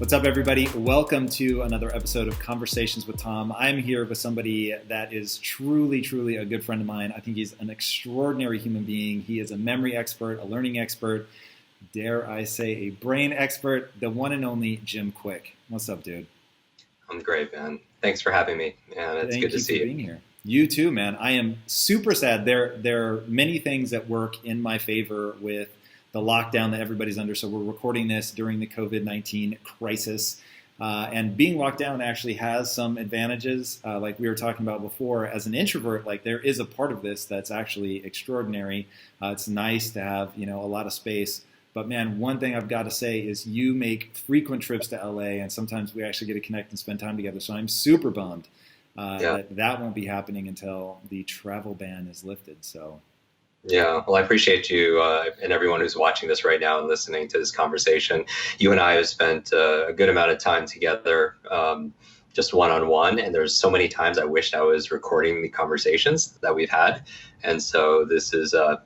What's up, everybody? Welcome to another episode of Conversations with Tom. I'm here with somebody that is truly, truly a good friend of mine. I think he's an extraordinary human being. He is a memory expert, a learning expert, dare I say a brain expert, the one and only Jim Kwik. What's up, dude? I'm great, man. Thanks for having me. And it's good to see you. Thank you for being here. You too, man. I am super sad. There are many things that work in my favor with the lockdown that everybody's under. So we're recording this during the COVID-19 crisis. And being locked down actually has some advantages. Like we were talking about before, as an introvert, like there is a part of this that's actually extraordinary. It's nice to have, a lot of space. But man, one thing I've got to say is you make frequent trips to LA, and sometimes we actually get to connect and spend time together. So I'm super bummed that won't be happening until the travel ban is lifted. So. Yeah, well, I appreciate you and everyone who's watching this right now and listening to this conversation. You and I have spent a good amount of time together, just one-on-one, and there's so many times I wished I was recording the conversations that we've had, and so this is it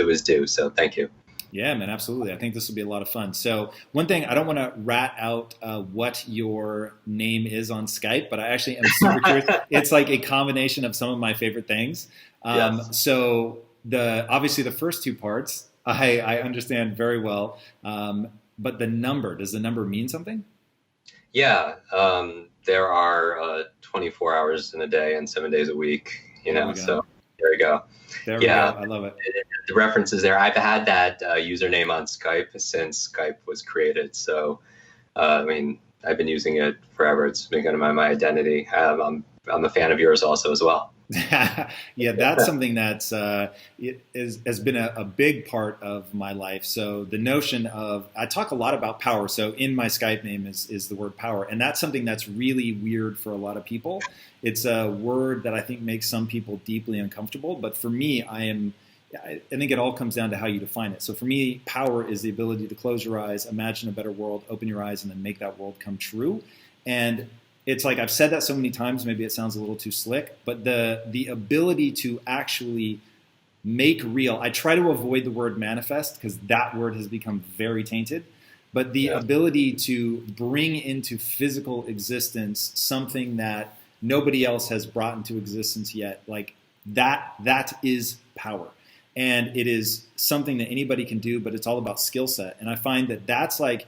was due. So thank you. Yeah, man, absolutely. I think this will be a lot of fun. So one thing, I don't want to rat out what your name is on Skype, but I actually am super curious. It's like a combination of some of my favorite things. Yes. So obviously the first two parts, I understand very well. But does the number mean something? Yeah. There are 24 hours in a day and 7 days a week, so there we go. There we go. I love it. The references there. I've had that username on Skype since Skype was created. So, I've been using it forever. It's been kind of my identity. I'm a fan of yours also as well. Yeah, that's something that's has been a big part of my life. So the notion of, I talk a lot about power. So in my Skype name is the word power. And that's something that's really weird for a lot of people. It's a word that I think makes some people deeply uncomfortable. But for me, I think it all comes down to how you define it. So for me, power is the ability to close your eyes, imagine a better world, open your eyes, and then make that world come true. And it's like I've said that so many times, maybe it sounds a little too slick, but the ability to actually make real, I try to avoid the word manifest because that word has become very tainted, but the ability to bring into physical existence something that nobody else has brought into existence yet, like that is power. And it is something that anybody can do, but it's all about skill set. And I find that that's like,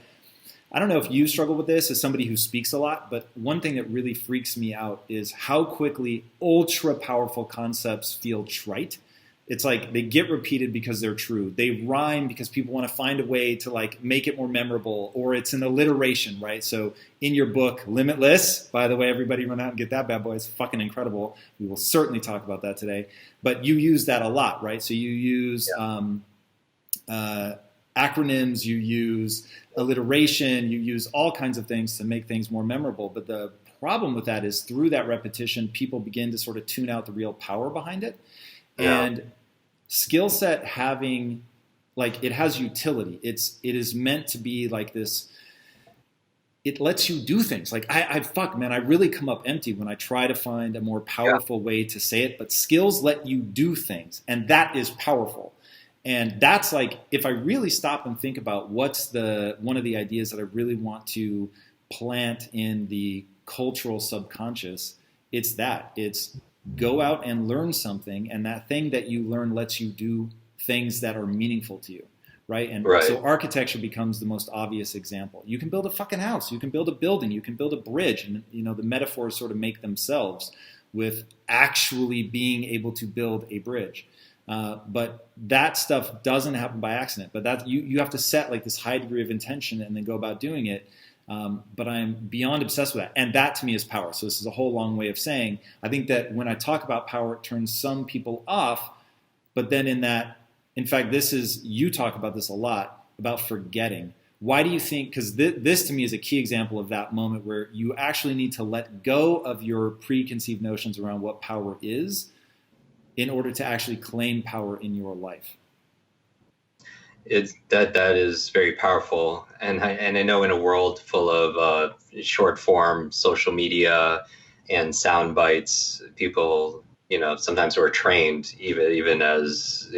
I don't know if you struggle with this as somebody who speaks a lot, but one thing that really freaks me out is how quickly ultra powerful concepts feel trite. It's like they get repeated because they're true. They rhyme because people want to find a way to like make it more memorable, or it's an alliteration, right? So in your book, Limitless, by the way, everybody run out and get that bad boy. It's fucking incredible. We will certainly talk about that today. But you use that a lot, right? So you use acronyms, you use alliteration, you use all kinds of things to make things more memorable. But the problem with that is through that repetition, people begin to sort of tune out the real power behind it. Yeah. And skill set having, like, it has utility. It is meant to be like this. It lets you do things. Like I really come up empty when I try to find a more powerful way to say it. But skills let you do things, and that is powerful. And that's like, if I really stop and think about what's one of the ideas that I really want to plant in the cultural subconscious, it's that. It's go out and learn something, and that thing that you learn lets you do things that are meaningful to you, right? And so architecture becomes the most obvious example. You can build a fucking house, you can build a building, you can build a bridge, and the metaphors sort of make themselves with actually being able to build a bridge. But that stuff doesn't happen by accident. But that you have to set like this high degree of intention and then go about doing it. But I'm beyond obsessed with that. And that to me is power. So this is a whole long way of saying, I think that when I talk about power, it turns some people off. But then in fact, you talk about this a lot, about forgetting. Why do you think, because this to me is a key example of that moment where you actually need to let go of your preconceived notions around what power is in order to actually claim power in your life. That is very powerful, and I know in a world full of short form social media and sound bites, people sometimes who are trained even as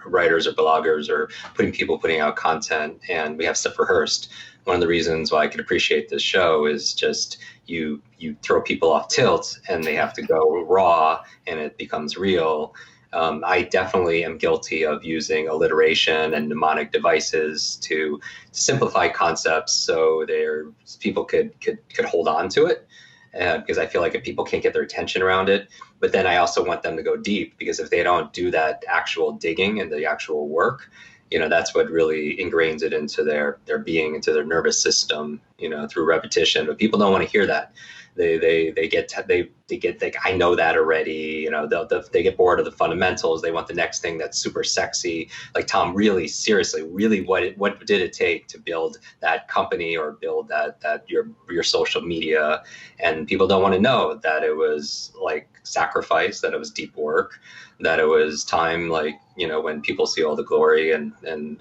writers or bloggers or people putting out content, and we have stuff rehearsed. One of the reasons why I could appreciate this show is just you throw people off tilt and they have to go raw and it becomes real. I definitely am guilty of using alliteration and mnemonic devices to simplify concepts so people could hold on to it, because I feel like if people can't get their attention around it. But then I also want them to go deep, because if they don't do that actual digging and the actual work, that's what really ingrains it into their being, into their nervous system, through repetition. But people don't want to hear that. They get like, I know that already. They get bored of the fundamentals. They want the next thing that's super sexy. Like, Tom, really seriously, really, what did it take to build that company or build that your social media? And people don't want to know that it was like sacrifice, that it was deep work, that it was time, like, when people see all the glory and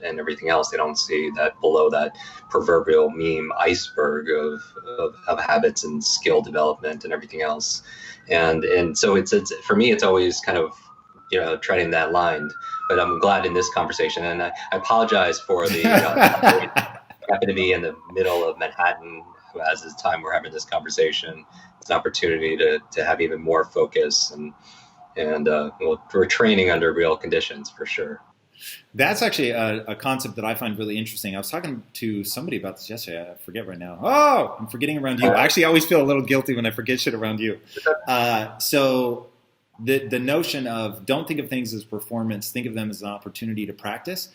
everything else, they don't see that below that proverbial meme iceberg of habits and skill development and everything else. And so it's for me, it's always kind of, treading that line. But I'm glad in this conversation, and I apologize for the happen to be in the middle of Manhattan as this time we're having this conversation. It's an opportunity to have even more focus, and we're training under real conditions for sure. That's actually a concept that I find really interesting. I was talking to somebody about this yesterday. I forget right now. Oh, I'm forgetting around you. Actually, I always feel a little guilty when I forget shit around you. So the notion of don't think of things as performance, think of them as an opportunity to practice.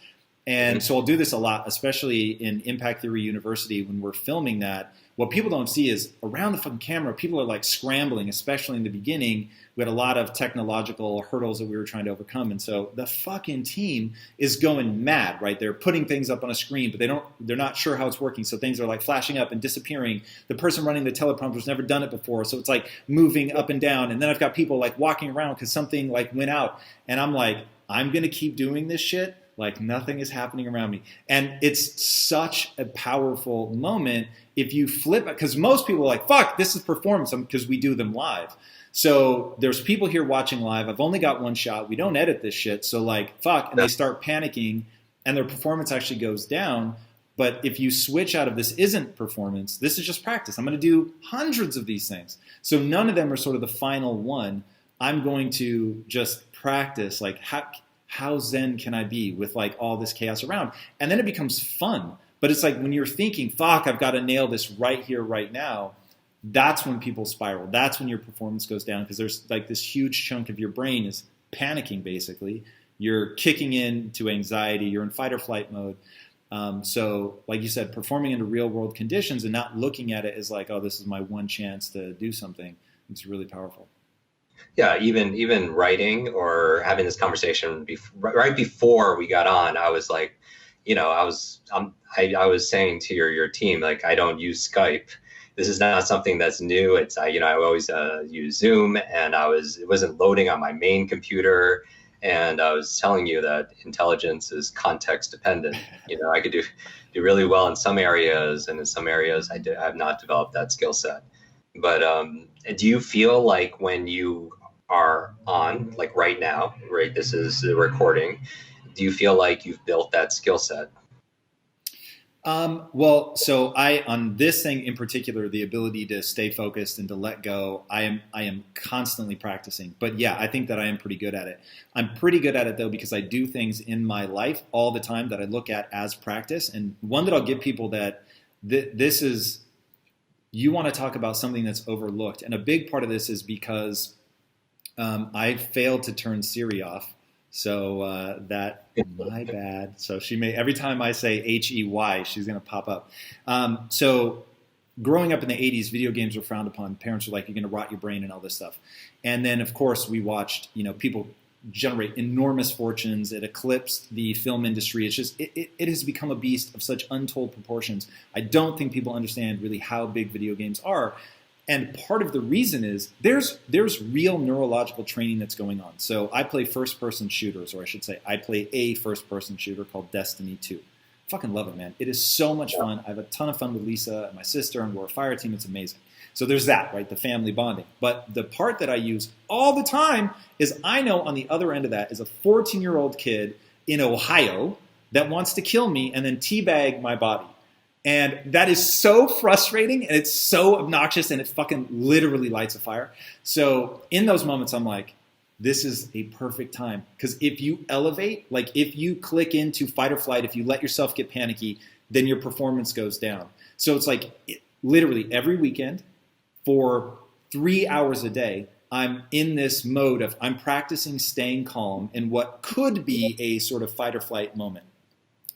And so I'll do this a lot, especially in Impact Theory University when we're filming that. What people don't see is around the fucking camera, people are like scrambling, especially in the beginning. We had a lot of technological hurdles that we were trying to overcome. And so the fucking team is going mad, right? They're putting things up on a screen, but they're not sure how it's working. So things are like flashing up and disappearing. The person running the teleprompter's never done it before. So it's like moving up and down. And then I've got people like walking around because something like went out. And I'm like, I'm going to keep doing this shit. Like nothing is happening around me. And it's such a powerful moment if you flip it, because most people are like, fuck, this is performance, because we do them live. So there's people here watching live. I've only got one shot. We don't edit this shit. So like, fuck, and they start panicking and their performance actually goes down. But if you switch out of this isn't performance, this is just practice. I'm going to do hundreds of these things. So none of them are sort of the final one. I'm going to just practice, like how zen can I be with like all this chaos around? And then it becomes fun. But it's like when you're thinking, fuck, I've got to nail this right here, right now. That's when people spiral. That's when your performance goes down, because there's like this huge chunk of your brain is panicking, basically. You're kicking into anxiety. You're in fight or flight mode. So like you said, performing under real world conditions and not looking at it as like, oh, this is my one chance to do something. It's really powerful. Yeah, even writing or having this conversation right before we got on, I was like, I was saying to your team, like, I don't use Skype. This is not something that's new. It's I always use Zoom, and it wasn't loading on my main computer. And I was telling you that intelligence is context dependent. I could do really well in some areas, and in some areas I have not developed that skill set. But do you feel like when you are on, like right now, right, this is the recording, do you feel like you've built that skill set? Well, so on this thing in particular, the ability to stay focused and to let go, I am constantly practicing. But yeah, I think that I am pretty good at it. I'm pretty good at it though, because I do things in my life all the time that I look at as practice. And one that I'll give people that this is, you want to talk about something that's overlooked. And a big part of this is because I failed to turn Siri off. So that, my bad. So she may, every time I say HEY, she's going to pop up. So growing up in the 80s, video games were frowned upon. Parents were like, you're going to rot your brain and all this stuff. And then, of course, we watched, people generate enormous fortunes. It eclipsed the film industry. It's just, it has become a beast of such untold proportions. I don't think people understand really how big video games are. And part of the reason is there's real neurological training that's going on. So I play first-person shooters, or I should say I play a first-person shooter called Destiny 2. Fucking love it, man. It is so much fun. I have a ton of fun with Lisa and my sister, and we're a fire team. It's amazing. So there's that, right, the family bonding. But the part that I use all the time is I know on the other end of that is a 14-year-old kid in Ohio that wants to kill me and then teabag my body. And that is so frustrating, and it's so obnoxious, and it fucking literally lights a fire. So in those moments, I'm like, this is a perfect time. Because if you elevate, like if you click into fight or flight, if you let yourself get panicky, then your performance goes down. So it's like literally every weekend for 3 hours a day, I'm in this mode of I'm practicing staying calm in what could be a sort of fight or flight moment.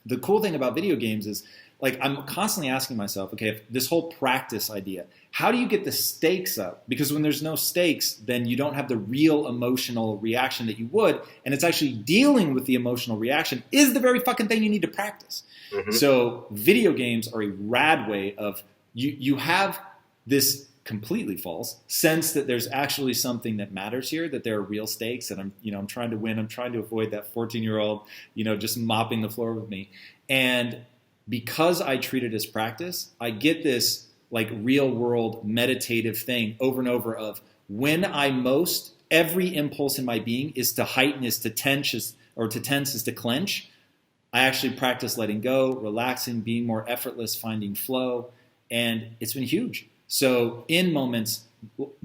The cool thing about video games is, like, I'm constantly asking myself, okay, if this whole practice idea, how do you get the stakes up? Because when there's no stakes, then you don't have the real emotional reaction that you would, and it's actually dealing with the emotional reaction is the very fucking thing you need to practice. Mm-hmm. So video games are a rad way of, you have this completely false sense that there's actually something that matters here, that there are real stakes, and I'm trying to win. I'm trying to avoid that 14-year-old, just mopping the floor with me. And because I treat it as practice, I get this like real world meditative thing over and over of when every impulse in my being is to heighten, is to tense, is to clench. I actually practice letting go, relaxing, being more effortless, finding flow, and it's been huge. So in moments,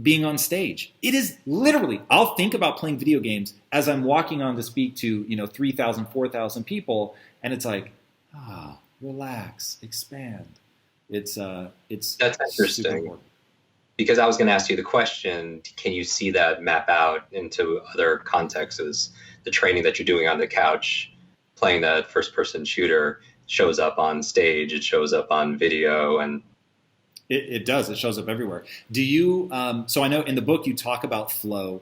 being on stage, it is literally, I'll think about playing video games as I'm walking on to speak to 3,000, 4,000 people, and it's like, relax, expand. That's interesting. Because I was going to ask you the question, can you see that map out into other contexts? The training that you're doing on the couch, playing that first-person shooter, shows up on stage, it shows up on video, and it does. It shows up everywhere. Do you? So I know in the book you talk about flow.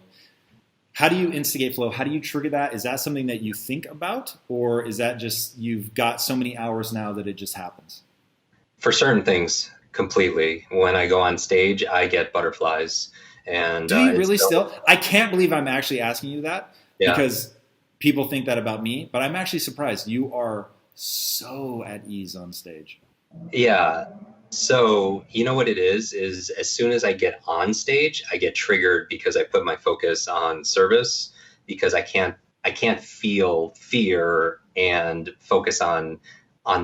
How do you instigate flow? How do you trigger that? Is that something that you think about, or is that just you've got so many hours now that it just happens? For certain things, completely. When I go on stage, I get butterflies. And do you really still? I can't believe I'm actually asking you that, because people think that about me, but I'm actually surprised. You are so at ease on stage. Yeah. So you know what it is as soon as I get on stage, I get triggered because I put my focus on service, because I can't feel fear and focus on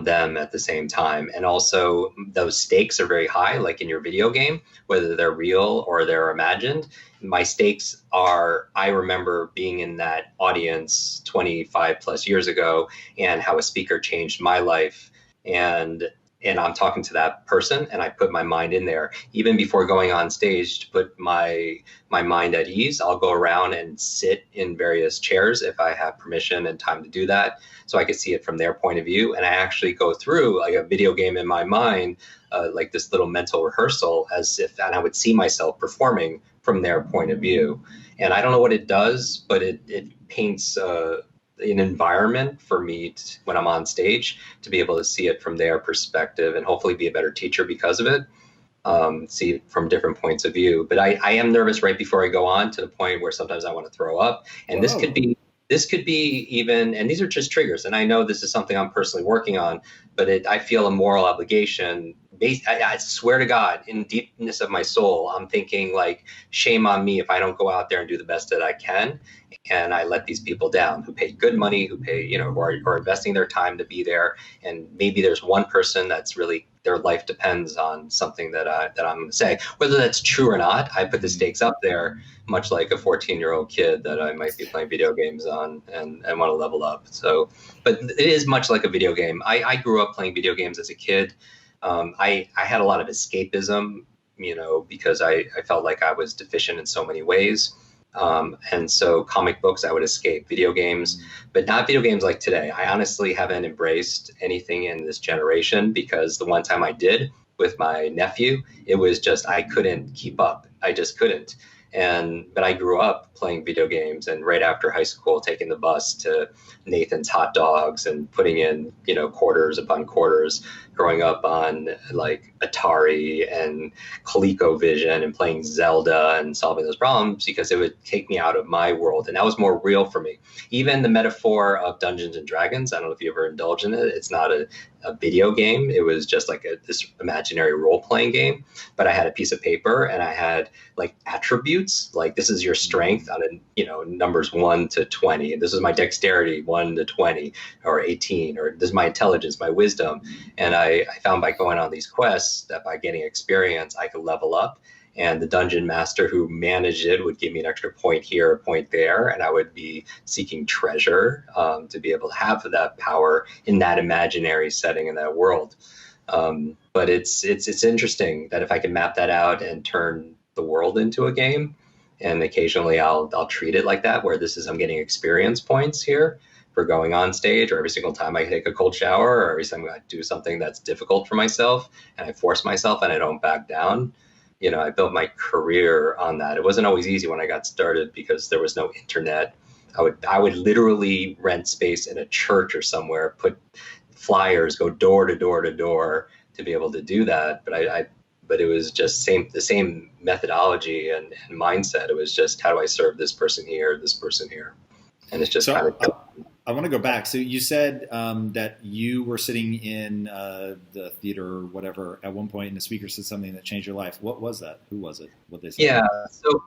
them at the same time. And also those stakes are very high, like in your video game, whether they're real or they're imagined. My stakes are, I remember being in that audience 25 plus years ago and how a speaker changed my life. And I'm talking to that person, and I put my mind in there. Even before going on stage, to put my mind at ease, I'll go around and sit in various chairs if I have permission and time to do that, so I could see it from their point of view. And I actually go through like a video game in my mind, like this little mental rehearsal, and I would see myself performing from their point of view. And I don't know what it does, but it paints an environment for me when I'm on stage to be able to see it from their perspective and hopefully be a better teacher because of it, see it from different points of view. But I am nervous right before I go on, to the point where sometimes I want to throw up. And this could be even, and these are just triggers. And I know this is something I'm personally working on, but I feel a moral obligation. I swear to God, in the deepness of my soul, I'm thinking like, shame on me if I don't go out there and do the best that I can. And I let these people down who pay good money, who pay, who are investing their time to be there. And maybe there's one person that's really, their life depends on something that I'm going to say. Whether that's true or not, I put the stakes up there, much like a 14-year-old kid that I might be playing video games on and want to level up. So, but it is much like a video game. I grew up playing video games as a kid. I had a lot of escapism, because I felt like I was deficient in so many ways. And so comic books, I would escape. Video games, but not video games like today. I honestly haven't embraced anything in this generation, because the one time I did with my nephew, it was just, I couldn't keep up. I just couldn't. But I grew up playing video games, and right after high school, taking the bus to Nathan's Hot Dogs and putting in, quarters upon quarters, growing up on like Atari and ColecoVision and playing Zelda and solving those problems, because it would take me out of my world. And that was more real for me. Even the metaphor of Dungeons and Dragons, I don't know if you ever indulge in it. It's not a video game. It was just like this imaginary role-playing game. But I had a piece of paper, and I had like attributes attributes. Like, this is your strength on numbers 1 to 20. And this is my dexterity, 1 to 20 or 18, or this is my intelligence, my wisdom. And I found by going on these quests that by getting experience, I could level up. And the dungeon master who managed it would give me an extra point here, a point there, and I would be seeking treasure to be able to have that power in that imaginary setting in that world. But it's interesting that if I can map that out and turn the world into a game, and occasionally I'll treat it like that, where I'm getting experience points here for going on stage, or every single time I take a cold shower, or every time I do something that's difficult for myself and I force myself and I don't back down. I built my career on that. It wasn't always easy when I got started because there was no internet. I would literally rent space in a church or somewhere, put flyers, go door to door to door to be able to do that. But it was just the same methodology and mindset. It was just, how do I serve this person here, and it's just kind of. I want to go back. So you said that you were sitting in the theater or whatever at one point, and the speaker said something that changed your life. What was that? Who was it? What they said? Yeah. So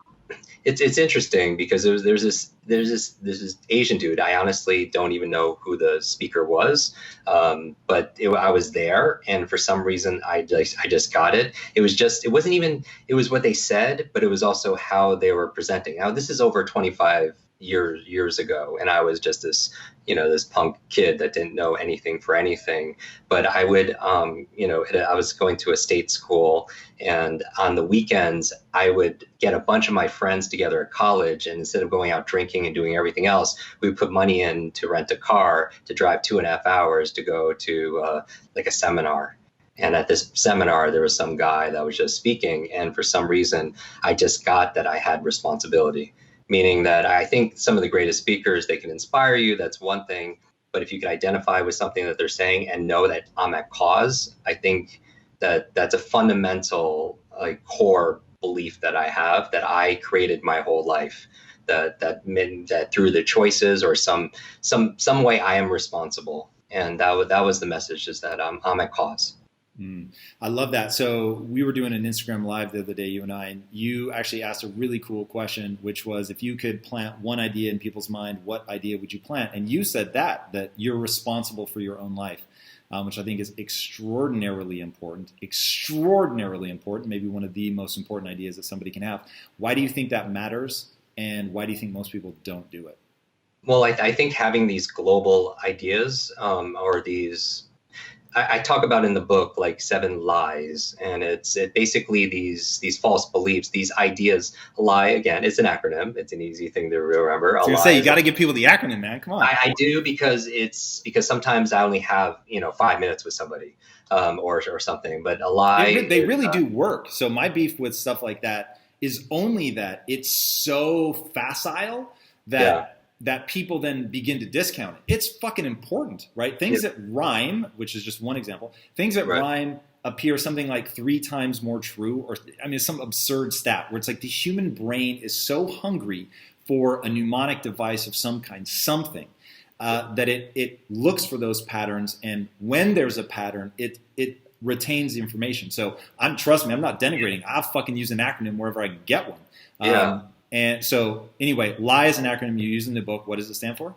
it's interesting because there's this Asian dude. I honestly don't even know who the speaker was, but I was there, and for some reason I just got it. It was what they said, but it was also how they were presenting. Now this is over 25 years ago, and I was just this punk kid that didn't know anything for anything. But I would I was going to a state school, and on the weekends I would get a bunch of my friends together at college, and instead of going out drinking and doing everything else, we would put money in to rent a car to drive 2.5 hours to go to like a seminar. And at this seminar, there was some guy that was just speaking, and for some reason I just got that I had responsibility. Meaning that I think some of the greatest speakers, they can inspire you. That's one thing. But if you can identify with something that they're saying and know that I'm at cause, I think that that's a fundamental core belief that I have, that I created my whole life. That meant that through the choices or some way I am responsible. And that was the message, is that I'm at cause. I love that. So we were doing an Instagram live the other day, you and I, and you actually asked a really cool question, which was, if you could plant one idea in people's mind, what idea would you plant? And you said that you're responsible for your own life, which I think is extraordinarily important, maybe one of the most important ideas that somebody can have. Why do you think that matters? And why do you think most people don't do it? Well, I think having these global ideas or these, I talk about in the book like 7 lies, and it's basically these false beliefs, these ideas. A lie, again, it's an acronym. It's an easy thing to remember. I was gonna say, you got to give people the acronym, man. Come on. I do because sometimes I only have 5 minutes with somebody or something. But a lie, they really do work. So my beef with stuff like that is only that it's so facile that people then begin to discount it. It's fucking important, right? Things that rhyme, which is just one example, things that rhyme appear something like 3 times more true, or some absurd stat where it's like the human brain is so hungry for a mnemonic device of some kind, something, that it looks for those patterns, and when there's a pattern, it retains the information. So trust me, I'm not denigrating. I'll fucking use an acronym wherever I can get one. And so anyway, LIE is an acronym you use in the book. What does it stand for?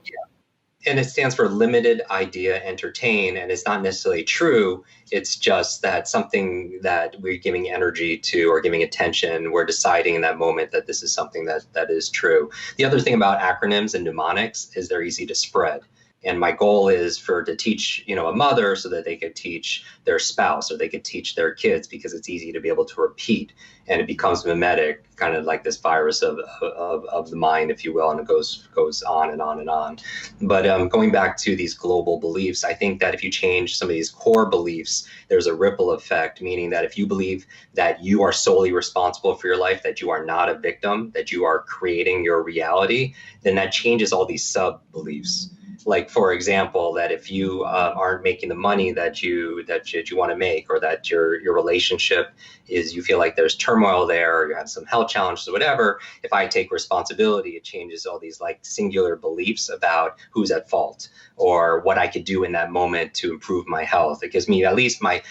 And it stands for limited, idea, entertain. And it's not necessarily true. It's just that something that we're giving energy to or giving attention, we're deciding in that moment that this is something that is true. The other thing about acronyms and mnemonics is they're easy to spread. And my goal is to teach, a mother so that they could teach their spouse or they could teach their kids, because it's easy to be able to repeat, and it becomes mimetic, kind of like this virus of the mind, if you will, and it goes on and on and on. But going back to these global beliefs, I think that if you change some of these core beliefs, there's a ripple effect, meaning that if you believe that you are solely responsible for your life, that you are not a victim, that you are creating your reality, then that changes all these sub beliefs. Like, for example, that if you aren't making the money that you want to make, or that your relationship is, you feel like there's turmoil there, or you have some health challenges or whatever, if I take responsibility, it changes all these like singular beliefs about who's at fault or what I could do in that moment to improve my health. It gives me at least my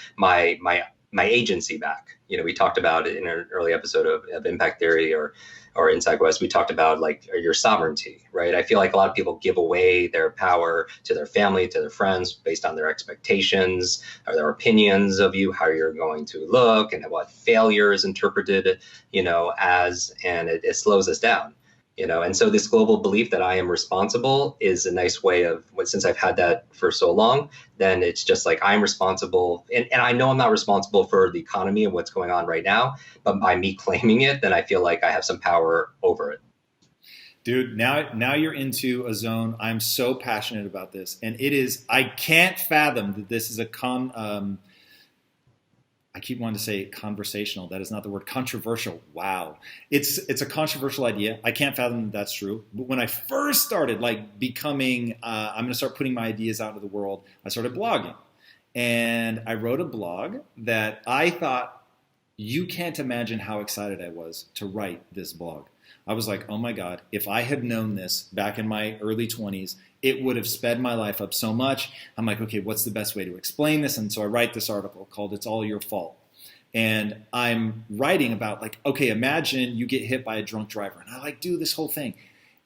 agency back. We talked about it in an early episode of Impact Theory, or or Inside West, we talked about like your sovereignty, right? I feel like a lot of people give away their power to their family, to their friends, based on their expectations or their opinions of you, how you're going to look, and what failure is interpreted, as, and it slows us down. And so this global belief that I am responsible is a nice way of, since I've had that for so long, then it's just like I'm responsible. And I know I'm not responsible for the economy and what's going on right now, but by me claiming it, then I feel like I have some power over it. Dude, now you're into a zone. I'm so passionate about this. And it is, I can't fathom that this is a I keep wanting to say conversational. That is not the word. Controversial. Wow. It's a controversial idea. I can't fathom that that's true. But when I first started becoming, I'm going to start putting my ideas out into the world, I started blogging. And I wrote a blog that I thought, you can't imagine how excited I was to write this blog. I was like, oh my God, if I had known this back in my early 20s, it would have sped my life up so much. I'm like, okay, what's the best way to explain this? And so I write this article called It's All Your Fault. And I'm writing about okay, imagine you get hit by a drunk driver. And I do this whole thing.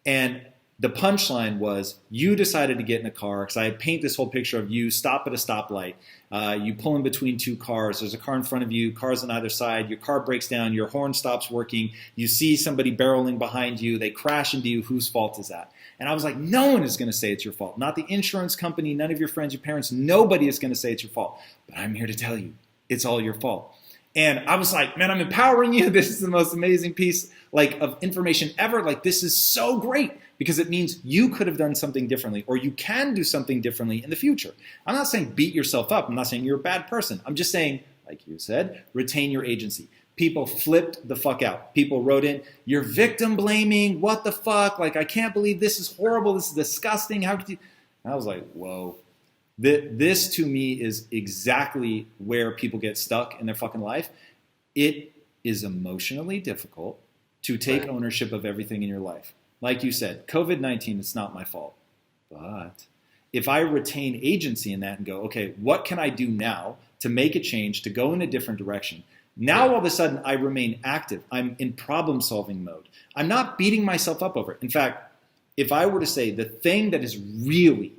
And the punchline was, you decided to get in a car, because I paint this whole picture of you stop at a stoplight. You pull in between two cars. There's a car in front of you, cars on either side. Your car breaks down. Your horn stops working. You see somebody barreling behind you. They crash into you. Whose fault is that? And I was like, no one is going to say it's your fault. Not the insurance company, none of your friends, your parents. Nobody is going to say it's your fault. But I'm here to tell you, it's all your fault. And I was like, man, I'm empowering you. This is the most amazing piece of information ever. This is so great, because it means you could have done something differently, or you can do something differently in the future. I'm not saying beat yourself up. I'm not saying you're a bad person. I'm just saying, like you said, retain your agency. People flipped the fuck out. People wrote in, you're victim blaming. What the fuck? I can't believe this is horrible. This is disgusting. How could you? And I was like, whoa. This to me is exactly where people get stuck in their fucking life. It is emotionally difficult to take ownership of everything in your life. Like you said, COVID-19, it's not my fault. But if I retain agency in that and go, okay, what can I do now to make a change, to go in a different direction? Now all of a sudden I remain active. I'm in problem-solving mode. I'm not beating myself up over it. In fact, if I were to say the thing that has really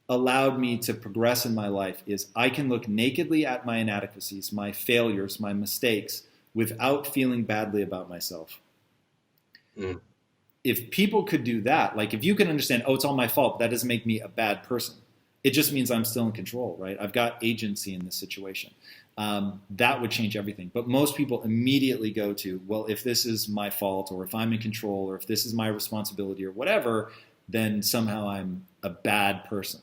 allowed me to progress in my life is I can look nakedly at my inadequacies, my failures, my mistakes, without feeling badly about myself. Mm. If people could do that, if you can understand, oh, it's all my fault, that doesn't make me a bad person. It just means I'm still in control, right? I've got agency in this situation. That would change everything. But most people immediately go to, well, if this is my fault, or if I'm in control, or if this is my responsibility, or whatever, then somehow I'm a bad person.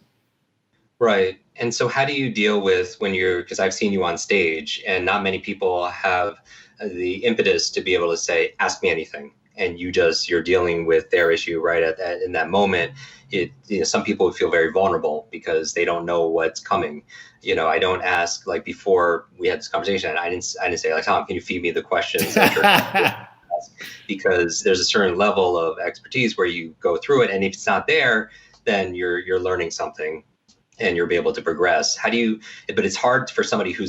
Right. And so how do you deal with when because I've seen you on stage, and not many people have the impetus to be able to say, ask me anything. And you're dealing with their issue right in that moment. Some people would feel very vulnerable because they don't know what's coming. I don't ask, before we had this conversation, I didn't say, Tom, can you feed me the questions? Because there's a certain level of expertise where you go through it. And if it's not there, then you're learning something and you'll be able to progress. But it's hard for somebody who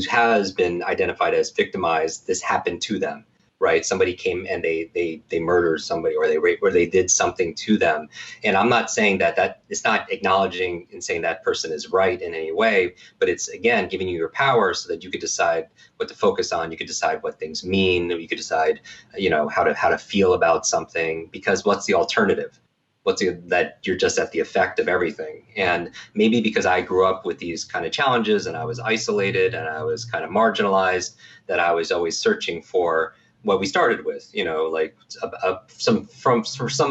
has been identified as victimized. This happened to them. Right, somebody came and they murdered somebody, or they did something to them. And I'm not saying that it's not acknowledging and saying that person is right in any way, but it's, again, giving you your power so that you could decide what to focus on. You could decide what things mean. You could decide, how to feel about something. Because what's the alternative? That you're just at the effect of everything. And maybe because I grew up with these kind of challenges, and I was isolated and I was kind of marginalized, that I was always searching for what we started with, some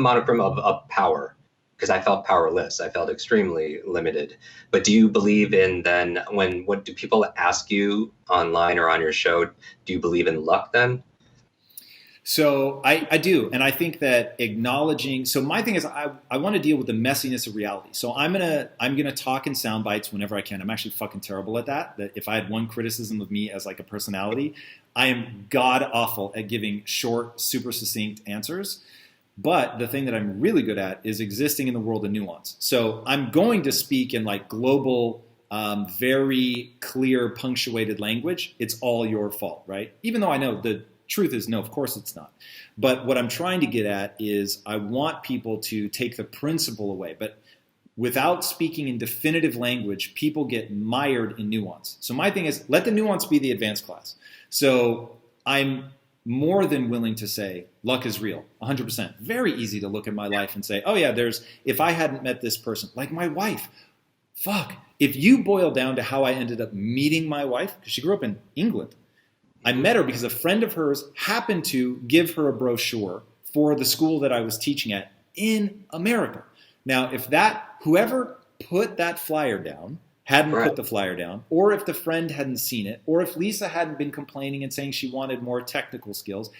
monochrome of power, because I felt powerless. I felt extremely limited. But do you believe in then, what do people ask you online or on your show? Do you believe in luck then? So I do. And I think that acknowledging, so my thing is I want to deal with the messiness of reality. So I'm gonna talk in sound bites whenever I can. I'm actually fucking terrible at that. That if I had one criticism of me as a personality, I am god awful at giving short, super succinct answers. But the thing that I'm really good at is existing in the world of nuance. So I'm going to speak in global, very clear, punctuated language. It's all your fault, right? Even though I know the truth is no, of course it's not. But what I'm trying to get at is I want people to take the principle away. But without speaking in definitive language, people get mired in nuance. So my thing is, let the nuance be the advanced class. So I'm more than willing to say luck is real, 100%. Very easy to look at my life and say, oh yeah, if I hadn't met this person, like my wife, fuck. If you boil down to how I ended up meeting my wife, because she grew up in England, I met her because a friend of hers happened to give her a brochure for the school that I was teaching at in America. Now, if whoever put that flyer down hadn't put the flyer down, or if the friend hadn't seen it, or if Lisa hadn't been complaining and saying she wanted more technical skills,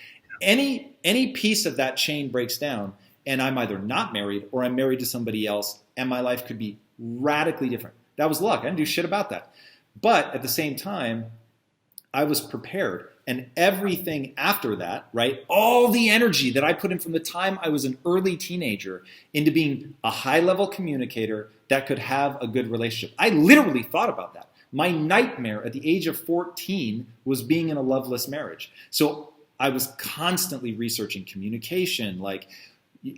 any piece of that chain breaks down, and I'm either not married or I'm married to somebody else, and my life could be radically different. That was luck. I didn't do shit about that. But at the same time, I was prepared. And everything after that, right, all the energy that I put in from the time I was an early teenager into being a high-level communicator that could have a good relationship. I literally thought about that. My nightmare at the age of 14 was being in a loveless marriage. So I was constantly researching communication, like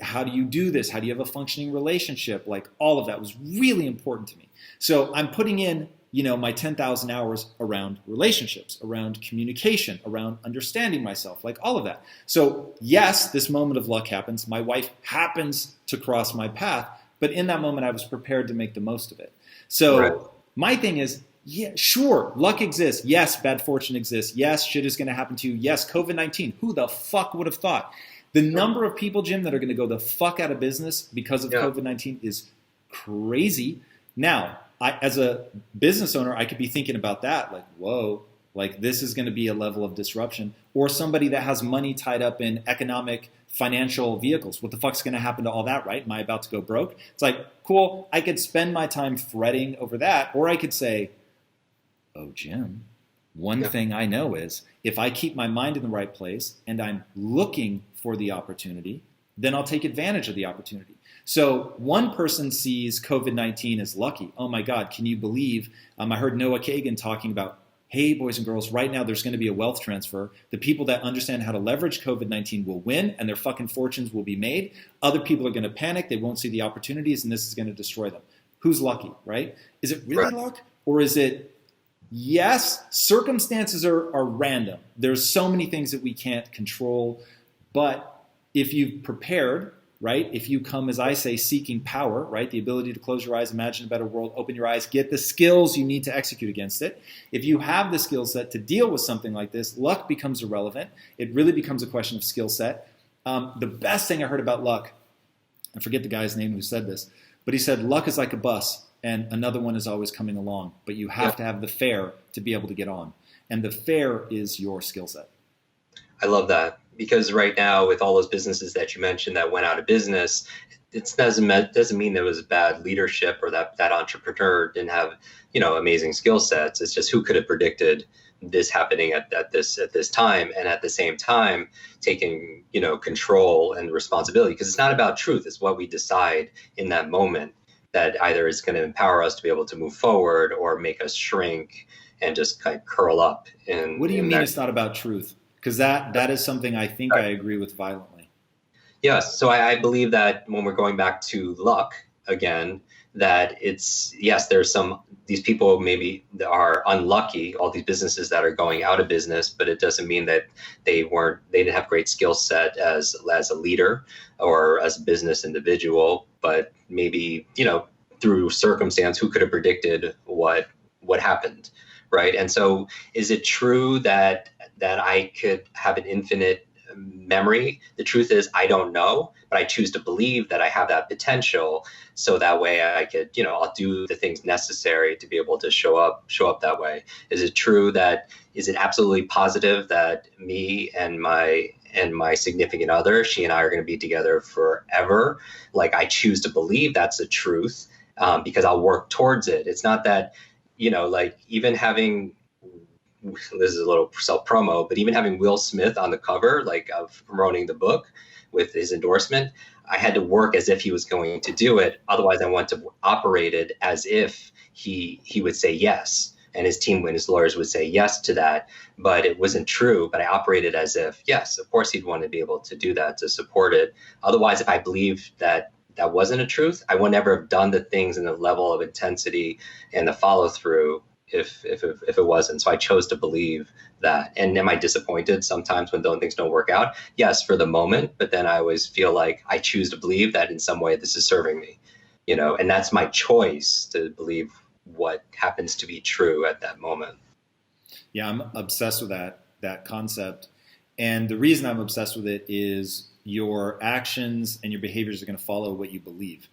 how do you do this? How do you have a functioning relationship? Like all of that was really important to me. So I'm putting in my 10,000 hours around relationships, around communication, around understanding myself, like all of that. So yes, this moment of luck happens. My wife happens to cross my path, but in that moment, I was prepared to make the most of it. So my thing is, yeah, sure, luck exists. Yes, bad fortune exists. Yes, shit is going to happen to you. Yes, COVID-19. Who the fuck would have thought? The number of people, Jim, that are going to go the fuck out of business because of COVID-19 is crazy. Now, as a business owner, I could be thinking about that, like, whoa, like this is going to be a level of disruption. Or somebody that has money tied up in economic, financial vehicles. What the fuck's going to happen to all that, right? Am I about to go broke? It's like, cool, I could spend my time fretting over that. Or I could say, oh, Jim, one thing I know is if I keep my mind in the right place and I'm looking for the opportunity, then I'll take advantage of the opportunity. So one person sees COVID-19 as lucky. Oh my God, can you believe? I heard Noah Kagan talking about, hey, boys and girls, right now there's going to be a wealth transfer. The people that understand how to leverage COVID-19 will win and their fucking fortunes will be made. Other people are going to panic. They won't see the opportunities and this is going to destroy them. Who's lucky, right? Is it really luck? Or is it, yes, circumstances are random. There's so many things that we can't control. But if you've prepared, right? If you come, as I say, seeking power, right? The ability to close your eyes, imagine a better world, open your eyes, get the skills you need to execute against it. If you have the skill set to deal with something like this, luck becomes irrelevant. It really becomes a question of skill set. The best thing I heard about luck, I forget the guy's name who said this, but he said, luck is like a bus and another one is always coming along, but you have to have the fare to be able to get on. And the fare is your skill set. I love that. Because right now, with all those businesses that you mentioned that went out of business, it doesn't mean there was bad leadership or that entrepreneur didn't have, amazing skill sets. It's just who could have predicted this happening at this time, and at the same time taking control and responsibility. Because it's not about truth; it's what we decide in that moment that either is going to empower us to be able to move forward or make us shrink and just kind of curl up. What do you mean it's not about truth? Because that is something I think I agree with violently. Yes. So I believe that when we're going back to luck again, that there's these people maybe that are unlucky, all these businesses that are going out of business, but it doesn't mean that they didn't have great skill set as a leader or as a business individual, but maybe, through circumstance, who could have predicted what happened, right? And so is it true that I could have an infinite memory? The truth is, I don't know, but I choose to believe that I have that potential. So that way I could, I'll do the things necessary to be able to show up that way. Is it absolutely positive that me and my significant other, she and I are going to be together forever? Like, I choose to believe that's the truth, because I'll work towards it. It's not that, like even having, this is a little self-promo, but even having Will Smith on the cover, like of promoting the book with his endorsement, I had to work as if he was going to do it. Otherwise, I want to operate it as if he would say yes, and his team and his lawyers would say yes to that, but it wasn't true. But I operated as if, yes, of course he'd want to be able to do that, to support it. Otherwise, if I believed that that wasn't a truth, I would never have done the things in the level of intensity and the follow through if it wasn't. So I chose to believe that. And am I disappointed sometimes when things don't work out? Yes, for the moment. But then I always feel like I choose to believe that in some way this is serving me, and that's my choice to believe what happens to be true at that moment. Yeah, I'm obsessed with that concept. And the reason I'm obsessed with it is your actions and your behaviors are going to follow what you believe.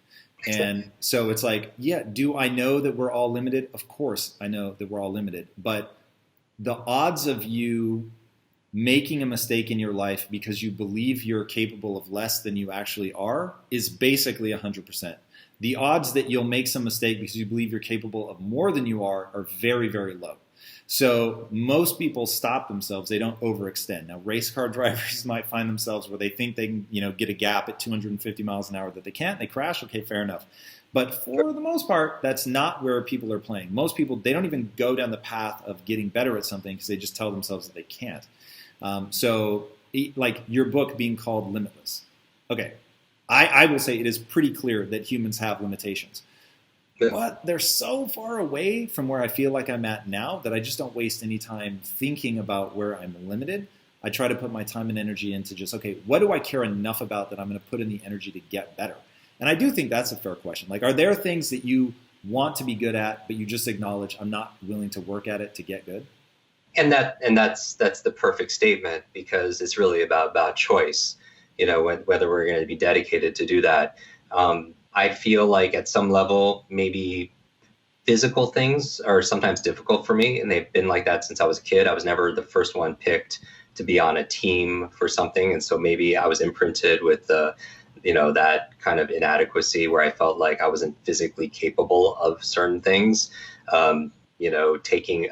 And so it's like, yeah, do I know that we're all limited? Of course I know that we're all limited. But the odds of you making a mistake in your life because you believe you're capable of less than you actually are is basically 100%. The odds that you'll make some mistake because you believe you're capable of more than you are very, very low. So most people stop themselves. They don't overextend. Now, race car drivers might find themselves where they think they can, get a gap at 250 miles an hour that they can't. They crash. Okay, fair enough. But for the most part, that's not where people are playing. Most people, they don't even go down the path of getting better at something because they just tell themselves that they can't. So like your book being called Limitless. Okay, I will say it is pretty clear that humans have limitations. But they're so far away from where I feel like I'm at now that I just don't waste any time thinking about where I'm limited. I try to put my time and energy into just, okay, what do I care enough about that I'm going to put in the energy to get better? And I do think that's a fair question. Like, are there things that you want to be good at, but you just acknowledge I'm not willing to work at it to get good? And that's the perfect statement, because it's really about choice, whether we're going to be dedicated to do that. I feel like at some level, maybe physical things are sometimes difficult for me, and they've been like that since I was a kid. I was never the first one picked to be on a team for something, and so maybe I was imprinted with that kind of inadequacy where I felt like I wasn't physically capable of certain things. Taking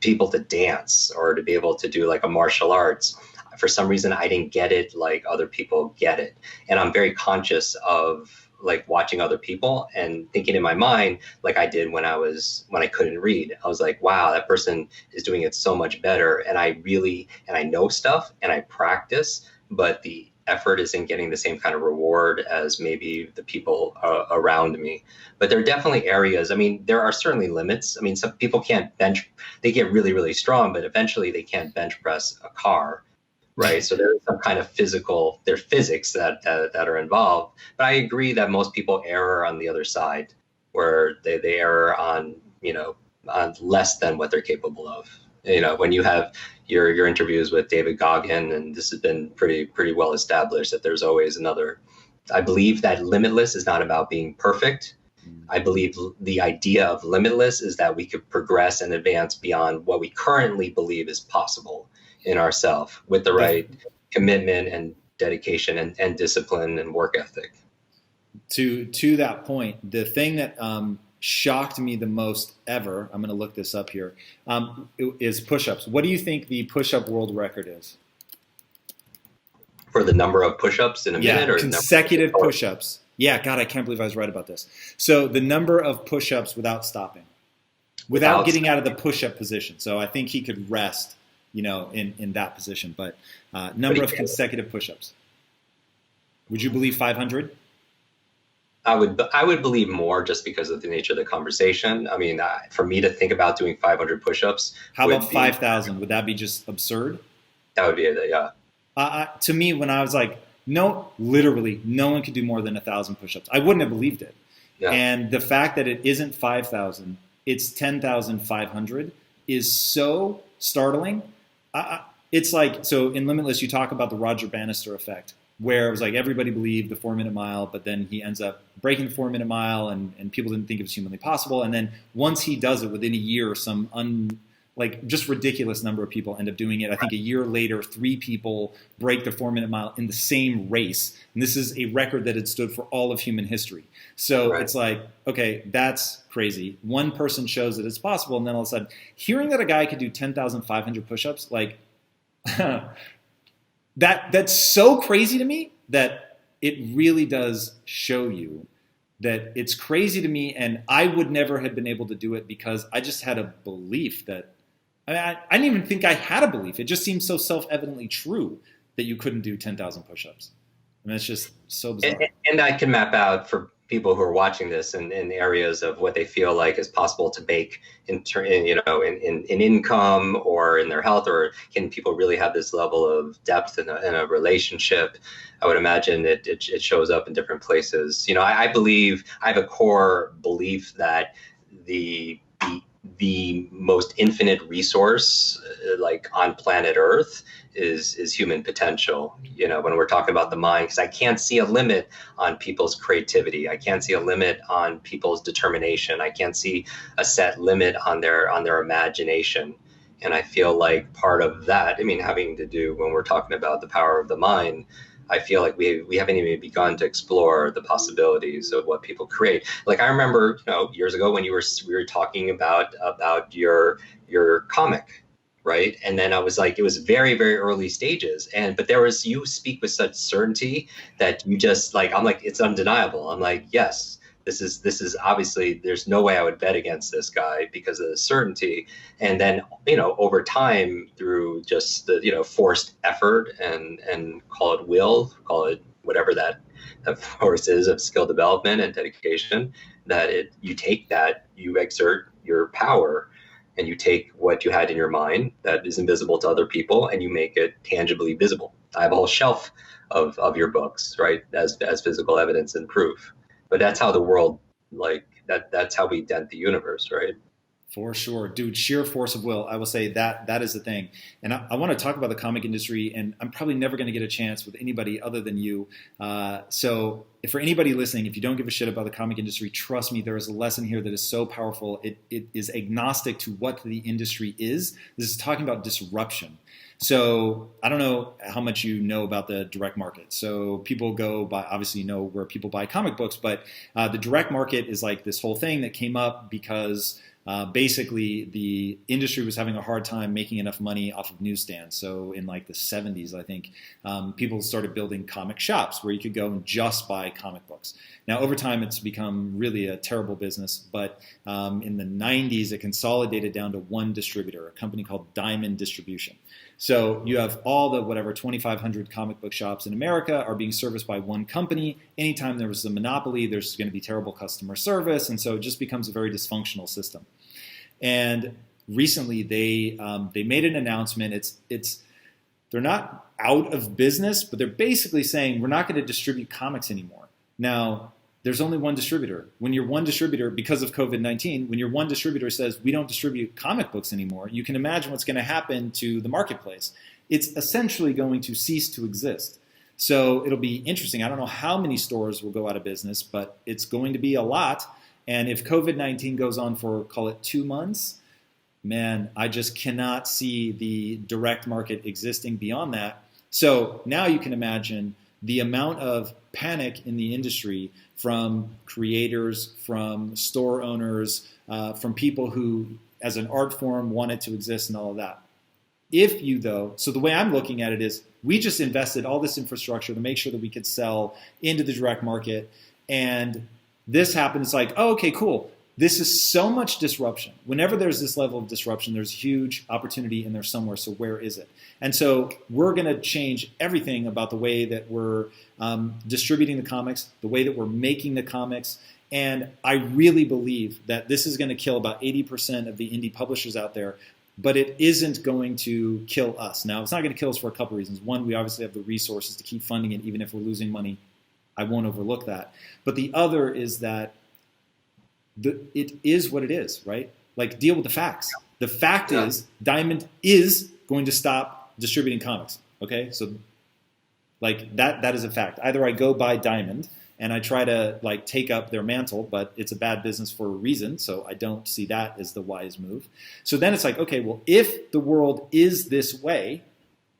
people to dance or to be able to do like a martial arts. For some reason, I didn't get it like other people get it, and I'm very conscious of like watching other people and thinking in my mind, like I did when I couldn't read. I was like, wow, that person is doing it so much better. And I know stuff and I practice, but the effort isn't getting the same kind of reward as maybe the people around me. But there are definitely areas. I mean, there are certainly limits. I mean, some people can't they get really, really strong, but eventually they can't bench press a car. Right. So there's some kind of there's physics that are involved. But I agree that most people err on the other side, where they err on less than what they're capable of. When you have your interviews with David Goggin, and this has been pretty well established, that there's always another. I believe that Limitless is not about being perfect. I believe the idea of Limitless is that we could progress and advance beyond what we currently believe is possible in ourselves with the right commitment and dedication and discipline and work ethic. To that point, the thing that shocked me the most ever, I'm going to look this up here, is push-ups. What do you think the push-up world record is? For the number of push-ups in a minute? Or consecutive push-ups. Yeah, God, I can't believe I was right about this. So the number of push-ups without stopping, without getting out of the push-up position. So I think he could rest in that position, but number of consecutive push-ups. Would you believe 500? I would believe more, just because of the nature of the conversation. I mean, for me to think about doing 500 push-ups. How about 5,000? Would that be just absurd? That would be it, yeah. To me, when I was like, no, literally, no one could do more than 1,000 push-ups. I wouldn't have believed it. Yeah. And the fact that it isn't 5,000, it's 10,500 is so startling. It's like, so in Limitless, you talk about the Roger Bannister effect, where it was like everybody believed the 4-minute mile, but then he ends up breaking the 4-minute mile, and people didn't think it was humanly possible. And then once he does it, within a year, just ridiculous number of people end up doing it. I think a year later, 3 people break the 4-minute mile in the same race. And this is a record that had stood for all of human history. So It's like, okay, that's crazy. One person shows that it's possible, and then all of a sudden, hearing that a guy could do 10,500 push-ups, like that's so crazy to me that it really does show you that it's crazy to me, and I would never have been able to do it because I just had a belief that, I didn't even think I had a belief. It just seems so self-evidently true that you couldn't do 10,000 push-ups. I mean, it's just so bizarre. And I can map out for people who are watching this in areas of what they feel like is possible to make in income or in their health, or can people really have this level of depth in a relationship? I would imagine it shows up in different places. I believe, I have a core belief that the most infinite resource, like on planet Earth, is human potential. When we're talking about the mind, because I can't see a limit on people's creativity. I can't see a limit on people's determination. I can't see a set limit on their imagination. And I feel like part of that, having to do, when we're talking about the power of the mind, I feel like we haven't even begun to explore the possibilities of what people create. Like I remember, years ago when we were talking about your comic, right? And then I was like, it was very, very early stages, but you speak with such certainty that you just like, I'm like, it's undeniable. I'm like, yes, this is obviously, there's no way I would bet against this guy because of the certainty. And then, over time, through just the, forced effort and call it will, call it whatever that force is of skill development and dedication, you take that, you exert your power, and you take what you had in your mind that is invisible to other people and you make it tangibly visible. I have a whole shelf of your books, right, as physical evidence and proof. But that's how the world, that's how we dent the universe, right? For sure, dude, sheer force of will. I will say that is the thing. And I want to talk about the comic industry, and I'm probably never going to get a chance with anybody other than you. So for anybody listening, if you don't give a shit about the comic industry, trust me, there is a lesson here that is so powerful. It is agnostic to what the industry is. This is talking about disruption. So I don't know how much you know about the direct market. So people go by, obviously you know where people buy comic books, but the direct market is like this whole thing that came up because basically the industry was having a hard time making enough money off of newsstands. So in like the 70s, I think, people started building comic shops where you could go and just buy comic books. Now, over time, it's become really a terrible business. But in the 90s, it consolidated down to one distributor, a company called Diamond Distribution. So you have all the 2,500 comic book shops in America are being serviced by one company. Anytime there was a monopoly, there's going to be terrible customer service. And so it just becomes a very dysfunctional system. And recently they made an announcement. They're not out of business, but they're basically saying we're not going to distribute comics anymore. Now, there's only one distributor. When you're one distributor, because of COVID-19, when your one distributor says we don't distribute comic books anymore, you can imagine what's going to happen to the marketplace. It's essentially going to cease to exist. So it'll be interesting. I don't know how many stores will go out of business, but it's going to be a lot. And if COVID-19 goes on for, call it 2 months, man, I just cannot see the direct market existing beyond that. So now you can imagine the amount of panic in the industry from creators, from store owners, from people who, as an art form, want it to exist and all of that. So the way I'm looking at it is we just invested all this infrastructure to make sure that we could sell into the direct market, and this happens, it's like, oh, okay, cool. This is so much disruption. Whenever there's this level of disruption, there's huge opportunity in there somewhere. So where is it? And so we're going to change everything about the way that we're distributing the comics, the way that we're making the comics. And I really believe that this is going to kill about 80% of the indie publishers out there, but it isn't going to kill us. Now, it's not going to kill us for a couple reasons. One, we obviously have the resources to keep funding it, even if we're losing money. I won't overlook that. But the other is that it is what it is, right? Like, deal with the facts. The fact is Diamond is going to stop distributing comics, okay? So like that is a fact. Either I go buy Diamond and I try to like take up their mantle, but it's a bad business for a reason, so I don't see that as the wise move. So then it's like, okay, well, if the world is this way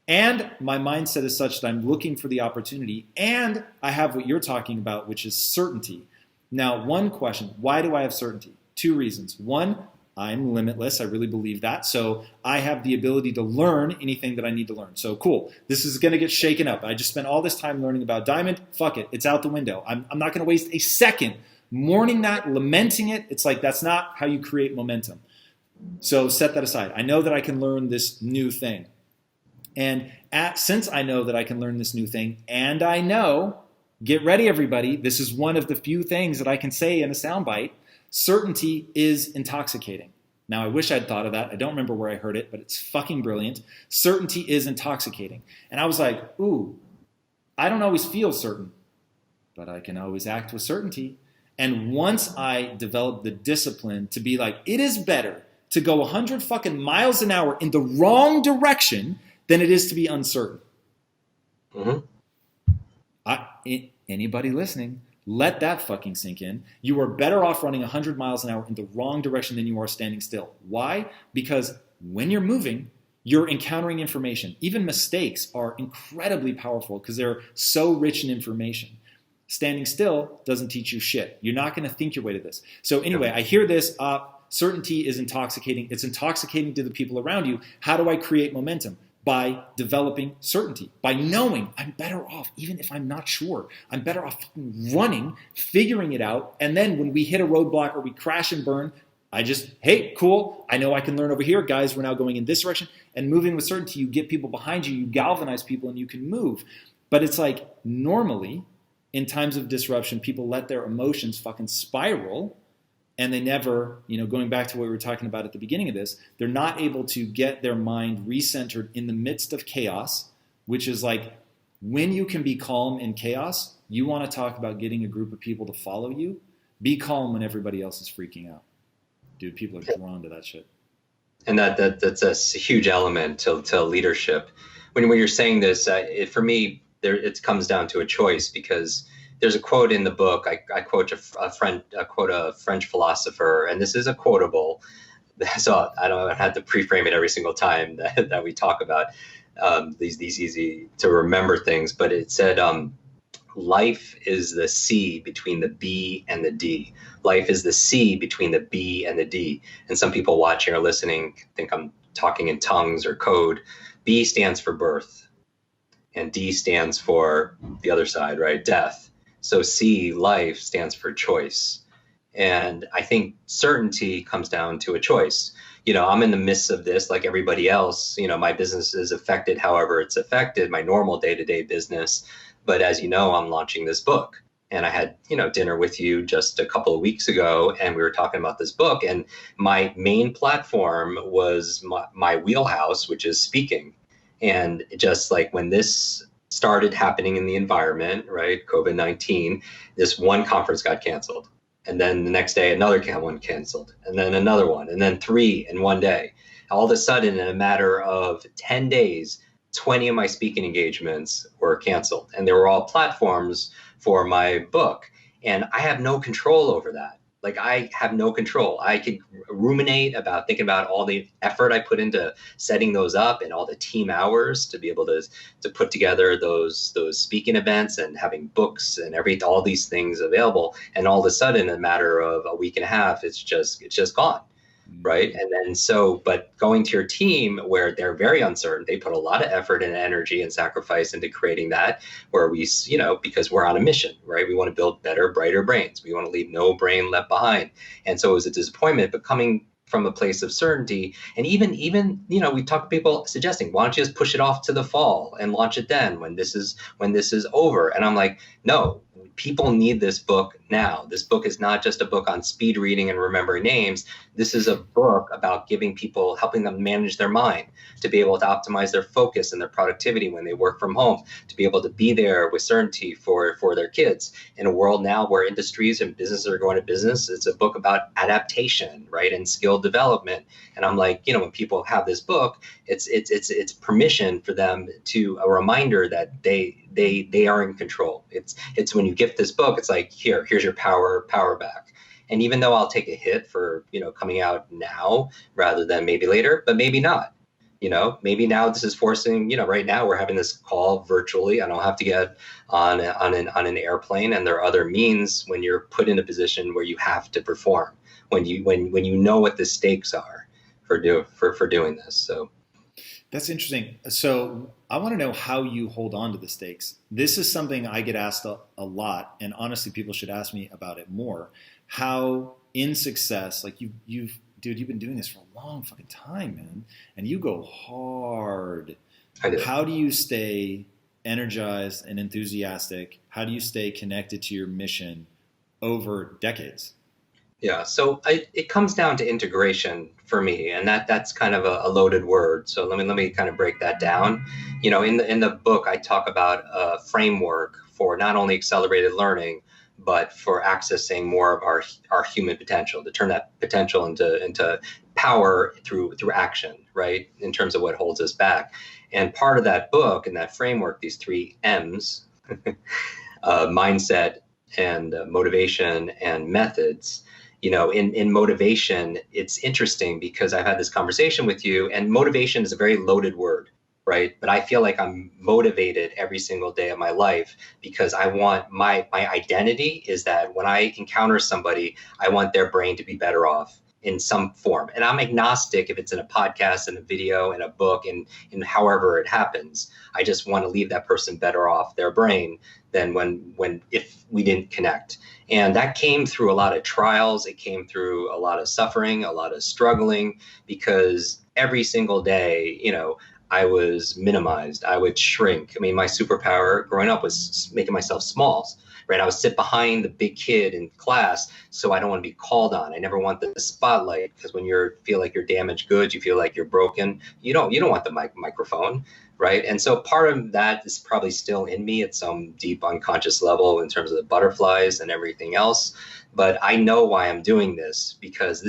and my mindset is such that I'm looking for the opportunity and I have what you're talking about, which is certainty. Now, one question, why do I have certainty? 2 reasons. One, I'm limitless. I really believe that. So I have the ability to learn anything that I need to learn. So cool. This is going to get shaken up. I just spent all this time learning about Diamond. Fuck it. It's out the window. I'm not going to waste a second Mourning that, lamenting it, it's like that's not how you create momentum. So set that aside. I know that I can learn this new thing. And since I know that I can learn this new thing, and I know, get ready everybody, this is one of the few things that I can say in a soundbite, certainty is intoxicating. Now I wish I'd thought of that. I don't remember where I heard it, but it's fucking brilliant. Certainty is intoxicating. And I was like, ooh, I don't always feel certain, but I can always act with certainty. And once I developed the discipline to be like, it is better to go 100 fucking miles an hour in the wrong direction than it is to be uncertain. Anybody listening, let that fucking sink in. You are better off running 100 miles an hour in the wrong direction than you are standing still. Why? Because when you're moving, you're encountering information. Even mistakes are incredibly powerful because they're so rich in information. Standing still doesn't teach you shit. You're not going to think your way to this. So anyway, I hear this, certainty is intoxicating. It's intoxicating to the people around you. How do I create momentum? By developing certainty, by knowing I'm better off, even if I'm not sure. I'm better off running, figuring it out, and then when we hit a roadblock or we crash and burn, I just, hey, cool, I know I can learn over here. Guys, we're now going in this direction. And moving with certainty, you get people behind you, you galvanize people, and you can move. But it's like normally, in times of disruption, people let their emotions fucking spiral, and they never, going back to what we were talking about at the beginning of this, they're not able to get their mind recentered in the midst of chaos, which is like when you can be calm in chaos, you want to talk about getting a group of people to follow you. Be calm when everybody else is freaking out. Dude, people are drawn to that shit. And that's a huge element to leadership. When you're saying this, for me, it comes down to a choice, because there's a quote in the book. I quote a French philosopher, and this is a quotable. So I have to pre-frame it every single time that we talk about these easy to remember things. But it said, life is the C between the B and the D. Life is the C between the B and the D. And some people watching or listening think I'm talking in tongues or code. B stands for birth, and D stands for the other side, right? Death. So C, life, stands for choice. And I think certainty comes down to a choice. I'm in the midst of this like everybody else. My business is affected however it's affected, my normal day-to-day business. But as you know, I'm launching this book. And I had, dinner with you just a couple of weeks ago, and we were talking about this book. And my main platform was my wheelhouse, which is speaking. And just like when this started happening in the environment, right? COVID-19, this one conference got canceled. And then the next day, another one canceled, and then another one, and then 3 in one day. All of a sudden, in a matter of 10 days, 20 of my speaking engagements were canceled, and they were all platforms for my book. And I have no control over that. Like, I have no control. I could ruminate about thinking about all the effort I put into setting those up and all the team hours to be able to put together those speaking events and having books and all these things available. And all of a sudden, in a matter of a week and a half, it's just gone. Right. And then but going to your team where they're very uncertain, they put a lot of effort and energy and sacrifice into creating that, where we, because we're on a mission, right? We want to build better, brighter brains. We want to leave no brain left behind. And so it was a disappointment, but coming from a place of certainty. And even, we talk to people suggesting, why don't you just push it off to the fall and launch it then when this is over? And I'm like, no. People need this book now. This book is not just a book on speed reading and remembering names. This is a book about helping them manage their mind, to be able to optimize their focus and their productivity when they work from home, to be able to be there with certainty for their kids. In a world now where industries and businesses are going to business, it's a book about adaptation, right, and skill development. And I'm like, when people have this book, it's permission for them, to a reminder that they are in control. It's when you gift this book, it's like, here's your power back. And even though I'll take a hit for, coming out now rather than maybe later, but maybe not, maybe now this is forcing, right now we're having this call virtually. I don't have to get on an airplane, and there are other means when you're put in a position where you have to perform, when you know what the stakes are for doing this. So That's interesting. So I want to know how you hold on to the stakes. This is something I get asked a lot, and honestly, people should ask me about it more. How in success, like dude, you've been doing this for a long fucking time, man, and you go hard. I do. How do you stay energized and enthusiastic? How do you stay connected to your mission over decades? Yeah, so it comes down to integration for me, and that's kind of a loaded word. So let me kind of break that down. In the book, I talk about a framework for not only accelerated learning, but for accessing more of our human potential, to turn that potential into power through action, right? In terms of what holds us back. And part of that book and that framework, these three M's, mindset and motivation and methods. In motivation, it's interesting because I've had this conversation with you, and motivation is a very loaded word, right? But I feel like I'm motivated every single day of my life because I want my identity is that when I encounter somebody, I want their brain to be better off in some form. And I'm agnostic if it's in a podcast, in a video, in a book, in however it happens. I just want to leave that person better off their brain than if we didn't connect. And that came through a lot of trials. It came through a lot of suffering, a lot of struggling, because every single day, I was minimized. I would shrink. I mean, my superpower growing up was making myself small, right? I would sit behind the big kid in class, so I don't want to be called on. I never want the spotlight, because when you feel like you're damaged goods, you feel like you're broken. You don't want the microphone, right? And so part of that is probably still in me at some deep unconscious level in terms of the butterflies and everything else. But I know why I'm doing this, because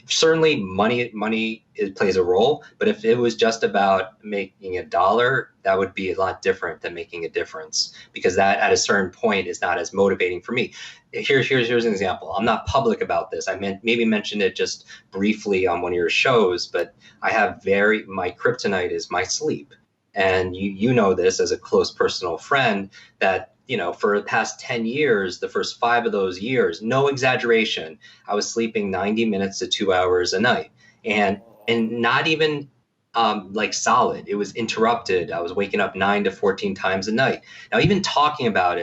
certainly money plays a role, but if it was just about making $1, that would be a lot different than making a difference, because that at a certain point is not as motivating for me. Here's an example. I'm not public about this. I maybe mentioned it just briefly on one of your shows, but my kryptonite is my sleep. And you know this as a close personal friend, that for the past 10 years, the first 5 of those years, no exaggeration, I was sleeping 90 minutes to 2 hours a night, and not even like solid. It was interrupted. I was waking up 9 to 14 times a night. Now, even talking about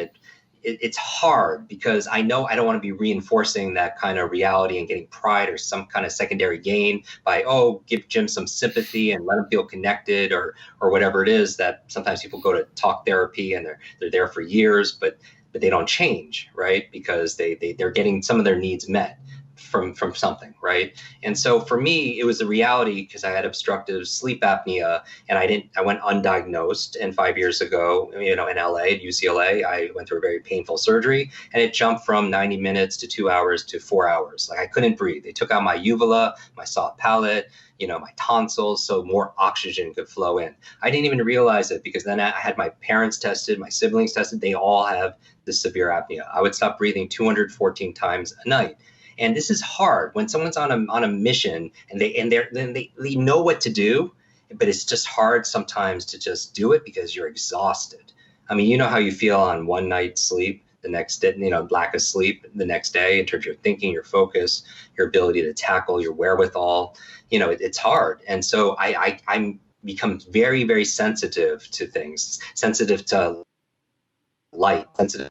it's hard, because I know I don't want to be reinforcing that kind of reality and getting pride or some kind of secondary gain by, give Jim some sympathy and let him feel connected, or whatever it is that sometimes people go to talk therapy and they're there for years, but they don't change, right? Because they're getting some of their needs met from something, right? And so for me, it was a reality, because I had obstructive sleep apnea, and I went undiagnosed. And 5 years ago, in LA at UCLA, I went through a very painful surgery, and it jumped from 90 minutes to 2 hours to 4 hours. Like, I couldn't breathe. They took out my uvula, my soft palate, my tonsils, so more oxygen could flow in. I didn't even realize it, because then I had my parents tested, my siblings tested. They all have this severe apnea. I would stop breathing 214 times a night. And this is hard when someone's on a mission, and they know what to do, but it's just hard sometimes to just do it because you're exhausted. I mean, you know how you feel on one night's sleep, the next day, lack of sleep the next day, in terms of your thinking, your focus, your ability to tackle, your wherewithal. It's hard. And so I'm become very, very sensitive to things, sensitive to light, sensitive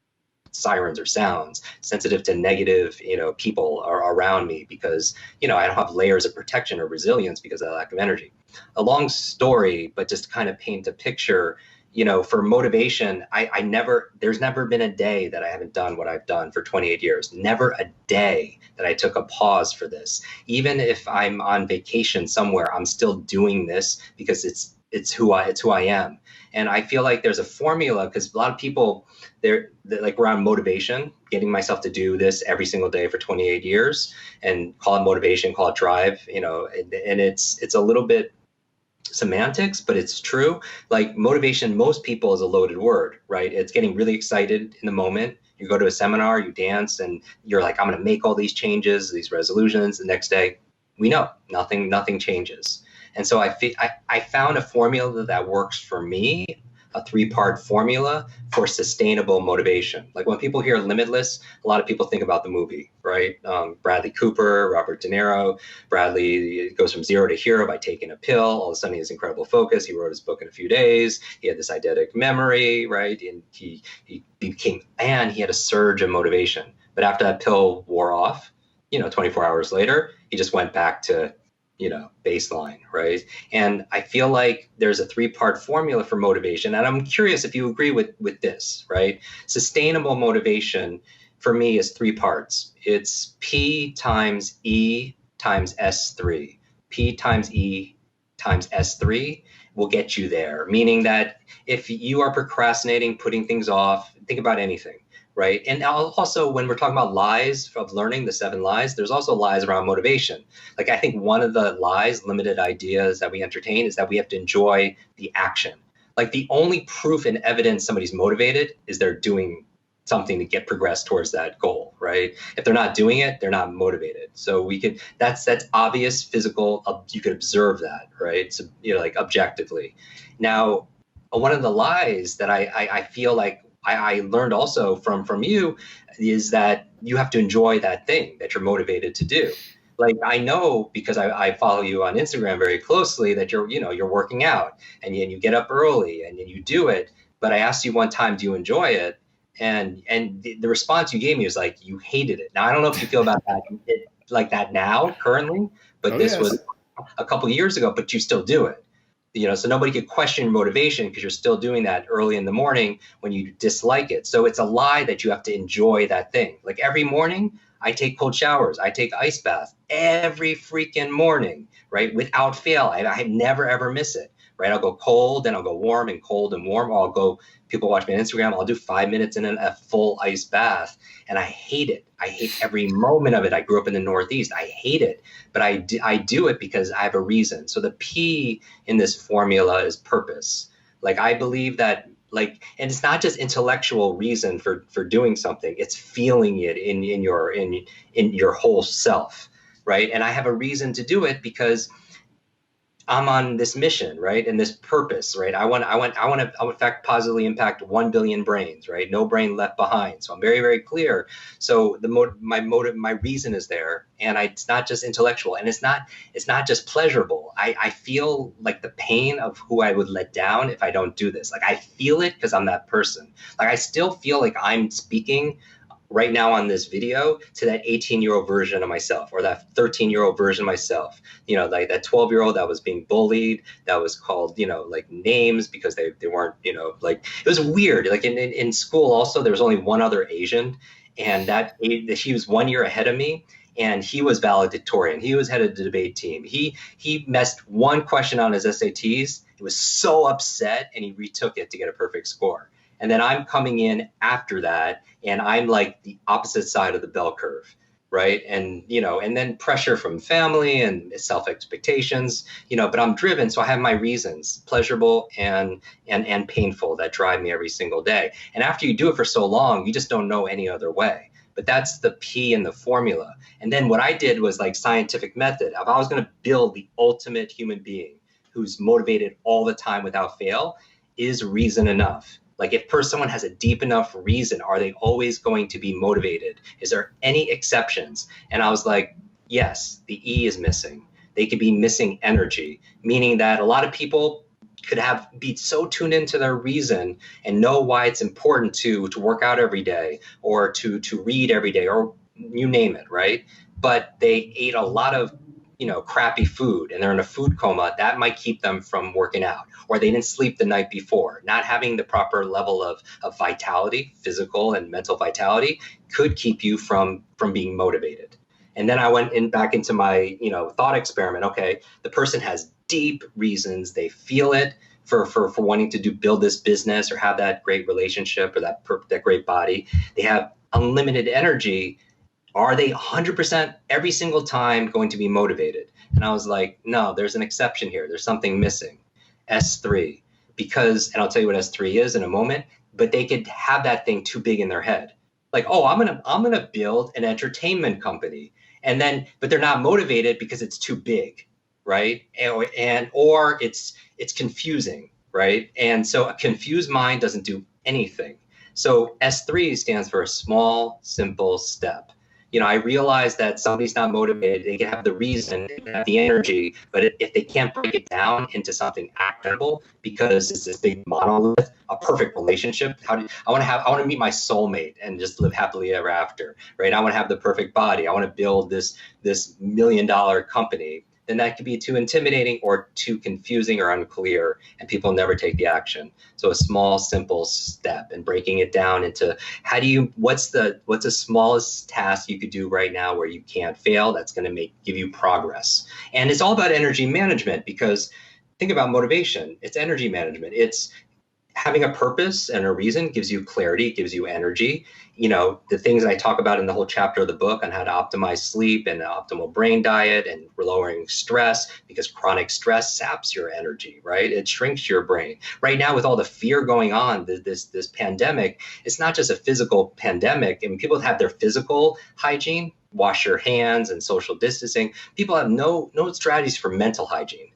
sirens or sounds, sensitive to negative, people are around me, because, I don't have layers of protection or resilience because of that lack of energy. A long story, but just to kind of paint a picture, for motivation, there's never been a day that I haven't done what I've done for 28 years. Never a day that I took a pause for this. Even if I'm on vacation somewhere, I'm still doing this because it's who I am. And I feel like there's a formula, because a lot of people, they're like around motivation, getting myself to do this every single day for 28 years, and call it motivation, call it drive, and it's a little bit semantics, but it's true. Like, motivation, most people, is a loaded word, right? It's getting really excited in the moment. You go to a seminar, you dance, and you're like, I'm going to make all these changes, these resolutions. The next day, we know nothing changes. And so I found a formula that works for me. a three-part formula for sustainable motivation. Like when people hear Limitless, a lot of people think about the movie, right? Bradley Cooper, Robert De Niro. Bradley goes from zero to hero by taking a pill. All of a sudden he has incredible focus. He wrote his book in a few days. He had this eidetic memory, right? And he had a surge of motivation. But after that pill wore off, 24 hours later, he just went back to, baseline, right? And I feel like there's a three-part formula for motivation. And I'm curious if you agree with this, right? Sustainable motivation for me is three parts. It's P times E times S3. P times E times S3 will get you there. Meaning that if you are procrastinating, putting things off, think about anything. Right. And also when we're talking about lies of learning, the 7 lies, there's also lies around motivation. Like I think one of the lies, limited ideas that we entertain is that we have to enjoy the action. Like the only proof and evidence somebody's motivated is they're doing something to get progress towards that goal. Right. If they're not doing it, they're not motivated. So that's obvious physical. You could observe that. Right. So, like objectively. Now, one of the lies that I feel like I learned also from you is that you have to enjoy that thing that you're motivated to do. Like I know because I follow you on Instagram very closely that you're working out and you get up early and you do it. But I asked you one time, do you enjoy it? And the response you gave me was like, you hated it. Now, I don't know if you feel about that like that now currently, but this was a couple of years ago, but you still do it. So nobody could question your motivation because you're still doing that early in the morning when you dislike it. So it's a lie that you have to enjoy that thing. Like every morning, I take cold showers. I take ice baths every freaking morning, right? Without fail. I never, ever miss it, right? I'll go cold, then I'll go warm and cold and warm. Or I'll go, people watch me on Instagram, I'll do 5 minutes in a full ice bath. And I hate it. I hate every moment of it. I grew up in the Northeast. I hate it. But I do it because I have a reason. So the P in this formula is purpose. Like I believe that, and it's not just intellectual reason for doing something. It's feeling it in your whole self, right? And I have a reason to do it because I'm on this mission, right? And this purpose, right? I want to in fact positively impact 1 billion brains, right? No brain left behind. So I'm very, very clear. So my reason is there, and it's not just intellectual, and it's not just pleasurable. I feel like the pain of who I would let down if I don't do this. Like I feel it because I'm that person. Like I still feel like I'm speaking right now on this video to that 18-year-old version of myself, or that 13-year-old version of myself, like that 12-year-old that was being bullied, that was called, like names because they weren't, like it was weird. Like in school also, there was only one other Asian, and he was 1 year ahead of me. And he was valedictorian. He was head of the debate team. He messed one question on his SATs. He was so upset, and he retook it to get a perfect score. And then I'm coming in after that, and I'm like the opposite side of the bell curve, right? And, and then pressure from family and self-expectations, but I'm driven. So I have my reasons, pleasurable and painful, that drive me every single day. And after you do it for so long, you just don't know any other way. But that's the P in the formula. And then what I did was like scientific method. If I was going to build the ultimate human being who's motivated all the time without fail, is reason enough? Like if someone has a deep enough reason, are they always going to be motivated? Is there any exceptions? And I was like, yes, the E is missing. They could be missing energy, meaning that a lot of people could be so tuned into their reason and know why it's important to work out every day, or to read every day, or you name it, right? But they ate a lot of crappy food and they're in a food coma. That might keep them from working out, or they didn't sleep the night before. Not having the proper level of vitality, physical and mental vitality, could keep you from being motivated. And then I went back into my thought experiment. Okay, the person has deep reasons. They feel it for wanting to build this business or have that great relationship or that great body. They have unlimited energy. Are they 100% every single time going to be motivated? And I was like, no, there's an exception here. There's something missing. S3, because, and I'll tell you what S3 is in a moment, but they could have that thing too big in their head. Like, oh, I'm gonna build an entertainment company, but they're not motivated because it's too big, right? Or it's confusing, right? And so a confused mind doesn't do anything. So S3 stands for a small, simple step. I realize that somebody's not motivated. They can have the reason, they can have the energy, but if they can't break it down into something actionable, because it's this big monolith, a perfect relationship. I want to meet my soulmate and just live happily ever after, right? I want to have the perfect body. I want to build this $1 million company. Then that could be too intimidating or too confusing or unclear, and people never take the action. So a small, simple step, and breaking it down into what's the smallest task you could do right now where you can't fail, that's going to give you progress. And it's all about energy management, because think about motivation. It's energy management. It's having a purpose and a reason gives you clarity, gives you energy. The things I talk about in the whole chapter of the book on how to optimize sleep and an optimal brain diet and lowering stress, because chronic stress saps your energy, right? It shrinks your brain. Right now, with all the fear going on, this pandemic, it's not just a physical pandemic. I mean, people have their physical hygiene, wash your hands and social distancing. People have no strategies for mental hygiene.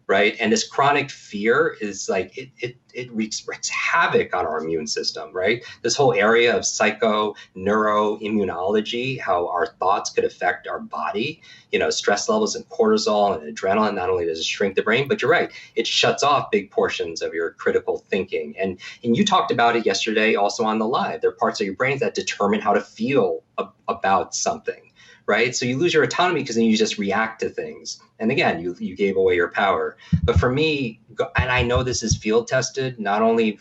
Right. And this chronic fear is like it wreaks havoc on our immune system. Right. This whole area of neuroimmunology, how our thoughts could affect our body, stress levels and cortisol and adrenaline. Not only does it shrink the brain, but you're right, it shuts off big portions of your critical thinking. And you talked about it yesterday also on the live. There are parts of your brain that determine how to feel about something. Right. So you lose your autonomy because then you just react to things. And again, you gave away your power. But for me, and I know this is field tested, not only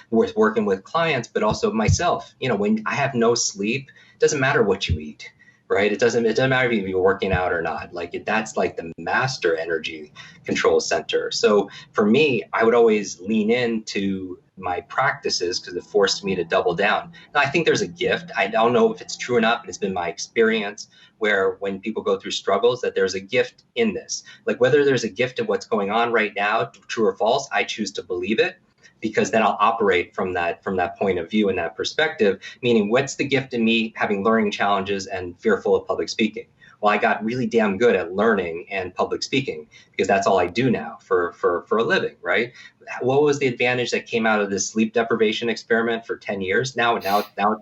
with working with clients, but also myself. When I have no sleep, it doesn't matter what you eat. Right. It doesn't matter if you're working out or not. That's like the master energy control center. So for me, I would always lean into my practices because it forced me to double down. Now, I think there's a gift. I don't know if it's true or not, but it's been my experience where when people go through struggles, that there's a gift in this. Like whether there's a gift in what's going on right now, true or false, I choose to believe it, because then I'll operate from that point of view and that perspective, meaning what's the gift in me having learning challenges and fearful of public speaking? Well, I got really damn good at learning and public speaking because that's all I do now for a living, right? What was the advantage that came out of this sleep deprivation experiment for 10 years? Now it's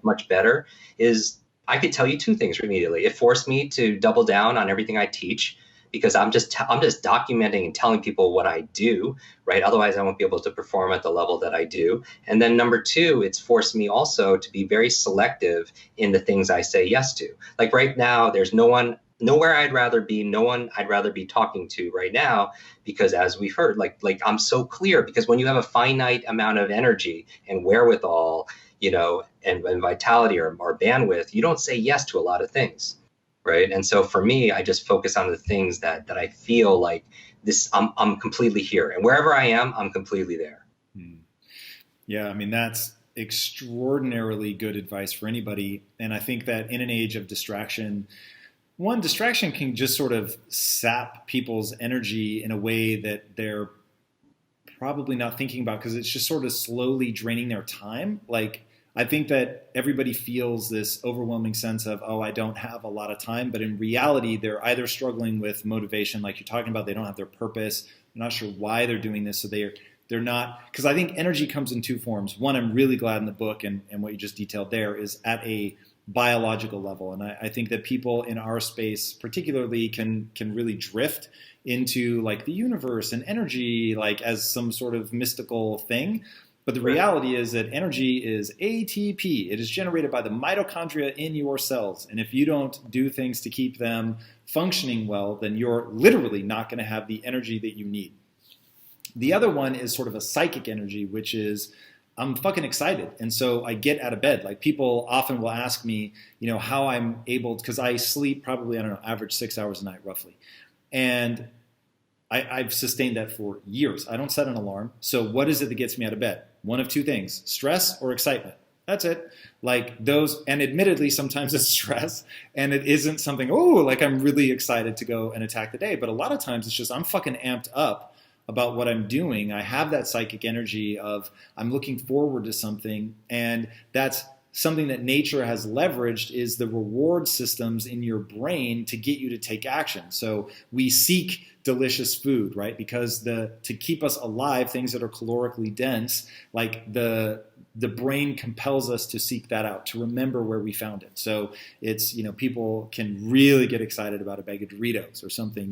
much better. Is I could tell you two things immediately. It forced me to double down on everything I teach, because I'm just documenting and telling people what I do, right? Otherwise, I won't be able to perform at the level that I do. And then number two, it's forced me also to be very selective in the things I say yes to. Like right now, there's nowhere I'd rather be, no one I'd rather be talking to right now, because as we've heard, like I'm so clear, because when you have a finite amount of energy and wherewithal, and vitality or bandwidth, you don't say yes to a lot of things. Right. And so for me, I just focus on the things that I feel like this, I'm completely here, and wherever I am, I'm completely there. Yeah. I mean, that's extraordinarily good advice for anybody. And I think that in an age of distraction can just sort of sap people's energy in a way that they're probably not thinking about, because it's just sort of slowly draining their time. Like, I think that everybody feels this overwhelming sense of, oh, I don't have a lot of time. But in reality, they're either struggling with motivation, like you're talking about, they don't have their purpose, they're not sure why they're doing this. So they're not, because I think energy comes in two forms. One, I'm really glad in the book and what you just detailed there is at a biological level. And I think that people in our space particularly can really drift into like the universe and energy like as some sort of mystical thing. But the reality is that energy is ATP. It is generated by the mitochondria in your cells. And if you don't do things to keep them functioning well, then you're literally not going to have the energy that you need. The other one is sort of a psychic energy, which is I'm fucking excited. And so I get out of bed. Like people often will ask me, how I'm able, because I sleep probably, average 6 hours a night roughly. And I've sustained that for years. I don't set an alarm. So what is it that gets me out of bed? One of two things, stress or excitement. That's it. Like those, and admittedly, sometimes it's stress and it isn't something, like I'm really excited to go and attack the day. But a lot of times it's just, I'm fucking amped up about what I'm doing. I have that psychic energy of I'm looking forward to something, and that's something that nature has leveraged is the reward systems in your brain to get you to take action. So we seek delicious food, right? Because to keep us alive, things that are calorically dense, like the brain compels us to seek that out, to remember where we found it. So it's, people can really get excited about a bag of Doritos or something,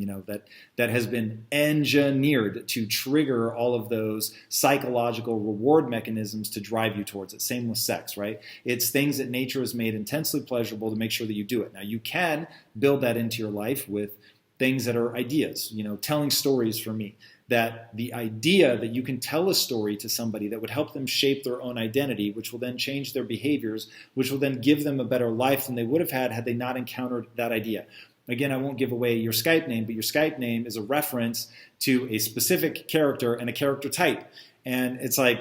that has been engineered to trigger all of those psychological reward mechanisms to drive you towards it. Same with sex, right? It's things that nature has made intensely pleasurable to make sure that you do it. Now, you can build that into your life with things that are ideas, telling stories for me. That the idea that you can tell a story to somebody that would help them shape their own identity, which will then change their behaviors, which will then give them a better life than they would have had they not encountered that idea. Again, I won't give away your Skype name, but your Skype name is a reference to a specific character and a character type. And it's like,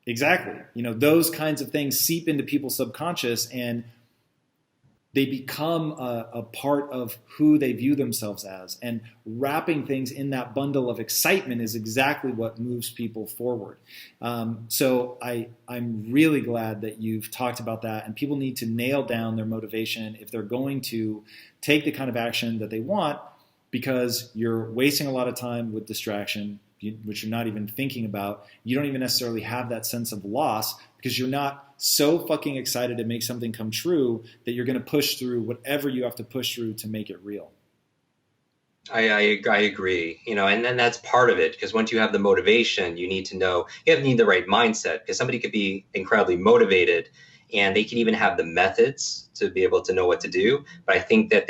exactly, those kinds of things seep into people's subconscious, and they become a part of who they view themselves as. And wrapping things in that bundle of excitement is exactly what moves people forward. So I'm really glad that you've talked about that, and people need to nail down their motivation if they're going to take the kind of action that they want, because you're wasting a lot of time with distraction, which you're not even thinking about. You don't even necessarily have that sense of loss because you're not so fucking excited to make something come true that you're going to push through whatever you have to push through to make it real. I agree, and then that's part of it, because once you have the motivation, you need to know, you need the right mindset, because somebody could be incredibly motivated and they can even have the methods to be able to know what to do. But I think that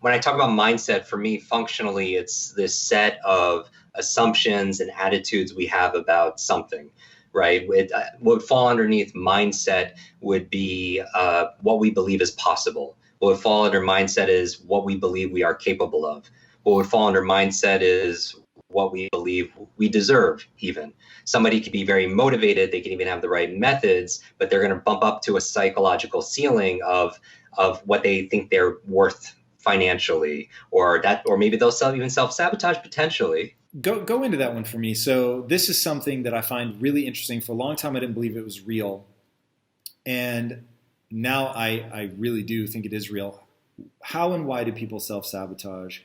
when I talk about mindset, for me, functionally, it's this set of assumptions and attitudes we have about something. Right? What would fall underneath mindset would be what we believe is possible. What would fall under mindset is what we believe we are capable of. What would fall under mindset is what we believe we deserve even. Somebody could be very motivated, they can even have the right methods, but they're going to bump up to a psychological ceiling of what they think they're worth financially, or maybe they'll even self-sabotage potentially. Go into that one for me. So this is something that I find really interesting. For a long time, I didn't believe it was real. And now I really do think it is real. How and why do people self-sabotage?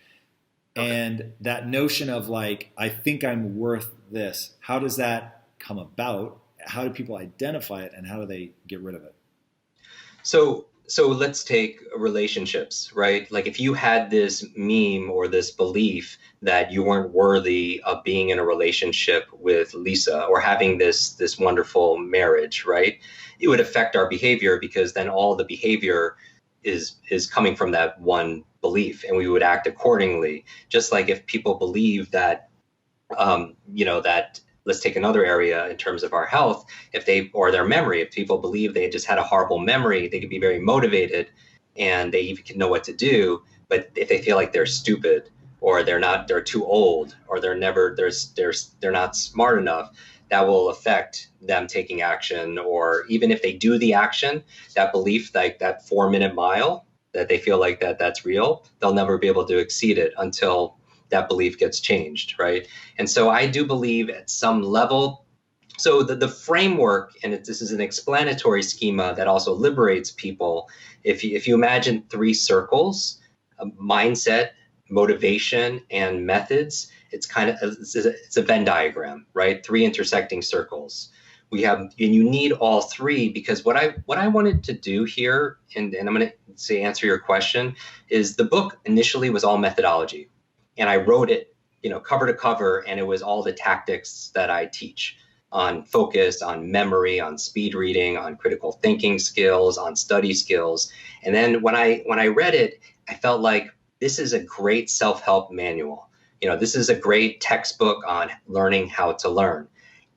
Okay. And that notion of like, I think I'm worth this. How does that come about? How do people identify it, and how do they get rid of it? So let's take relationships, right? Like if you had this meme or this belief that you weren't worthy of being in a relationship with Lisa or having this wonderful marriage, right? It would affect our behavior, because then all the behavior is coming from that one belief, and we would act accordingly. Just like if people believe that, that, let's take another area in terms of our health, or their memory. If people believe they just had a horrible memory, they could be very motivated and they even can know what to do. But if they feel like they're stupid, or they're too old, or they're not smart enough, that will affect them taking action. Or even if they do the action, that belief, like that 4-minute mile, that they feel like that's real, they'll never be able to exceed it until that belief gets changed, right? And so I do believe at some level, so the framework, and this is an explanatory schema that also liberates people. If you imagine 3 circles, mindset, motivation, and methods, it's a Venn diagram, right? 3 intersecting circles. And you need all 3, because what I wanted to do here, and I'm going to answer your question, is the book initially was all methodology. And I wrote it, cover to cover, and it was all the tactics that I teach on focus, on memory, on speed reading, on critical thinking skills, on study skills. And then when I read it, I felt like this is a great self-help manual. This is a great textbook on learning how to learn.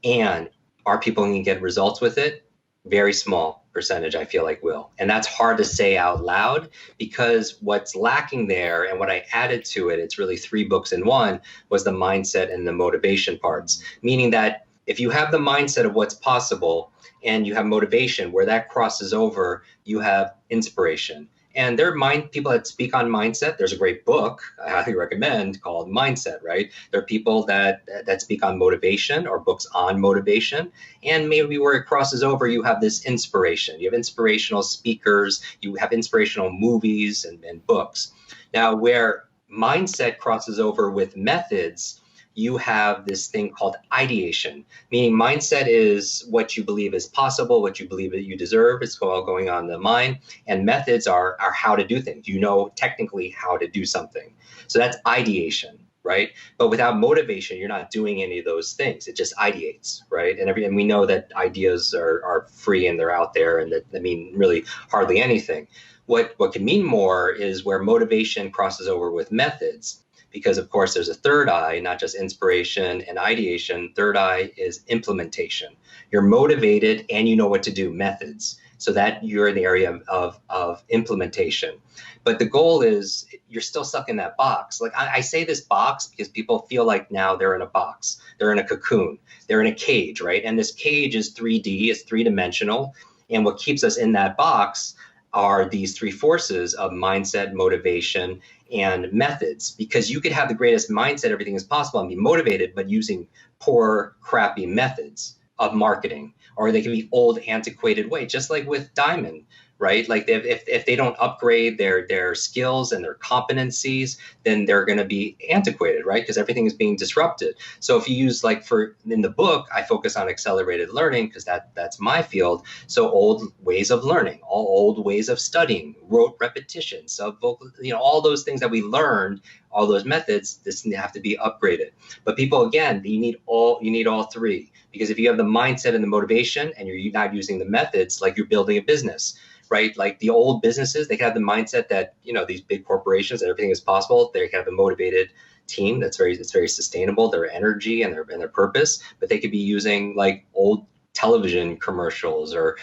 And are people going to get results with it? Very small percentage, I feel like, will. And that's hard to say out loud, because what's lacking there, and what I added to it, it's really 3 books in one, was the mindset and the motivation parts. Meaning that if you have the mindset of what's possible and you have motivation, where that crosses over, you have inspiration. And there are people that speak on mindset. There's a great book I highly recommend called Mindset, right? There are people that speak on motivation, or books on motivation. And maybe where it crosses over, you have this inspiration. You have inspirational speakers, you have inspirational movies and books. Now, where mindset crosses over with methods, you have this thing called ideation, meaning mindset is what you believe is possible, what you believe that you deserve. It's all going on in the mind. And methods are how to do things. You know technically how to do something. So that's ideation, right? But without motivation, you're not doing any of those things. It just ideates, right? And we know that ideas are free and they're out there, and that mean really hardly anything. What can mean more is where motivation crosses over with methods, because of course there's a third eye, not just inspiration and ideation. Third eye is implementation. You're motivated and you know what to do, methods, so that you're in the area of implementation. But the goal is you're still stuck in that box. Like I say this box because people feel like now they're in a box, they're in a cocoon, they're in a cage, right? And this cage is 3D, it's three-dimensional. And what keeps us in that box are these three forces of mindset, motivation, and methods. Because you could have the greatest mindset, everything is possible, and be motivated, but using poor, crappy methods of marketing. Or they can be old, antiquated ways, just like with Diamond, right? Like if they don't upgrade their skills and their competencies, then they're going to be antiquated, right? Because everything is being disrupted. So if you use, like, in the book, I focus on accelerated learning because that's my field. So old ways of learning, all old ways of studying, rote repetitions of vocal, all those things that we learned, all those methods, this have to be upgraded. But people, again, you need all three, because if you have the mindset and the motivation and you're not using the methods, like you're building a business, right? Like the old businesses, they can have the mindset that, these big corporations and everything is possible. They can have a motivated team that's very sustainable, their energy and their purpose, but they could be using like old television commercials or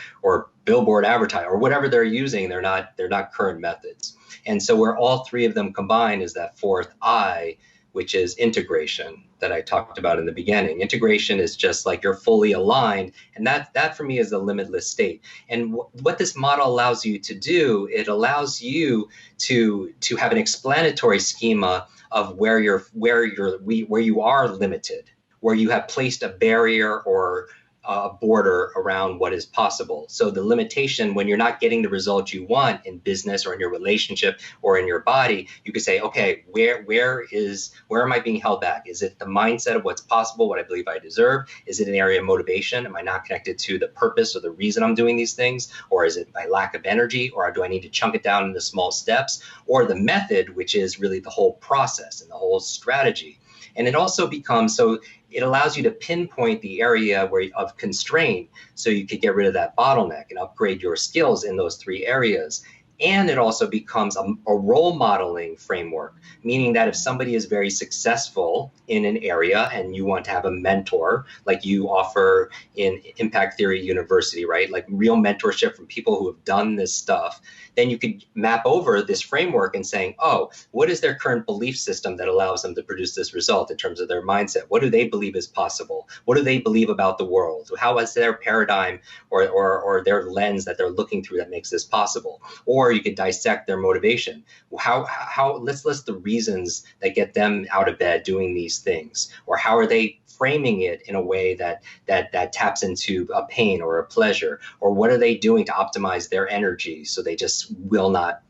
billboard advertising or whatever they're using. They're not current methods. And so where all three of them combine is that fourth I, which is integration that I talked about in the beginning. Integration is just like you're fully aligned. And that for me is the limitless state. And what this model allows you to do, it allows you to have an explanatory schema of where you are limited, where you have placed a barrier or a border around what is possible. So the limitation, when you're not getting the results you want in business or in your relationship or in your body, you could say, okay, where am I being held back? Is it the mindset of what's possible, what I believe I deserve? Is it an area of motivation? Am I not connected to the purpose or the reason I'm doing these things? Or is it my lack of energy? Or do I need to chunk it down into small steps? Or the method, which is really the whole process and the whole strategy. And it also becomes, so it allows you to pinpoint the area of constraint, so you could get rid of that bottleneck and upgrade your skills in those three areas. And it also becomes a role modeling framework, meaning that if somebody is very successful in an area and you want to have a mentor, like you offer in Impact Theory University, right? Like real mentorship from people who have done this stuff, then you could map over this framework and saying, oh, what is their current belief system that allows them to produce this result in terms of their mindset? What do they believe is possible? What do they believe about the world? How is their paradigm or their lens that they're looking through that makes this possible? Or you could dissect their motivation. Let's list the reasons that get them out of bed doing these things, or how are they framing it in a way that taps into a pain or a pleasure, or what are they doing to optimize their energy so they just will not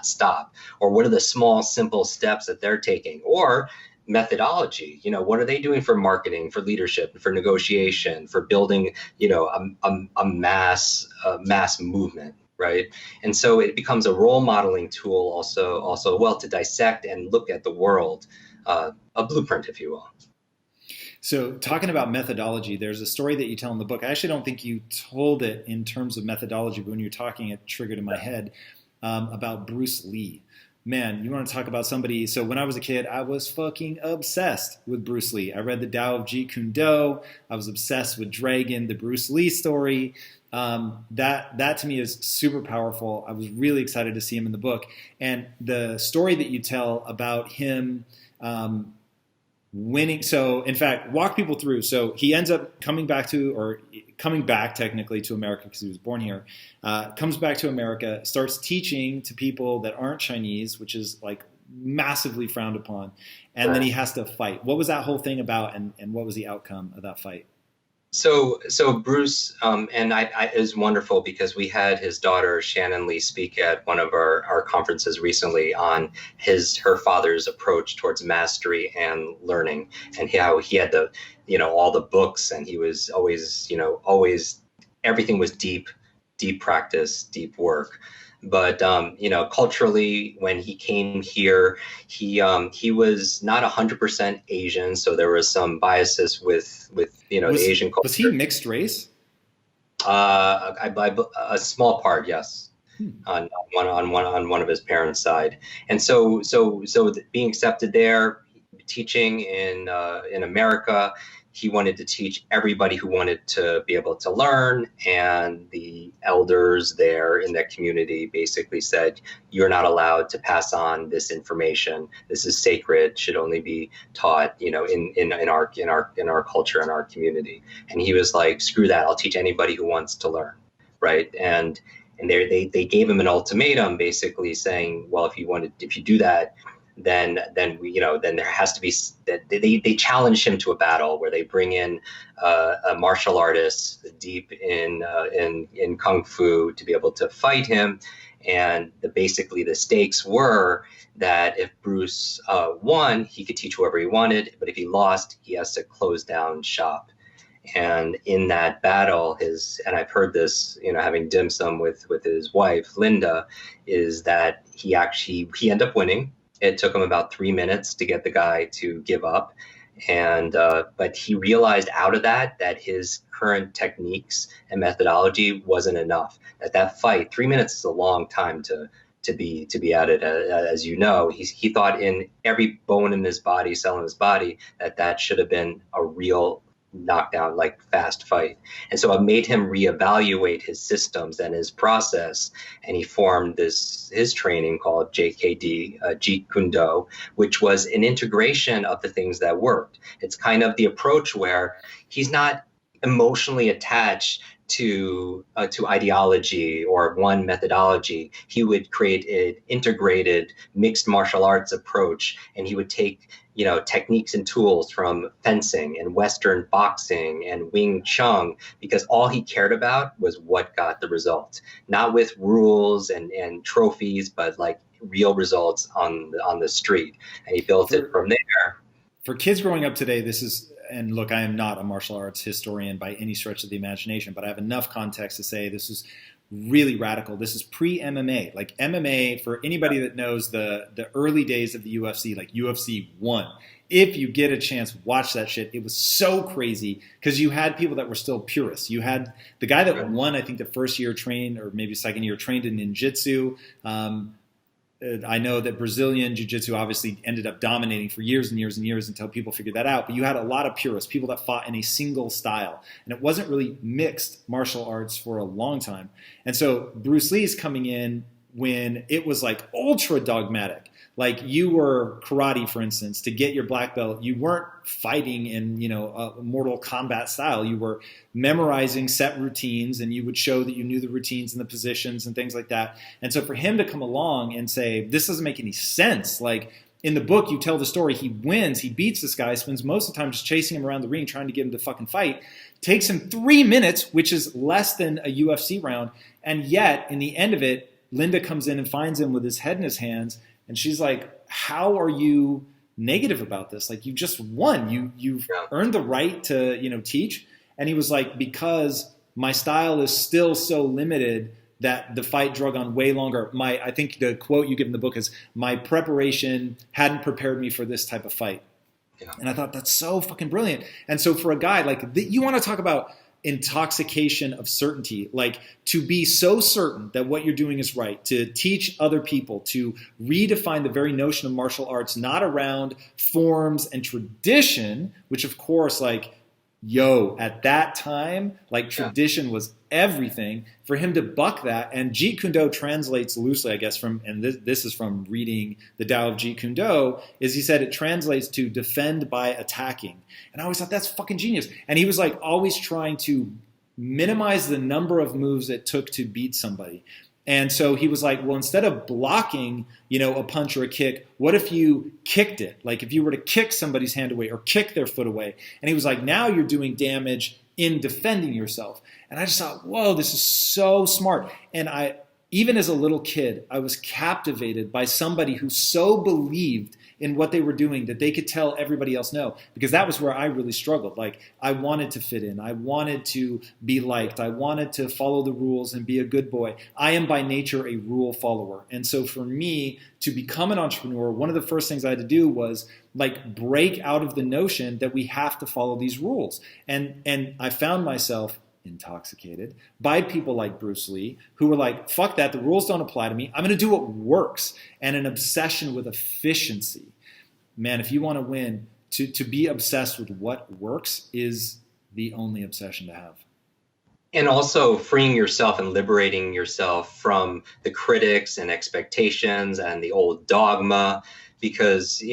stop, or what are the small simple steps that they're taking, or methodology, what are they doing for marketing, for leadership, for negotiation, for building a mass movement, right? And so it becomes a role modeling tool also well to dissect and look at the world, a blueprint, if you will. So talking about methodology, there's a story that you tell in the book. I actually don't think you told it in terms of methodology, but when you're talking, it triggered in my head about Bruce Lee. Man, you want to talk about somebody. So when I was a kid, I was fucking obsessed with Bruce Lee. I read the Tao of Jeet Kune Do. I was obsessed with Dragon, the Bruce Lee story. That to me is super powerful. I was really excited to see him in the book. And the story that you tell about him winning. So in fact, walk people through. So he ends up coming back technically to America because he was born here, comes back to America, starts teaching to people that aren't Chinese, which is like massively frowned upon. And then he has to fight. What was that whole thing about, and what was the outcome of that fight? So Bruce, and it was wonderful because we had his daughter Shannon Lee speak at one of our conferences recently on her father's approach towards mastery and learning, and how he had all the books, and he was always everything was deep practice, deep work. But culturally, when he came here, he was not 100% Asian, so there was some biases with the Asian culture. Was he mixed race? A small part, yes, on one of his parents' side, and so being accepted there, teaching in America. He wanted to teach everybody who wanted to be able to learn, and the elders there in that community basically said, "You're not allowed to pass on this information. This is sacred. Should only be taught, in our culture and our community." And he was like, "Screw that! I'll teach anybody who wants to learn." Right? And they gave him an ultimatum, basically saying, "Well, if you do that, then there has to be that." They challenged him to a battle where they bring in a martial artist deep in kung fu to be able to fight him, and basically the stakes were that if Bruce won, he could teach whoever he wanted, but if he lost, he has to close down shop. And in that battle, and I've heard this, having dim sum with his wife Linda, is that he ended up winning. It took him about 3 minutes to get the guy to give up. And but he realized out of that his current techniques and methodology wasn't enough. That fight, 3 minutes is a long time to be at it. As you know, he thought in every bone in his body, cell in his body, that should have been a real knockdown, like fast fight. And so it made him reevaluate his systems and his process, and he formed his training called JKD, Jeet Kune Do, which was an integration of the things that worked. It's kind of the approach where he's not emotionally attached to ideology or one methodology. He would create an integrated mixed martial arts approach, and he would take techniques and tools from fencing and Western boxing and Wing Chun, because all he cared about was what got the result, not with rules and trophies, but like real results on the street. And he built it from there. For kids growing up today, and look, I am not a martial arts historian by any stretch of the imagination, but I have enough context to say this is really radical. This is pre-MMA. Like MMA, for anybody that knows the early days of the UFC, like UFC 1, if you get a chance, watch that shit. It was so crazy because you had people that were still purists. You had the guy that won, I think the first year trained, or maybe second year trained in ninjutsu. I know that Brazilian jiu-jitsu obviously ended up dominating for years and years and years until people figured that out. But you had a lot of purists, people that fought in a single style. And it wasn't really mixed martial arts for a long time. And so Bruce Lee's coming in when it was like ultra dogmatic. Like you were karate, for instance, to get your black belt, you weren't fighting in, a Mortal Kombat style. You were memorizing set routines, and you would show that you knew the routines and the positions and things like that. And so for him to come along and say, this doesn't make any sense. Like in the book, you tell the story, he wins, he beats this guy, spends most of the time just chasing him around the ring, trying to get him to fucking fight. Takes him 3 minutes, which is less than a UFC round. And yet, in the end of it, Linda comes in and finds him with his head in his hands. And she's like, how are you negative about this? Like, you just won. You've earned the right to, teach. And he was like, because my style is still so limited that the fight drug on way longer. I think the quote you give in the book is, my preparation hadn't prepared me for this type of fight. Yeah. And I thought that's so fucking brilliant. And so for a guy like you want to talk about intoxication of certainty, like to be so certain that what you're doing is right, to teach other people, to redefine the very notion of martial arts, not around forms and tradition, which of course, like, at that time, like tradition was everything. For him to buck that, and Jeet Kune Do translates loosely, I guess, and this is from reading the Tao of Jeet Kune Do, is he said it translates to defend by attacking. And I always thought that's fucking genius. And he was like always trying to minimize the number of moves it took to beat somebody. And so he was like, well, instead of blocking, a punch or a kick, what if you kicked it? Like if you were to kick somebody's hand away or kick their foot away. And he was like, now you're doing damage in defending yourself. And I just thought, whoa, this is so smart. And even as a little kid, I was captivated by somebody who so believed in what they were doing that they could tell everybody else no, because that was where I really struggled. Like I wanted to fit in. I wanted to be liked. I wanted to follow the rules and be a good boy. I am by nature a rule follower. And so for me to become an entrepreneur, one of the first things I had to do was like break out of the notion that we have to follow these rules. And I found myself intoxicated by people like Bruce Lee, who were like, fuck that, the rules don't apply to me. I'm going to do what works. And an obsession with efficiency. Man, if you want to win, to be obsessed with what works is the only obsession to have. And also freeing yourself and liberating yourself from the critics and expectations and the old dogma, because,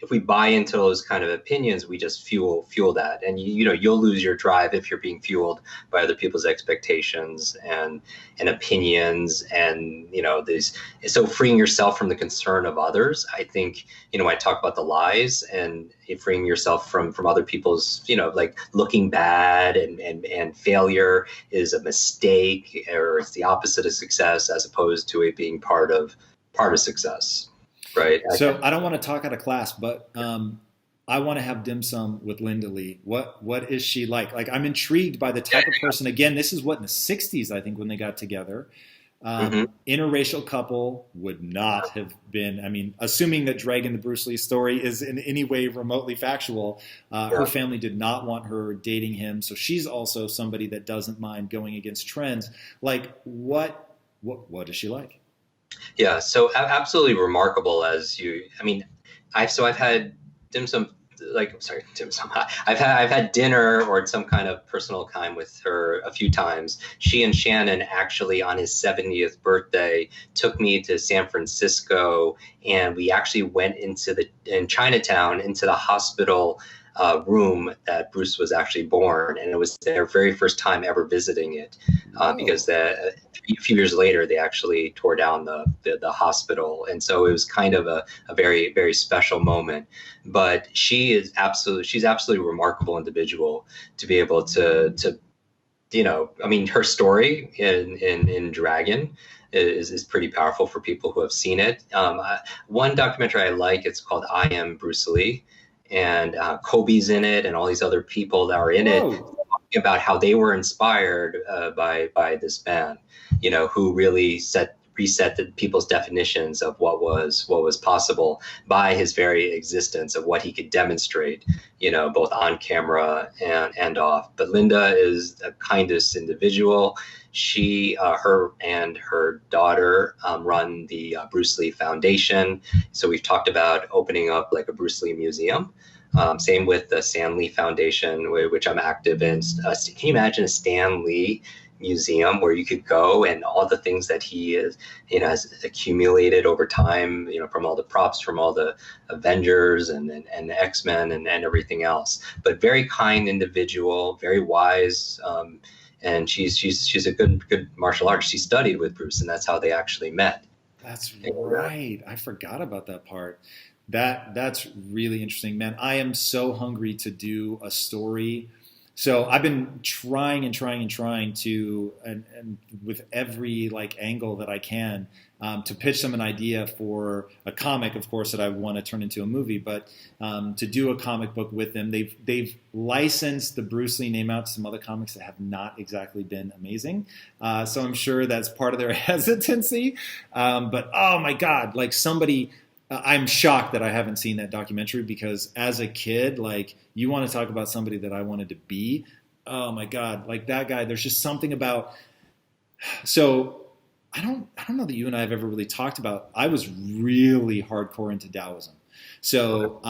if we buy into those kind of opinions, we just fuel that, and you'll lose your drive if you're being fueled by other people's expectations and opinions, and these. So freeing yourself from the concern of others, I think when I talk about the lies and freeing yourself from other people's like looking bad and failure is a mistake, or it's the opposite of success as opposed to it being part of success. Right. So I don't want to talk out of class, but I want to have dim sum with Linda Lee. What is she like? Like, I'm intrigued by the type of person. Again, this is what, in the 60s, I think, when they got together. Interracial couple would not have been, assuming that Dragon, the Bruce Lee story, is in any way remotely factual, her family did not want her dating him. So she's also somebody that doesn't mind going against trends. Like, what is she like? Yeah, so absolutely remarkable. I've had dim sum, dim sum. I've had dinner or some kind of personal time with her a few times. She and Shannon actually on his 70th birthday took me to San Francisco, and we actually went in Chinatown into the hospital room that Bruce was actually born, and it was their very first time ever visiting it, because a few years later they actually tore down the hospital, and so it was kind of a very, very special moment. But she's absolutely remarkable individual to be able to her story in Dragon is pretty powerful for people who have seen it. One documentary I like, it's called I Am Bruce Lee. And Kobe's in it, and all these other people that are in it, talking about how they were inspired by this man, who really reset the people's definitions of what was possible by his very existence of what he could demonstrate, both on camera and off. But Linda is the kindest individual. She, her and her daughter run the Bruce Lee Foundation. So we've talked about opening up like a Bruce Lee museum. Same with the Stan Lee Foundation, which I'm active in. Can you imagine a Stan Lee museum where you could go and all the things that he has accumulated over time, from all the props from all the Avengers and the X-Men and everything else. But very kind individual, very wise. And she's a good martial artist. She studied with Bruce, and that's how they actually met. That's right. I forgot about that part. That's really interesting, man. I am so hungry to do a story. So I've been trying to, and with every angle that I can, to pitch them an idea for a comic, of course, that I want to turn into a movie, but to do a comic book with them. They've licensed the Bruce Lee name out to some other comics that have not exactly been amazing. So I'm sure that's part of their hesitancy. But oh my God, somebody. I'm shocked that I haven't seen that documentary, because as a kid, you want to talk about somebody that I wanted to be. Oh my God, that guy, there's just something about, so I don't know that you and I have ever really talked about, I was really hardcore into Taoism. So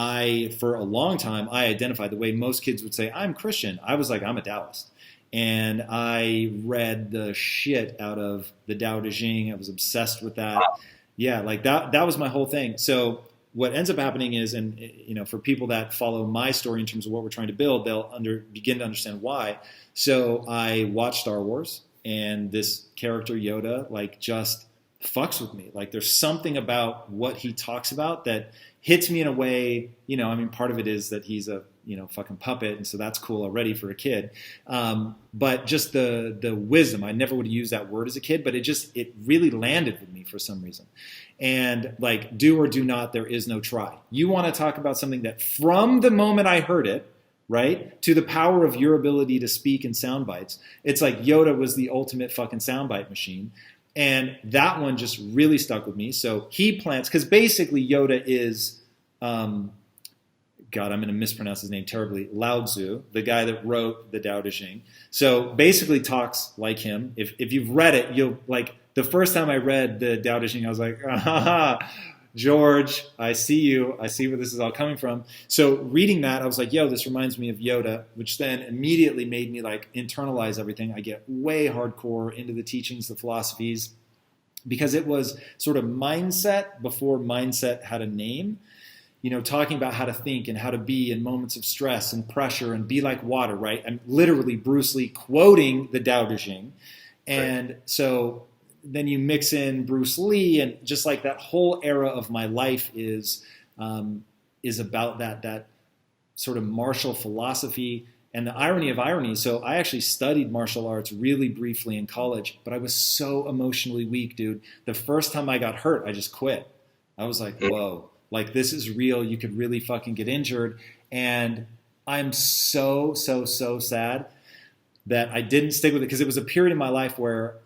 for a long time, I identified the way most kids would say, I'm Christian. I was like, I'm a Taoist. And I read the shit out of the Tao Te Ching. I was obsessed with that. Yeah, that was my whole thing. So what ends up happening is, and for people that follow my story in terms of what we're trying to build, they'll begin to understand why. So I watched Star Wars. and this character Yoda like just fucks with me. Like there's something about what he talks about that hits me in a way, you know, I mean, part of it is that he's a, you know, fucking puppet. And so that's cool already for a kid. But just the wisdom, I never would have used that word as a kid, but it really landed with me for some reason. And like, do or do not, there is no try. You want to talk about something that from the moment I heard it, right, to the power of your ability to speak in sound bites, it's like Yoda was the ultimate fucking soundbite machine. And that one just really stuck with me. So he plants, because basically Yoda is, God, I'm going to mispronounce his name terribly, Lao Tzu, the guy that wrote the Tao Te Ching. So basically talks like him. If you've read it, you'll like, the first time I read the Tao Te Ching, I was like, George, I see you. I see where this is all coming from. So reading that, I was like, yo, this reminds me of Yoda, which then immediately made me like internalize everything. I get way hardcore into the teachings, the philosophies, because it was sort of mindset before mindset had a name. You know, talking about how to think and how to be in moments of stress and pressure and be like water, right? I'm literally Bruce Lee quoting the Tao Te Ching. And so then you mix in Bruce Lee, and just like that whole era of my life is about that sort of martial philosophy and the irony of irony. So I actually studied martial arts really briefly in college, but I was so emotionally weak, dude. The first time I got hurt, I just quit. I was like, whoa, like this is real. You could really fucking get injured. And I'm so sad that I didn't stick with it, because it was a period in my life where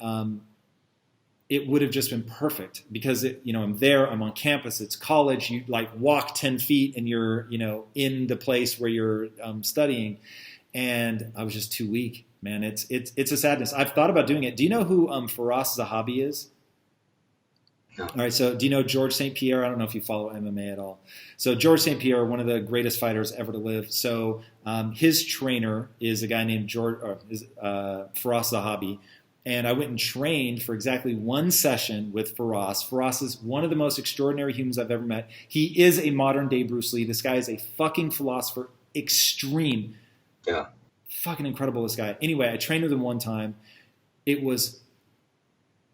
it would have just been perfect, because I'm there, I'm on campus, it's college, you like walk 10 feet and you're, you know, in the place where you're studying. And I was just too weak, man. It's a sadness. I've thought about doing it. Do you know who Firas Zahabi is? No. All right. So do you know George St. Pierre? I don't know if you follow MMA at all. So George St. Pierre, one of the greatest fighters ever to live. So his trainer is a guy named Firas Zahabi. And I went and trained for exactly one session with Firas. Firas is one of the most extraordinary humans I've ever met. He is a modern day Bruce Lee. This guy is a fucking philosopher, extreme. Yeah. Fucking incredible, this guy. Anyway, I trained with him one time. It was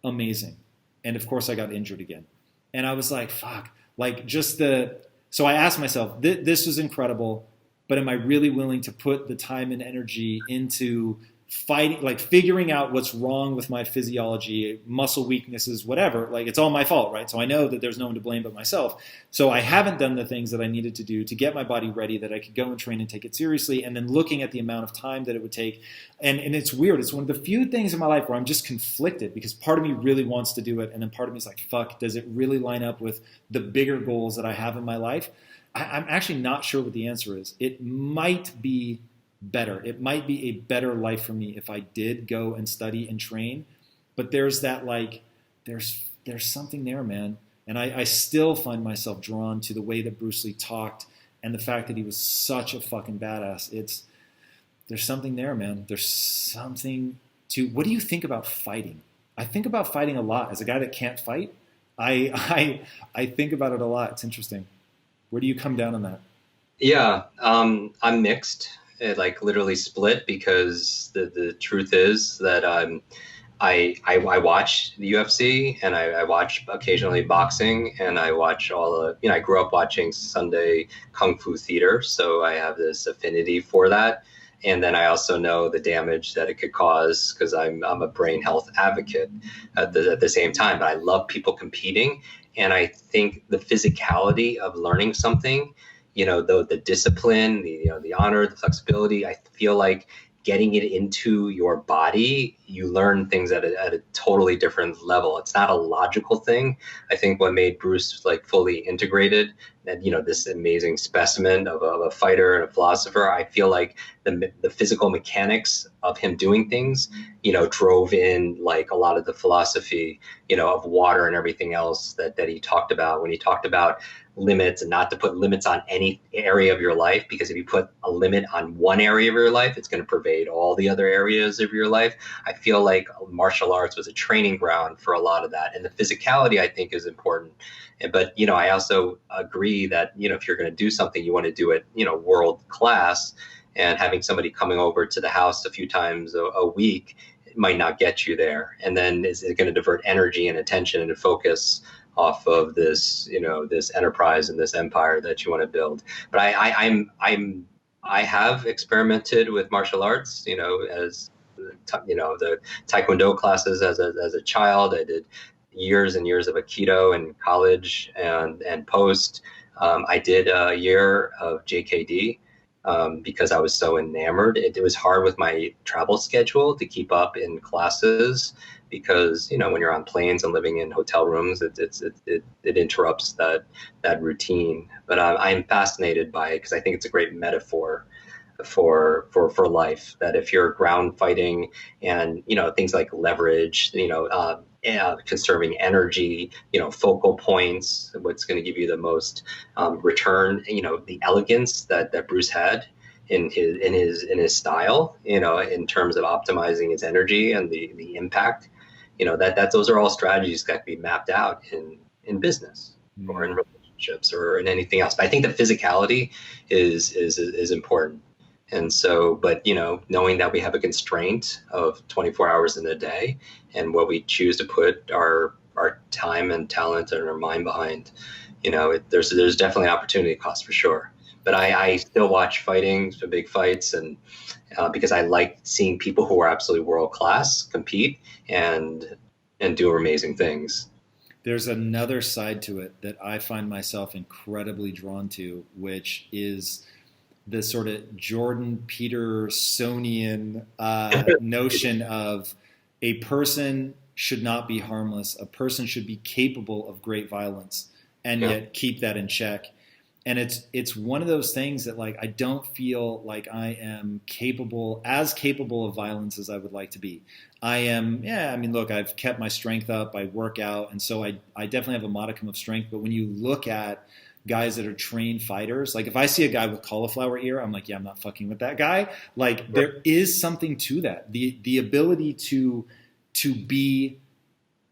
amazing. And of course I got injured again. And I was like, fuck, like so I asked myself, this was incredible, but am I really willing to put the time and energy into fighting, like figuring out what's wrong with my physiology, muscle weaknesses, whatever? Like it's all my fault, right? So I know that there's no one to blame but myself. So I haven't done the things that I needed to do to get my body ready that I could go and train and take it seriously. And then looking at the amount of time that it would take. And it's weird. It's one of the few things in my life where I'm just conflicted, because part of me really wants to do it. And then part of me is like, fuck, does it really line up with the bigger goals that I have in my life? I'm actually not sure what the answer is. It might be better. It might be a better life for me if I did go and study and train. But there's that, like, there's something there, man. And I still find myself drawn to the way that Bruce Lee talked and the fact that he was such a fucking badass. There's something there, man. There's something to, what do you think about fighting? I think about fighting a lot. As a guy that can't fight, I think about it a lot. It's interesting. Where do you come down on that? Yeah, I'm mixed. It like literally split, because the truth is that I watch the UFC, and I watch occasionally boxing, and I watch all the, I grew up watching Sunday Kung Fu theater, so I have this affinity for that. And then I also know the damage that it could cause, because I'm a brain health advocate at the same time. But I love people competing, and I think the physicality of learning something, the discipline, the honor, the flexibility, I feel like getting it into your body, you learn things at a totally different level. It's not a logical thing. I think what made Bruce like fully integrated, and this amazing specimen of a fighter and a philosopher, I feel like the physical mechanics of him doing things, drove in like a lot of the philosophy, of water and everything else that he talked about when he talked about limits, and not to put limits on any area of your life, because if you put a limit on one area of your life, it's going to pervade all the other areas of your life. I feel like martial arts was a training ground for a lot of that, and the physicality I think is important. But I also agree that if you're going to do something, you want to do it world class, and having somebody coming over to the house a few times a week might not get you there. And then is it going to divert energy and attention and focus off of this, this enterprise and this empire that you want to build? But I have experimented with martial arts, as the Taekwondo classes as a child. I did years and years of Aikido in college and post. I did a year of JKD because I was so enamored. It was hard with my travel schedule to keep up in classes because, when you're on planes and living in hotel rooms, it interrupts that routine. But I'm fascinated by it because I think it's a great metaphor for life, that if you're ground fighting and, things like leverage, conserving energy, focal points, what's going to give you the most return, the elegance that Bruce had in his style, in terms of optimizing his energy and the impact, that those are all strategies that can be mapped out in business or in relationships or in anything else. But I think the physicality is important. And so, but, knowing that we have a constraint of 24 hours in a day and what we choose to put our time and talent and our mind behind, there's definitely an opportunity cost for sure. But I still watch fighting, the big fights, and because I like seeing people who are absolutely world class compete and do amazing things. There's another side to it that I find myself incredibly drawn to, which is the sort of Jordan Petersonian notion of a person should not be harmless. A person should be capable of great violence and yet keep that in check. And it's one of those things that, like, I don't feel like I am capable of violence as I would like to be. I am, look, I've kept my strength up. I work out. And so I definitely have a modicum of strength. But when you look at guys that are trained fighters, like if I see a guy with cauliflower ear, I'm like, yeah, I'm not fucking with that guy. Like there is something to that. The ability to be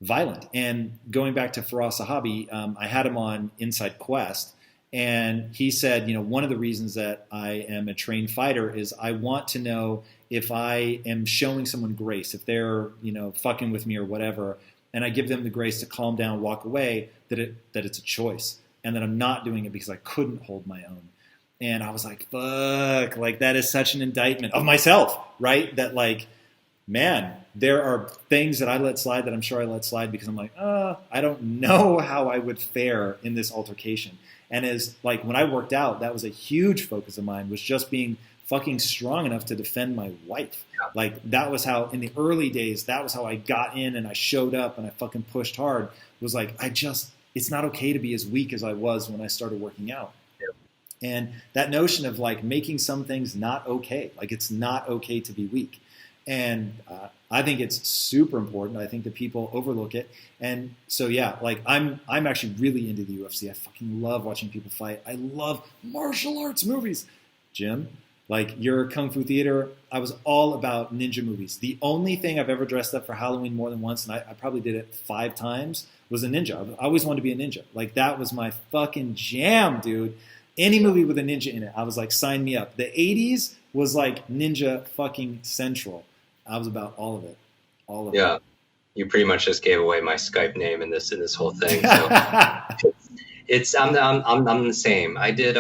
violent. And going back to Faraz Sahabi, I had him on Inside Quest. And he said, one of the reasons that I am a trained fighter is I want to know if I am showing someone grace, if they're, fucking with me or whatever, and I give them the grace to calm down, walk away, that it's a choice, and that I'm not doing it because I couldn't hold my own. And I was like, fuck, like that is such an indictment of myself, right? That like, man, there are things that I let slide that I'm sure I let slide because I'm like, I don't know how I would fare in this altercation. And as like when I worked out, that was a huge focus of mine, was just being fucking strong enough to defend my wife. Like that was how, in the early days, that was how I got in and I showed up and I fucking pushed hard. It was like, it's not okay to be as weak as I was when I started working out. And that notion of like making some things not okay, like it's not okay to be weak. And I think it's super important. I think that people overlook it. And so, yeah, like I'm actually really into the UFC. I fucking love watching people fight. I love martial arts movies. Jim, like your Kung Fu theater, I was all about ninja movies. The only thing I've ever dressed up for Halloween more than once, and I probably did it 5 times, was a ninja. I always wanted to be a ninja. Like that was my fucking jam, dude. Any movie with a ninja in it, I was like, sign me up. The 80s was like ninja fucking central. I was about all of it. All of it. Yeah. You pretty much just gave away my Skype name in this whole thing. So I'm the same. I did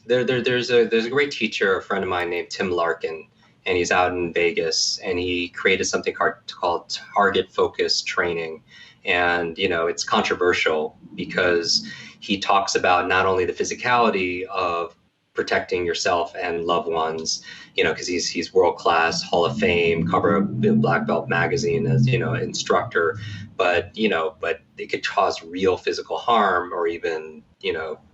there's a great teacher, a friend of mine named Tim Larkin, and he's out in Vegas, and he created something called target focused training. And it's controversial because he talks about not only the physicality of protecting yourself and loved ones, because he's world class, Hall of Fame, cover of Black Belt magazine as instructor, but it could cause real physical harm or even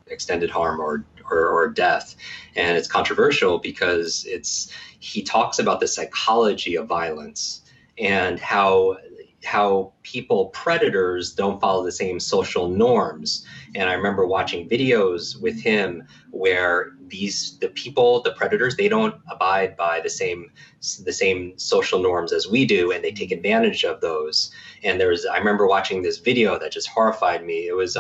extended harm or death. And it's controversial because he talks about the psychology of violence and how predators don't follow the same social norms. And I remember watching videos with him where the predators, they don't abide by the same social norms as we do, and they take advantage of those. And I remember watching this video that just horrified me. It was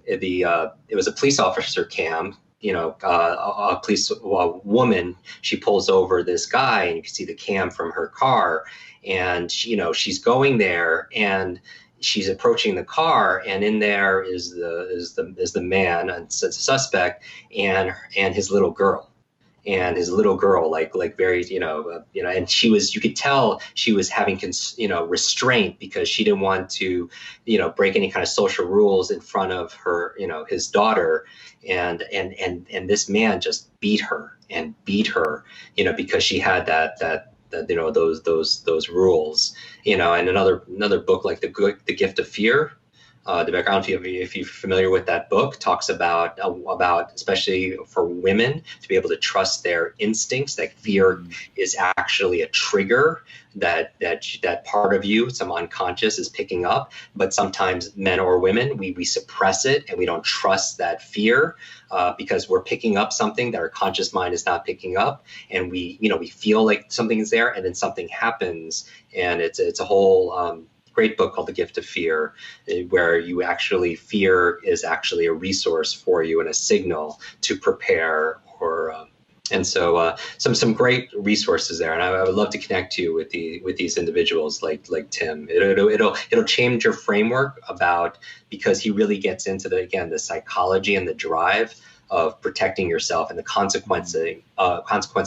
it was a police officer cam a police woman, she pulls over this guy, and you can see the cam from her car, and she's going there, and she's approaching the car, and in there is the man, and it's a suspect, and his little girl. And his little girl, like very, and you could tell she was having, restraint, because she didn't want to, break any kind of social rules in front of her, his daughter. And this man just beat her, because she had that those rules, and another book like the Gift of Fear. The background, if you're familiar with that book, talks about especially for women to be able to trust their instincts. That fear is actually a trigger that part of you, some unconscious, is picking up. But sometimes men or women, we suppress it, and we don't trust that fear because we're picking up something that our conscious mind is not picking up, and we feel like something is there, and then something happens, and it's a whole. Great book called The Gift of Fear, where fear is actually a resource for you and a signal to prepare. And so some great resources there, and I would love to connect you with these individuals like Tim. It'll change your framework because he really gets into the psychology and the drive of protecting yourself and the consequence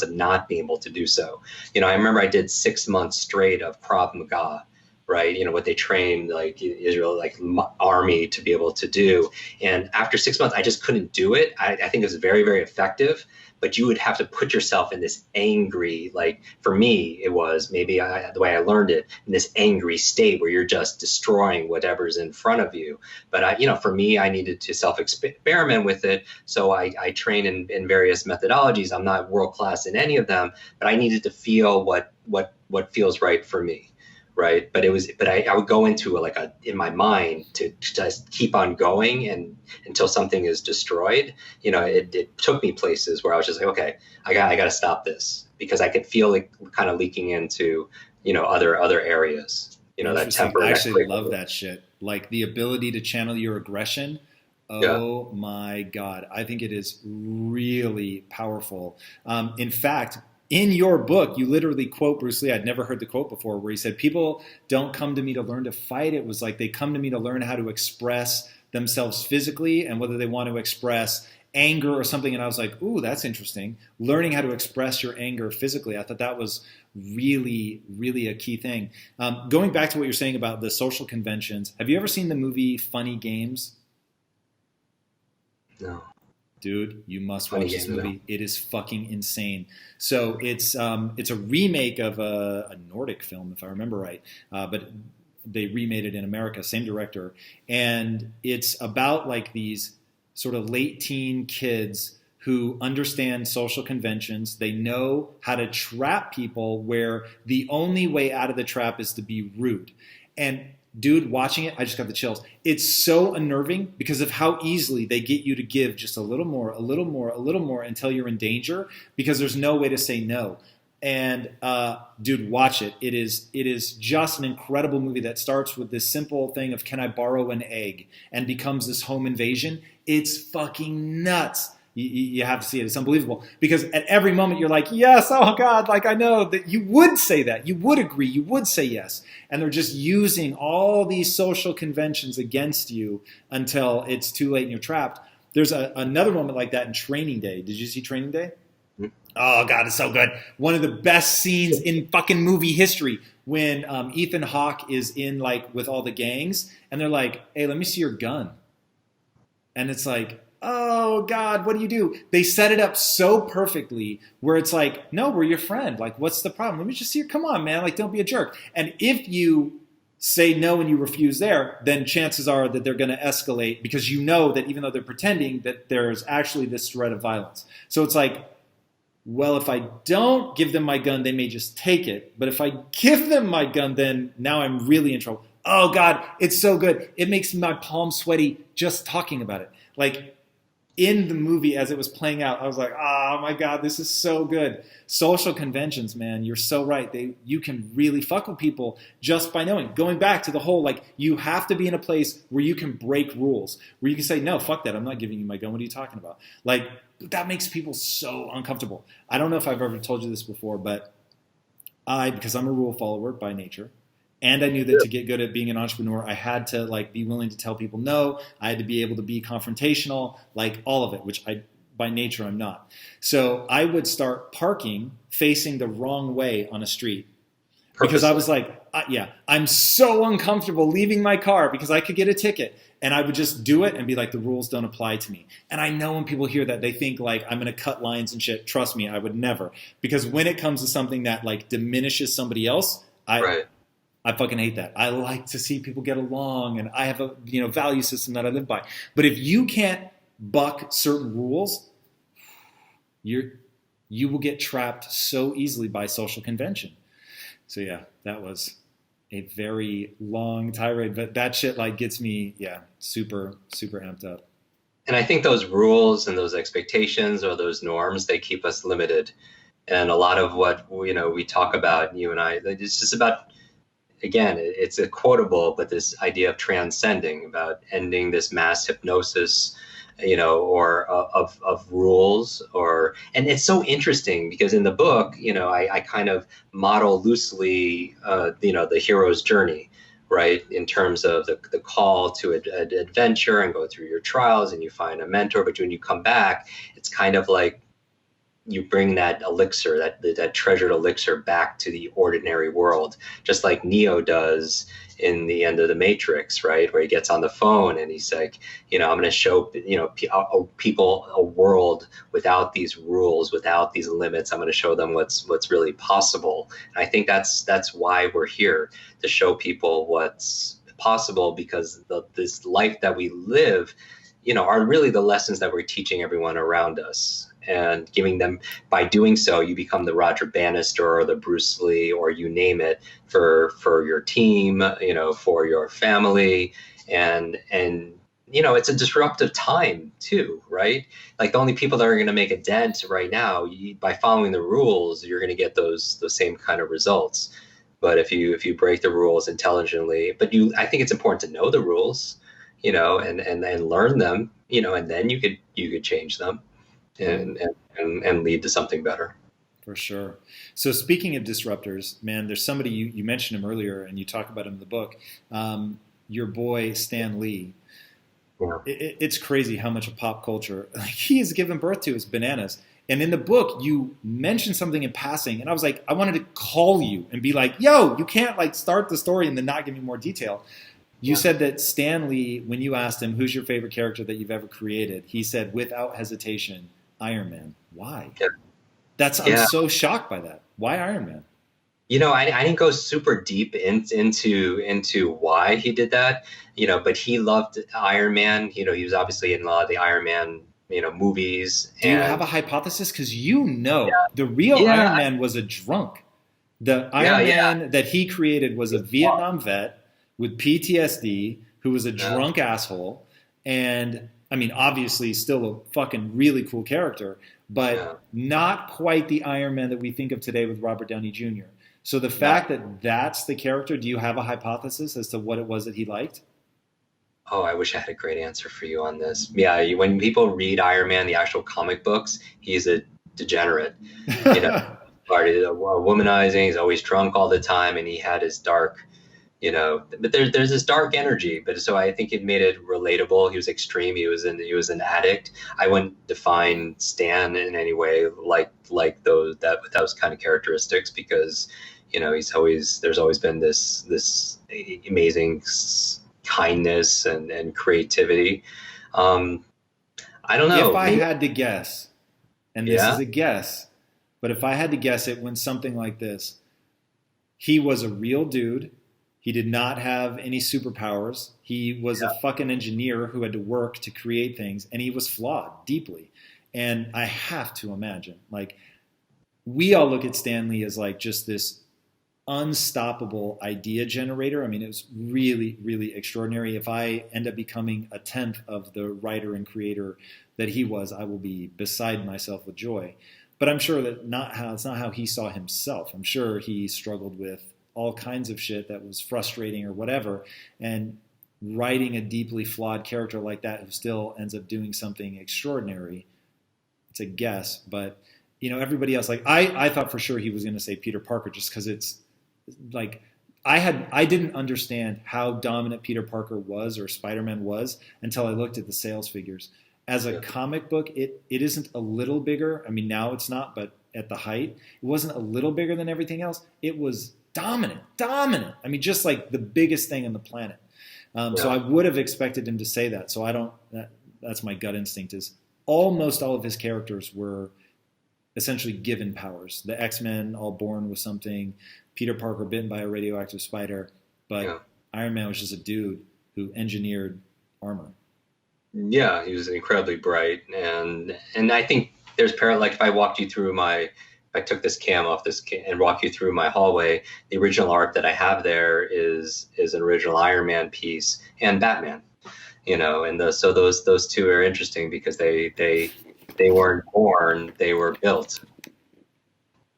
of not being able to do so. I remember I did 6 months straight of Krav Maga. Right, what they train like Israel, like army, to be able to do. And after 6 months, I just couldn't do it. I think it was very, very effective, but you would have to put yourself in this angry, like for me, it was maybe the way I learned it, in this angry state where you're just destroying whatever's in front of you. But for me, I needed to self-experiment with it. So I train in various methodologies. I'm not world-class in any of them, but I needed to feel what feels right for me. Right. But I would go into in my mind to just keep on going and until something is destroyed. It took me places where I was just like, okay, I got to stop this, because I could feel it kind of leaking into, other areas, that temper. I actually love that shit. Like the ability to channel your aggression. Oh yeah. My God. I think it is really powerful. In fact, in your book, you literally quote Bruce Lee. I'd never heard the quote before, where he said, people don't come to me to learn to fight. It was like they come to me to learn how to express themselves physically, and whether they want to express anger or something. And I was like, ooh, that's interesting. Learning how to express your anger physically. I thought that was really, really a key thing. Going back to what you're saying about the social conventions, have you ever seen the movie Funny Games? No. Dude, you must watch this movie. It is fucking insane. So it's a remake of a Nordic film, if I remember right, but they remade it in America, same director, and it's about like these sort of late teen kids who understand social conventions. They know how to trap people where the only way out of the trap is to be rude. And dude, watching it, I just got the chills. It's so unnerving because of how easily they get you to give just a little more, a little more, a little more until you're in danger, because there's no way to say no. And dude, watch it. It is just an incredible movie that starts with this simple thing of, can I borrow an egg? And becomes this home invasion. It's fucking nuts. You have to see it. It's unbelievable. Because at every moment you're like, yes, oh God, like I know that you would say that. You would agree. You would say yes. And they're just using all these social conventions against you until it's too late and you're trapped. There's another moment like that in Training Day. Did you see Training Day? Oh God, it's so good. One of the best scenes in fucking movie history, when Ethan Hawke is in like with all the gangs and they're like, hey, let me see your gun. And it's like, oh God, what do? They set it up so perfectly where it's like, no, we're your friend. Like, what's the problem? Let me just see you. Come on, man. Like, don't be a jerk. And if you say no and you refuse there, then chances are that they're going to escalate, because you know that even though they're pretending, that there's actually this threat of violence. So it's like, well, if I don't give them my gun, they may just take it. But if I give them my gun, then now I'm really in trouble. Oh God, it's so good. It makes my palms sweaty just talking about it. Like, in the movie as it was playing out, I was like, oh my God, this is so good. Social conventions, man, you're so right. You can really fuck with people just by knowing. Going back to the whole, like, you have to be in a place where you can break rules, where you can say, no, fuck that, I'm not giving you my gun. What are you talking about? Like, that makes people so uncomfortable. I don't know if I've ever told you this before, but because I'm a rule follower by nature, and I knew that to get good at being an entrepreneur, I had to like be willing to tell people no. I had to be able to be confrontational, like all of it, which by nature I'm not. So I would start parking facing the wrong way on a street because I was like, I'm so uncomfortable leaving my car because I could get a ticket. And I would just do it and be like, the rules don't apply to me. And I know when people hear that, they think like I'm going to cut lines and shit. Trust me, I would never. Because when it comes to something that like diminishes somebody else, I fucking hate that. I like to see people get along, and I have a value system that I live by. But if you can't buck certain rules, you will get trapped so easily by social convention. So yeah, that was a very long tirade, but that shit like gets me super amped up. And I think those rules and those expectations or those norms, they keep us limited. And a lot of what we talk about, you and I, it's just about, again, it's a quotable, but this idea of transcending, about ending this mass hypnosis, or of rules, and it's so interesting because in the book, I kind of model loosely, the hero's journey, right? In terms of the call to an adventure and go through your trials and you find a mentor, but when you come back, it's kind of like you bring that elixir, that treasured elixir back to the ordinary world, just like Neo does in the end of the Matrix, right? Where he gets on the phone and he's like, I'm going to show, people a world without these rules, without these limits. I'm going to show them what's really possible. And I think that's why we're here, to show people what's possible, because this life that we live, are really the lessons that we're teaching everyone around us. And giving them, by doing so, you become the Roger Bannister or the Bruce Lee, or you name it, for your team, for your family. And it's a disruptive time too, right? Like the only people that are going to make a dent right now, by following the rules, you're going to get those same kind of results. But if you break the rules intelligently, I think it's important to know the rules, and learn them, and then you could change them. And lead to something better. For sure. So speaking of disruptors, man, there's somebody, you mentioned him earlier and you talk about him in the book, your boy Stan Lee. Yeah. It's crazy how much of pop culture he has given birth to is bananas. And in the book, you mentioned something in passing, and I was like, I wanted to call you and be like, yo, you can't like start the story and then not give me more detail. You said that Stan Lee, when you asked him, who's your favorite character that you've ever created, he said, without hesitation, Iron Man. Why? Yeah. I'm so shocked by that. Why Iron Man? I didn't go super deep into why he did that, but he loved Iron Man. He was obviously in a lot of the Iron Man, movies. Do you have a hypothesis? Because the real Iron Man was a drunk. The Iron Man that he created was a Vietnam vet with PTSD who was a drunk asshole. And I mean, obviously still a fucking really cool character, but not quite the Iron Man that we think of today with Robert Downey Jr. So the fact that that's the character, do you have a hypothesis as to what it was that he liked? Oh, I wish I had a great answer for you on this. Yeah, when people read Iron Man, the actual comic books, he's a degenerate. Womanizing, he's always drunk all the time, and he had his dark, but there's this dark energy. But so I think it made it relatable. He was extreme. He was an addict. I wouldn't define Stan in any way like those kind of characteristics, because there's always been this amazing kindness and creativity. I don't know. If I had to guess, and this is a guess, but if I had to guess, it went something like this: he was a real dude. He did not have any superpowers. He was a fucking engineer who had to work to create things, and he was flawed deeply. And I have to imagine, like, we all look at Stan Lee as like just this unstoppable idea generator. I mean, it was really, really extraordinary. If I end up becoming a tenth of the writer and creator that he was, I will be beside myself with joy. But I'm sure that it's not how he saw himself. I'm sure he struggled with all kinds of shit that was frustrating or whatever. And writing a deeply flawed character like that who still ends up doing something extraordinary, it's a guess. But everybody else, like I thought for sure he was going to say Peter Parker, just because it's like I didn't understand how dominant Peter Parker was or Spider-Man was until I looked at the sales figures. As a comic book, it isn't a little bigger. I mean, now it's not, but at the height, it wasn't a little bigger than everything else. It was dominant. I mean, just like the biggest thing on the planet. So I would have expected him to say that. So that's my gut instinct is almost all of his characters were essentially given powers. The X-Men all born with something, Peter Parker bitten by a radioactive spider, but Iron Man was just a dude who engineered armor. Yeah, he was incredibly bright, and I think there's like if I took this cam off and walk you through my hallway, the original art that I have there is an original Iron Man piece and Batman, and so those two are interesting because they weren't born, they were built.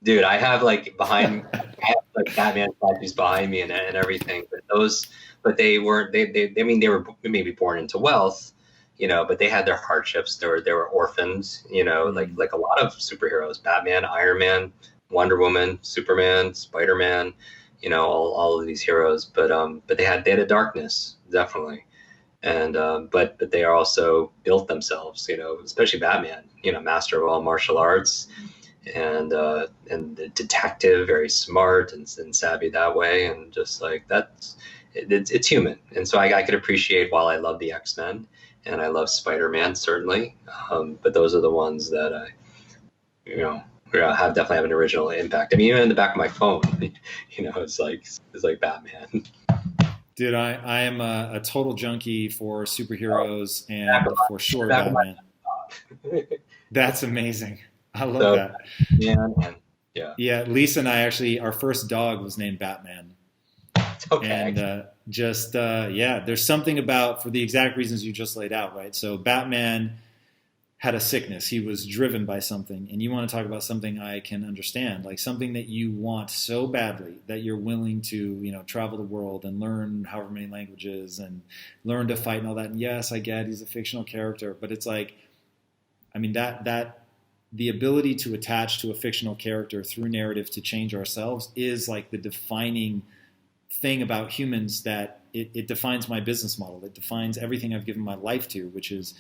Dude, I have Batman statues behind me and everything, but they weren't. They were maybe born into wealth, but they had their hardships. They were orphans, like a lot of superheroes: Batman, Iron Man, Wonder Woman, Superman, Spider-Man, all of these heroes. But they had a darkness, definitely, and but they are also built themselves, especially Batman, master of all martial arts. And the detective, very smart and savvy that way, and just like it's human. And so I could appreciate, while I love the X-Men and I love Spider-Man certainly, but those are the ones that I, definitely have an original impact. I mean, even in the back of my phone, it's like Batman. Dude, I am a total junkie for superheroes and for sure Batman. That's amazing. I love that. Yeah. Lisa and I actually, our first dog was named Batman. Okay. And there's something about, for the exact reasons you just laid out, right? So Batman had a sickness. He was driven by something. And you want to talk about something I can understand, like something that you want so badly that you're willing to, travel the world and learn however many languages and learn to fight and all that. And yes, I get he's a fictional character, but it's like, I mean, that the ability to attach to a fictional character through narrative to change ourselves is like the defining thing about humans, that it defines my business model. It defines everything I've given my life to, which is,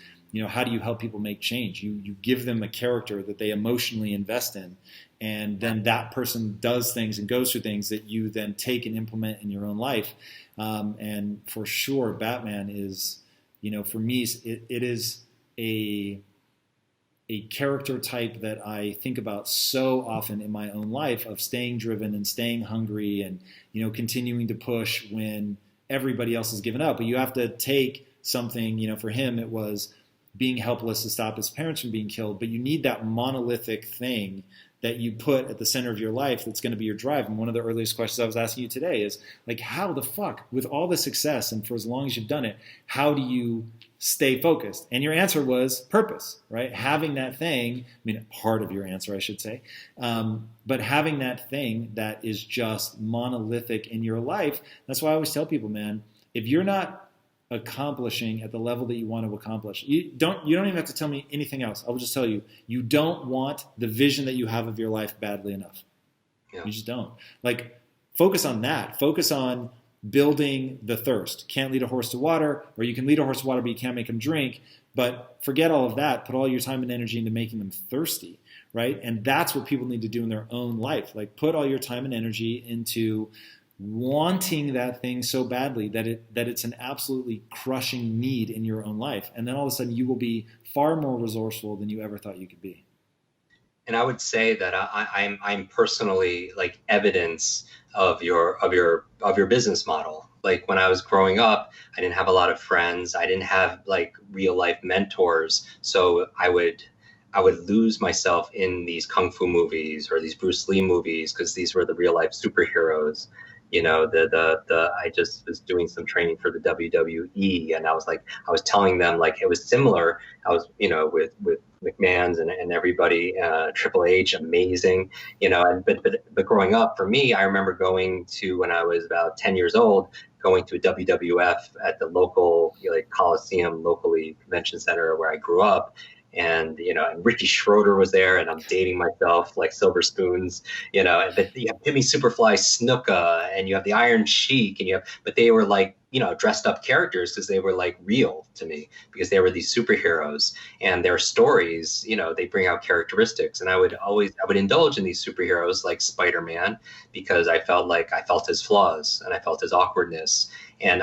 how do you help people make change? You give them a character that they emotionally invest in, and then that person does things and goes through things that you then take and implement in your own life. And for sure, Batman is, for me, it is a character type that I think about so often in my own life, of staying driven and staying hungry and, continuing to push when everybody else has given up. But you have to take something, for him, it was being helpless to stop his parents from being killed. But you need that monolithic thing that you put at the center of your life that's going to be your drive. And one of the earliest questions I was asking you today is, like, how the fuck, with all the success and for as long as you've done it, how do you stay focused? And your answer was purpose, right? Having that thing, part of your answer, I should say, but having that thing that is just monolithic in your life. That's why I always tell people, man, if you're not accomplishing at the level that you want to accomplish, you don't even have to tell me anything else. I will just tell you, you don't want the vision that you have of your life badly enough. Yeah. You just don't. Like, focus on that. Focus on building the thirst. Can't lead a horse to water, or you can lead a horse to water, but you can't make him drink. But forget all of that. Put all your time and energy into making them thirsty, right? And that's what people need to do in their own life. Like, put all your time and energy into wanting that thing so badly that it's an absolutely crushing need in your own life. And then all of a sudden you will be far more resourceful than you ever thought you could be. And I would say that I'm personally like evidence of your business model. Like, when I was growing up, I didn't have a lot of friends. I didn't have like real life mentors. So I would I would lose myself in these kung fu movies or these Bruce Lee movies because these were the real life superheroes. I just was doing some training for the WWE, and I was telling them like it was similar. I was, with McMahon's and everybody, Triple H, amazing, and but growing up for me, I remember going to, when I was about 10 years old, going to a WWF at the local, like Coliseum, locally convention center where I grew up. And Ricky Schroeder was there, and I'm dating myself like silver spoons, but you have Jimmy Superfly Snuka, and you have the Iron Sheik, but they were like, dressed up characters because they were like real to me, because they were these superheroes, and their stories, they bring out characteristics. And I would indulge in these superheroes like Spider-Man, because I felt his flaws and I felt his awkwardness. And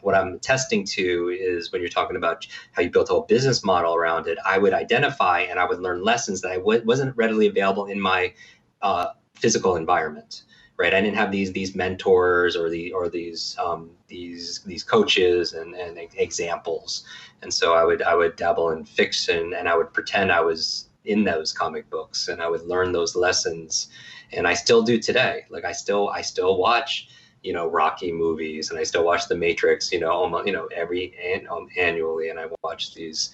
what I'm attesting to is, when you're talking about how you built a whole business model around it, I would identify and I would learn lessons that wasn't readily available in my physical environment. Right, I didn't have these mentors or these coaches and examples, and so I would dabble in fiction, and I would pretend I was in those comic books, and I would learn those lessons, and I still do today. Like I still watch, Rocky movies, and I still watch The Matrix, almost, annually, and I watch these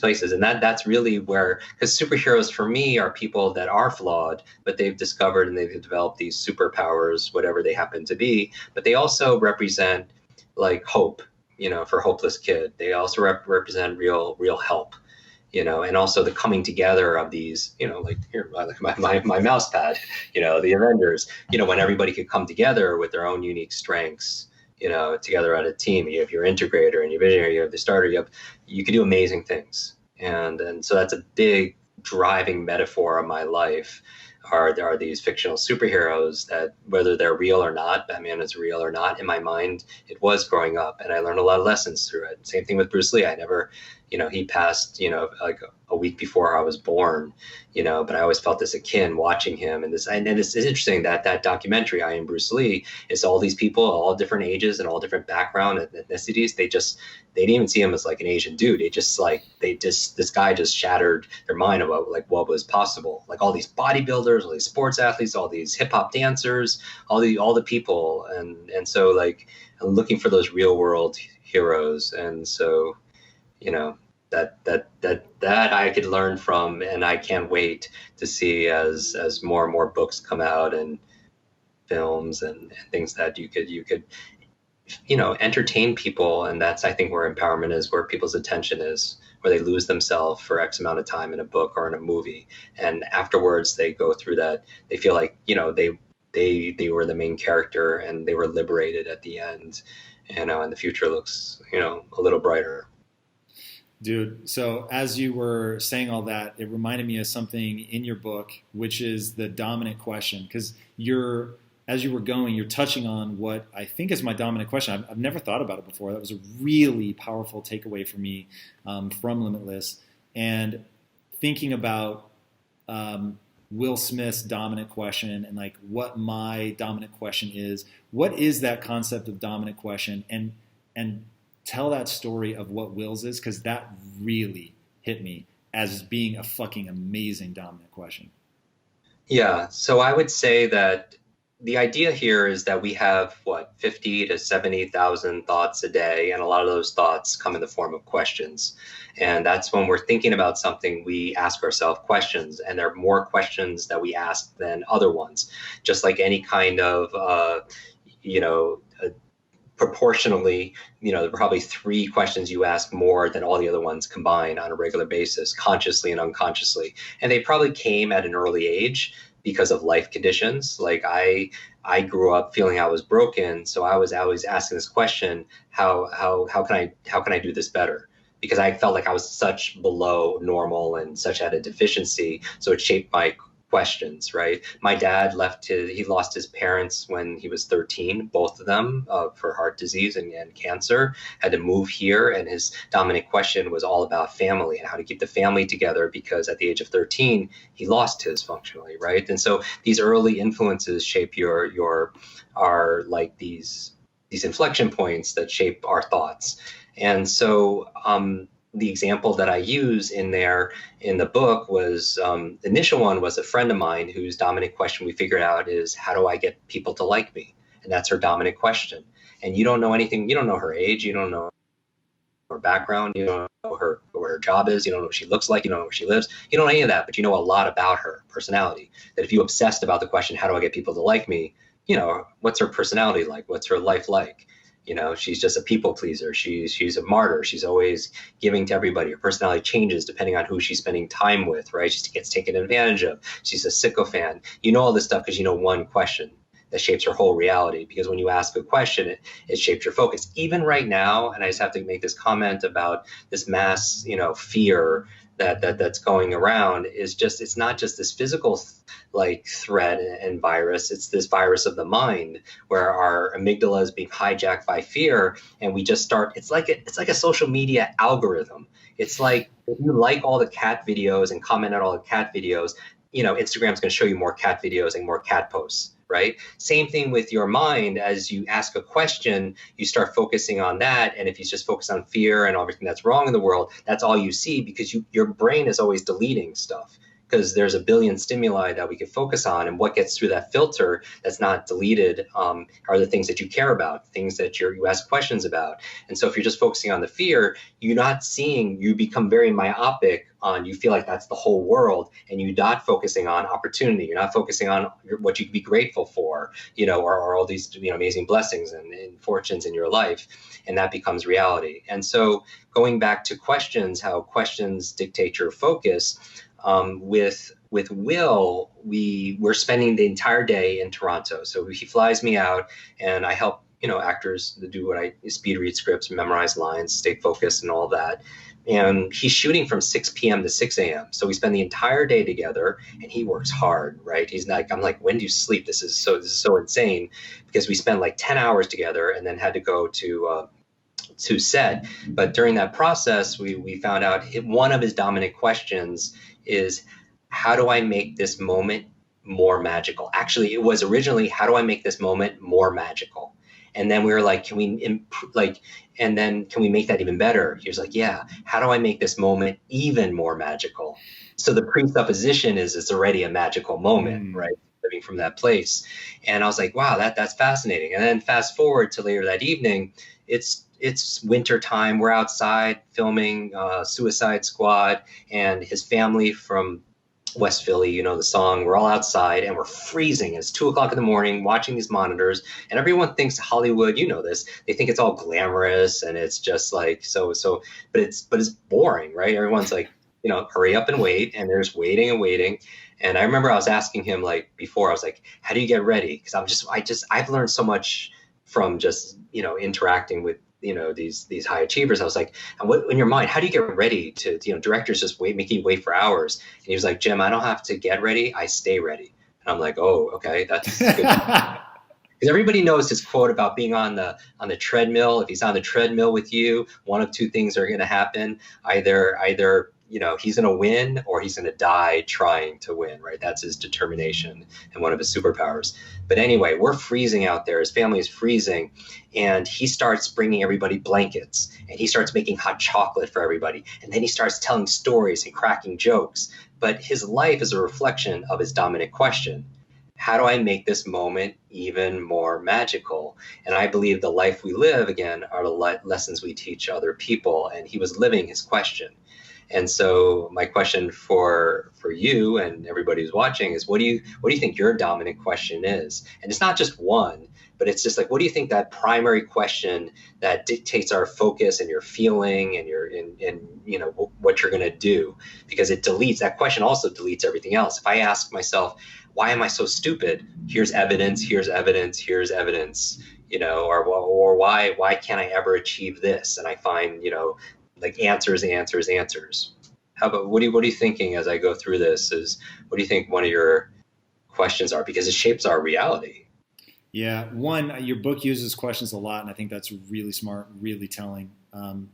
places. And that's really where, because superheroes for me are people that are flawed, but they've discovered and they've developed these superpowers, whatever they happen to be. But they also represent like hope, for a hopeless kid. They also represent real help, and also the coming together of these, like here, like my mouse pad, the Avengers, when everybody could come together with their own unique strengths, together on a team. You have your integrator and your visionary, you have the starter, you can do amazing things. And so that's a big driving metaphor of my life, are these fictional superheroes that, whether they're real or not, Batman is real or not, in my mind, it was growing up, and I learned a lot of lessons through it. Same thing with Bruce Lee. I never, he passed, like a week before I was born, but I always felt this akin watching him. And it's interesting that documentary, I Am Bruce Lee, is all these people, all different ages and all different background and ethnicities. They didn't even see him as like an Asian dude. This guy just shattered their mind about like what was possible. Like all these bodybuilders, all these sports athletes, all these hip hop dancers, all the people. And so like I'm looking for those real world heroes. And so, that I could learn from, and I can't wait to see as more and more books come out and films and things that you could entertain people. And that's, I think, where empowerment is, where people's attention is, where they lose themselves for X amount of time in a book or in a movie, and afterwards they go through that, they feel like they were the main character and they were liberated at the end, and the future looks a little brighter. Dude, so as you were saying all that, it reminded me of something in your book, which is the dominant question. Because as you were going, you're touching on what I think is my dominant question. I've never thought about it before. That was a really powerful takeaway for me from Limitless. And thinking about Will Smith's dominant question and like what my dominant question is. What is that concept of dominant question? And tell that story of what Will's is, because that really hit me as being a fucking amazing dominant question. Yeah, so I would say that the idea here is that we have 50 to 70,000 thoughts a day, and a lot of those thoughts come in the form of questions. And that's when we're thinking about something, we ask ourselves questions, and there are more questions that we ask than other ones. Just like any kind of proportionally, there are probably 3 questions you ask more than all the other ones combined on a regular basis, consciously and unconsciously. And they probably came at an early age because of life conditions. Like I grew up feeling I was broken, so I was always asking this question: how can I do this better? Because I felt like I was such below normal and such at a deficiency, so it shaped my questions, right? My dad he lost his parents when he was 13, both of them, for heart disease and cancer, had to move here. And his dominant question was all about family and how to keep the family together, because at the age of 13, he lost his functionally, right? And so these early influences shape are like these inflection points that shape our thoughts. And so, the example that I use in there in the book was the initial one was a friend of mine whose dominant question we figured out is, how do I get people to like me? And that's her dominant question. And you don't know anything. You don't know her age. You don't know her background. You don't know what her job is. You don't know what she looks like. You don't know where she lives. You don't know any of that, but you know a lot about her personality. That if you obsessed about the question, how do I get people to like me? What's her personality like? What's her life like? She's just a people pleaser. She's a martyr. She's always giving to everybody. Her personality changes depending on who she's spending time with, right? She gets taken advantage of. She's a sycophant. You know all this stuff because you know one question that shapes her whole reality. Because when you ask a question, it shapes your focus. Even right now, and I just have to make this comment about this mass, fear that's going around, it's not just this physical threat and virus. It's this virus of the mind where our amygdala is being hijacked by fear, and we just start. It's like a social media algorithm. It's like if you like all the cat videos and comment on all the cat videos, Instagram's going to show you more cat videos and more cat posts. Right? Same thing with your mind. As you ask a question, you start focusing on that. And if you just focus on fear and everything that's wrong in the world, that's all you see, because your brain is always deleting stuff, because there's a billion stimuli that we can focus on. And what gets through that filter that's not deleted are the things that you care about, things that you ask questions about. And so if you're just focusing on the fear, you become very myopic on, you feel like that's the whole world, and you're not focusing on opportunity. You're not focusing on what you can be grateful for, or all these, amazing blessings and fortunes in your life. And that becomes reality. And so going back to questions, how questions dictate your focus, with Will, we're spending the entire day in Toronto. So he flies me out, and I help, actors to do speed read scripts, memorize lines, stay focused and all that. And he's shooting from 6 p.m. to 6 a.m. So we spend the entire day together, and he works hard, right? I'm like, when do you sleep? This is so insane, because we spend like 10 hours together and then had to go to set. But during that process, we found out one of his dominant questions is, how do I make this moment more magical? Actually, it was originally, how do I make this moment more magical? And then we were like, can we make that even better? He was like, yeah, how do I make this moment even more magical? So the presupposition is it's already a magical moment, right? Living from that place. And I was like, wow, that's fascinating. And then fast forward to later that evening, it's winter time. We're outside filming Suicide Squad, and his family from West Philly, the song. We're all outside and we're freezing. It's 2:00 in the morning, watching these monitors, and everyone thinks Hollywood, this, they think it's all glamorous and it's just like so, but it's boring, right? Everyone's like, hurry up and wait, and there's waiting and waiting. And I remember I was asking him before, I was like, how do you get ready? Because I've learned so much from just interacting with these high achievers. I was like, in your mind, how do you get ready to, directors just make you wait for hours? And he was like, Jim, I don't have to get ready, I stay ready. And I'm like, oh, okay, that's good. Because everybody knows his quote about being on the treadmill. If he's on the treadmill with you, one of two things are going to happen. Either he's going to win, or he's going to die trying to win, right? That's his determination and one of his superpowers. But anyway, we're freezing out there. His family is freezing, and he starts bringing everybody blankets, and he starts making hot chocolate for everybody. And then he starts telling stories and cracking jokes. But his life is a reflection of his dominant question. How do I make this moment even more magical? And I believe the life we live, again, are the lessons we teach other people. And he was living his question. And so my question for you and everybody who's watching is, what do you think your dominant question is? And it's not just one, but it's just like, what do you think that primary question that dictates our focus and your feeling and what you're going to do? Because that question also deletes everything else. If I ask myself, why am I so stupid? Here's evidence, here's evidence, here's evidence, or why can't I ever achieve this? And I find, answers. How about, what are you thinking as I go through this? What do you think one of your questions are? Because it shapes our reality. Yeah. One, your book uses questions a lot, and I think that's really smart, really telling.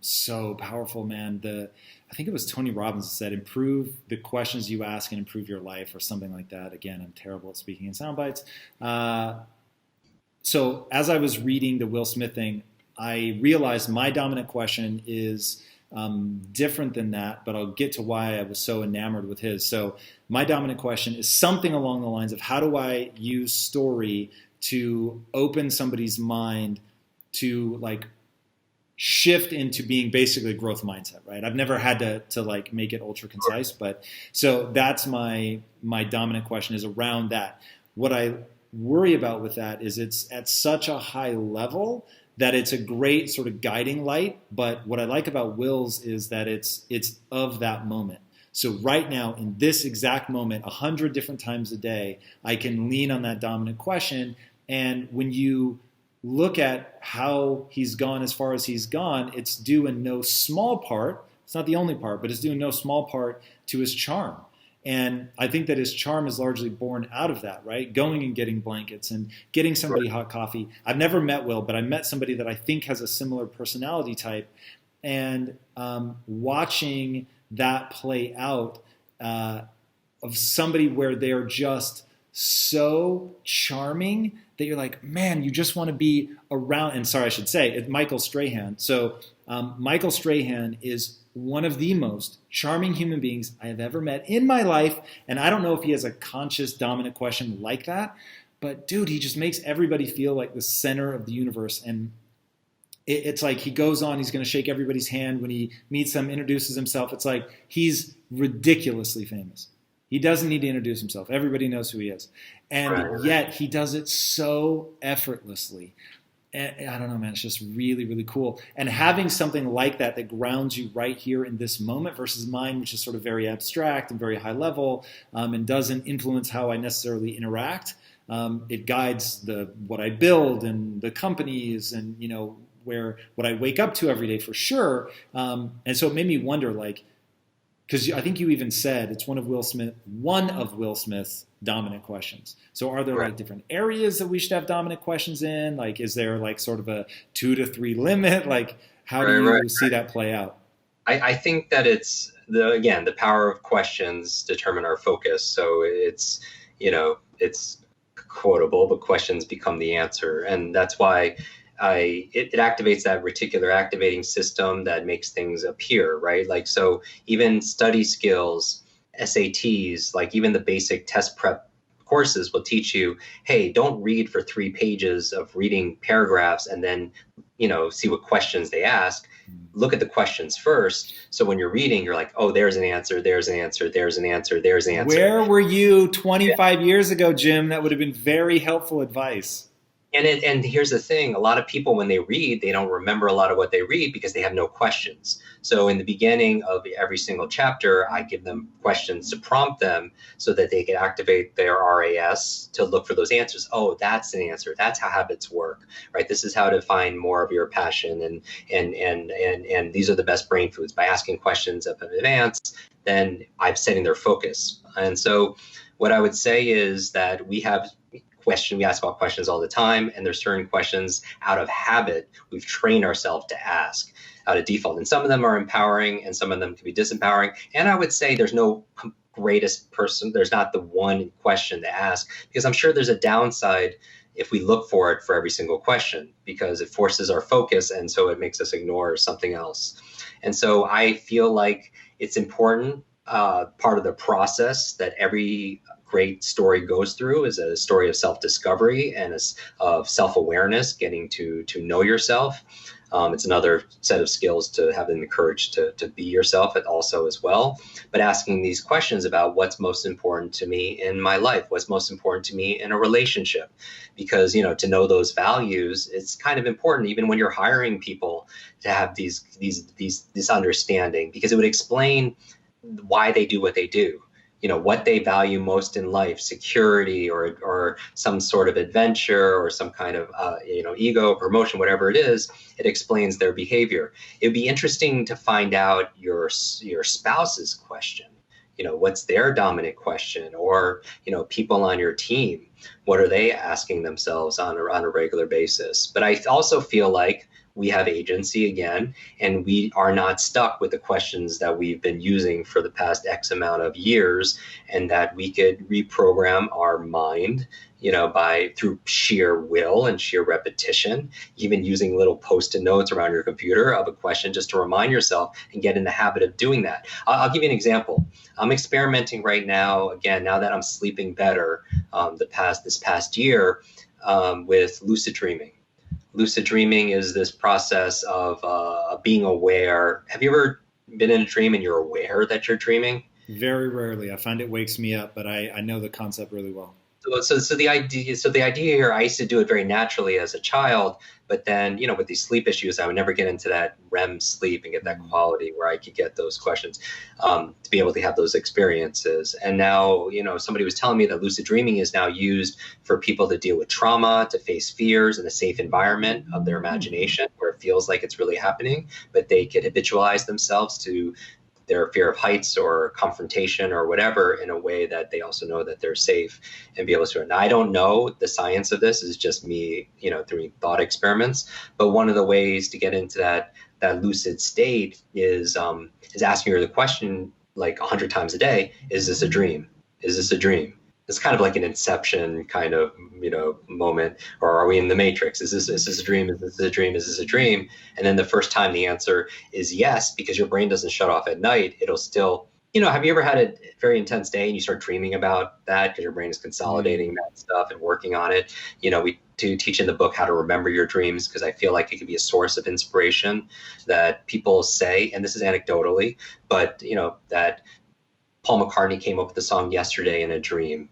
So powerful, man. I think it was Tony Robbins that said, improve the questions you ask and improve your life, or something like that. Again, I'm terrible at speaking in sound bites. So as I was reading the Will Smith thing, I realized my dominant question is, different than that, but I'll get to why I was so enamored with his. So my dominant question is something along the lines of, how do I use story to open somebody's mind to like shift into being basically a growth mindset, right? I've never had to like make it ultra concise, but so that's my dominant question is around that. What I worry about with that is it's at such a high level that it's a great sort of guiding light. But what I like about Will's is that it's of that moment. So right now, in this exact moment, 100 different times a day, I can lean on that dominant question. And when you look at how he's gone as far as he's gone, it's due in no small part, it's not the only part, but it's due in no small part to his charm. And I think that his charm is largely born out of that, right? Going and getting blankets and getting somebody hot coffee. I've never met Will, but I met somebody that I think has a similar personality type. And watching that play out of somebody where they're just so charming that you're like, man, you just want to be around. And sorry, I should say, it's Michael Strahan. So Michael Strahan is one of the most charming human beings I have ever met in my life. And I don't know if he has a conscious dominant question like that, but dude, he just makes everybody feel like the center of the universe. And it's like he goes on, he's going to shake everybody's hand when he meets them, introduces himself. It's like he's ridiculously famous. He doesn't need to introduce himself. Everybody knows who he is. And yet he does it so effortlessly. And I don't know, man, it's just really, really cool. And having something like that that grounds you right here in this moment versus mine, which is sort of very abstract and very high level and doesn't influence how I necessarily interact. It guides what I build and the companies and, you know, what I wake up to every day for sure. And so it made me wonder, like, because I think you even said it's one of Will Smith's dominant questions. So are there like different areas that we should have dominant questions in? Like, is there like sort of a 2 to 3 limit? Like, how do you see that play out? I think that it's the power of questions determine our focus. So it's quotable, but questions become the answer. And that's why it activates that reticular activating system that makes things appear, right? Like, so even study skills, SATs, like even the basic test prep courses will teach you, hey, don't read for 3 pages of reading paragraphs and then, see what questions they ask. Look at the questions first. So when you're reading, you're like, oh, there's an answer, there's an answer, there's an answer, there's an answer. Where were you 25 years ago, Jim? That would have been very helpful advice. And here's the thing, a lot of people, when they read, they don't remember a lot of what they read because they have no questions. So in the beginning of every single chapter, I give them questions to prompt them so that they can activate their RAS to look for those answers. Oh, that's an answer. That's how habits work, right? This is how to find more of your passion. And these are the best brain foods. By asking questions up in advance, then I'm setting their focus. And so what I would say is that we ask about questions all the time, and there's certain questions out of habit we've trained ourselves to ask out of default. And some of them are empowering and some of them can be disempowering. And I would say there's no greatest person, there's not the one question to ask, because I'm sure there's a downside if we look for it for every single question, because it forces our focus and so it makes us ignore something else. And so I feel like it's important, part of the process that every great story goes through is a story of self-discovery and of self-awareness, getting to know yourself. It's another set of skills to having the courage to be yourself also as well. But asking these questions about what's most important to me in my life, what's most important to me in a relationship, because, to know those values, it's kind of important even when you're hiring people to have this understanding, because it would explain why they do what they do. What they value most in life, security or some sort of adventure or some kind of, ego, promotion, whatever it is, it explains their behavior. It'd be interesting to find out your spouse's question. What's their dominant question? Or, people on your team, what are they asking themselves on a regular basis? But I also feel like we have agency again, and we are not stuck with the questions that we've been using for the past X amount of years, and that we could reprogram our mind, by through sheer will and sheer repetition, even using little post-it notes around your computer of a question just to remind yourself and get in the habit of doing that. I'll give you an example. I'm experimenting right now, again, now that I'm sleeping better, this past year, with lucid dreaming. Lucid dreaming is this process of being aware. Have you ever been in a dream and you're aware that you're dreaming? Very rarely. I find it wakes me up, but I know the concept really well. So the idea here, I used to do it very naturally as a child, but then, with these sleep issues, I would never get into that REM sleep and get that quality where I could get those questions, to be able to have those experiences. And now, somebody was telling me that lucid dreaming is now used for people to deal with trauma, to face fears in a safe environment of their imagination where it feels like it's really happening, but they could habitualize themselves to their fear of heights or confrontation or whatever in a way that they also know that they're safe and be able to. Now, I don't know the science of this. Is just me, doing thought experiments. But one of the ways to get into that lucid state is asking her the question like 100 times a day: Is this a dream? Is this a dream? It's kind of like an inception kind of, moment. Or are we in the Matrix? Is this a dream? Is this a dream? Is this a dream? And then the first time the answer is yes, because your brain doesn't shut off at night, it'll still, have you ever had a very intense day and you start dreaming about that because your brain is consolidating that stuff and working on it? We do teach in the book how to remember your dreams, because I feel like it could be a source of inspiration that people say, and this is anecdotally, but, that Paul McCartney came up with the song Yesterday in a Dream.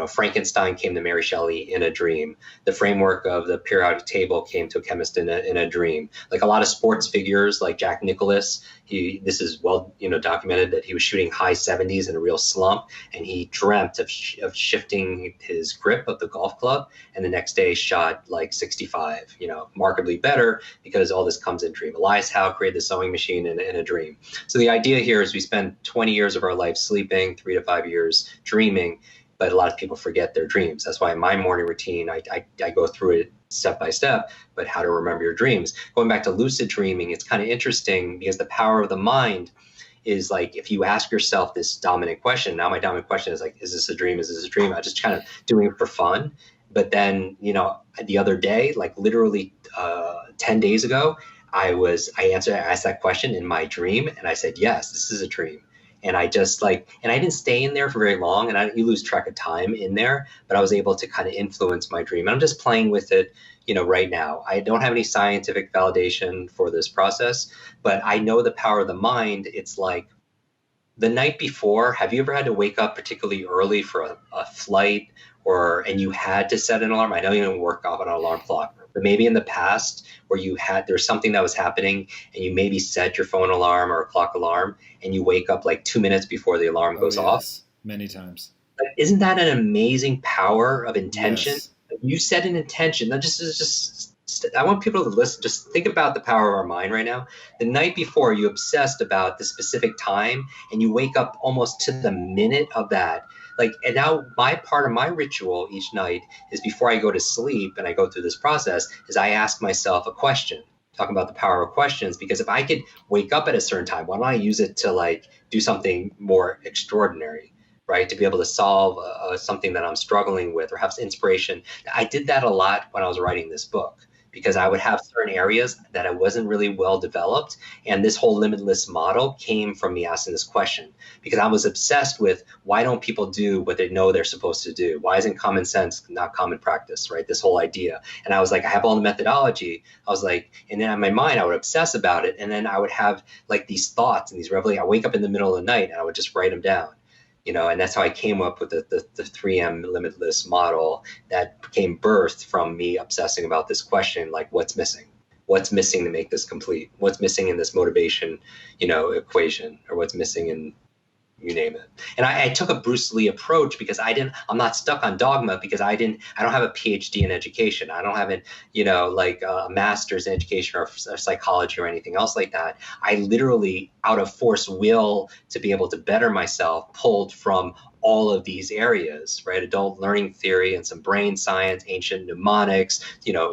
Frankenstein came to Mary Shelley in a dream. The framework of the periodic table came to a chemist in a dream. Like a lot of sports figures like Jack Nicklaus, this is well documented that he was shooting high 70s in a real slump, and he dreamt of shifting his grip of the golf club, and the next day shot like 65, markedly better, because all this comes in dream. Elias Howe created the sewing machine in a dream. So the idea here is we spend 20 years of our life sleeping, 3 to 5 years dreaming, but a lot of people forget their dreams. That's why in my morning routine, I go through it step by step, but how to remember your dreams. Going back to lucid dreaming, it's kind of interesting because the power of the mind is like, if you ask yourself this dominant question, now my dominant question is like, is this a dream? Is this a dream? I'm just kind of doing it for fun. But then, the other day, like literally 10 days ago, I asked that question in my dream, and I said, yes, this is a dream. And I just and I didn't stay in there for very long, and you lose track of time in there, but I was able to kind of influence my dream. And I'm just playing with it, right now. I don't have any scientific validation for this process, but I know the power of the mind. It's like the night before, have you ever had to wake up particularly early for a flight, and you had to set an alarm? I know you don't work off an alarm clock, but maybe in the past where there's something that was happening and you maybe set your phone alarm or a clock alarm and you wake up like 2 minutes before the alarm goes off. Many times. Isn't that an amazing power of intention? Yes. You set an intention. That I want people to listen. Just think about the power of our mind right now. The night before, you obsessed about the specific time, and you wake up almost to the minute of that. And now my part of my ritual each night is before I go to sleep and I go through this process is I ask myself a question, talking about the power of questions, because if I could wake up at a certain time, why don't I use it to do something more extraordinary, right? To be able to solve something that I'm struggling with or have inspiration. I did that a lot when I was writing this book, because I would have certain areas that I wasn't really well developed. And this whole limitless model came from me asking this question, because I was obsessed with, why don't people do what they know they're supposed to do? Why isn't common sense not common practice, right? This whole idea. And I was like, I have all the methodology. I was like, and then in my mind, I would obsess about it. And then I would have these thoughts and these revelations. I wake up in the middle of the night and I would just write them down. And that's how I came up with the 3M limitless model that became birthed from me obsessing about this question, like what's missing? What's missing to make this complete? What's missing in this motivation, equation, or what's missing in, you name it. And I took a Bruce Lee approach because I'm not stuck on dogma, because I don't have a PhD in education. I don't have a master's in education or psychology or anything else like that. I literally, out of force will to be able to better myself, pulled from all of these areas, right? Adult learning theory and some brain science, ancient mnemonics,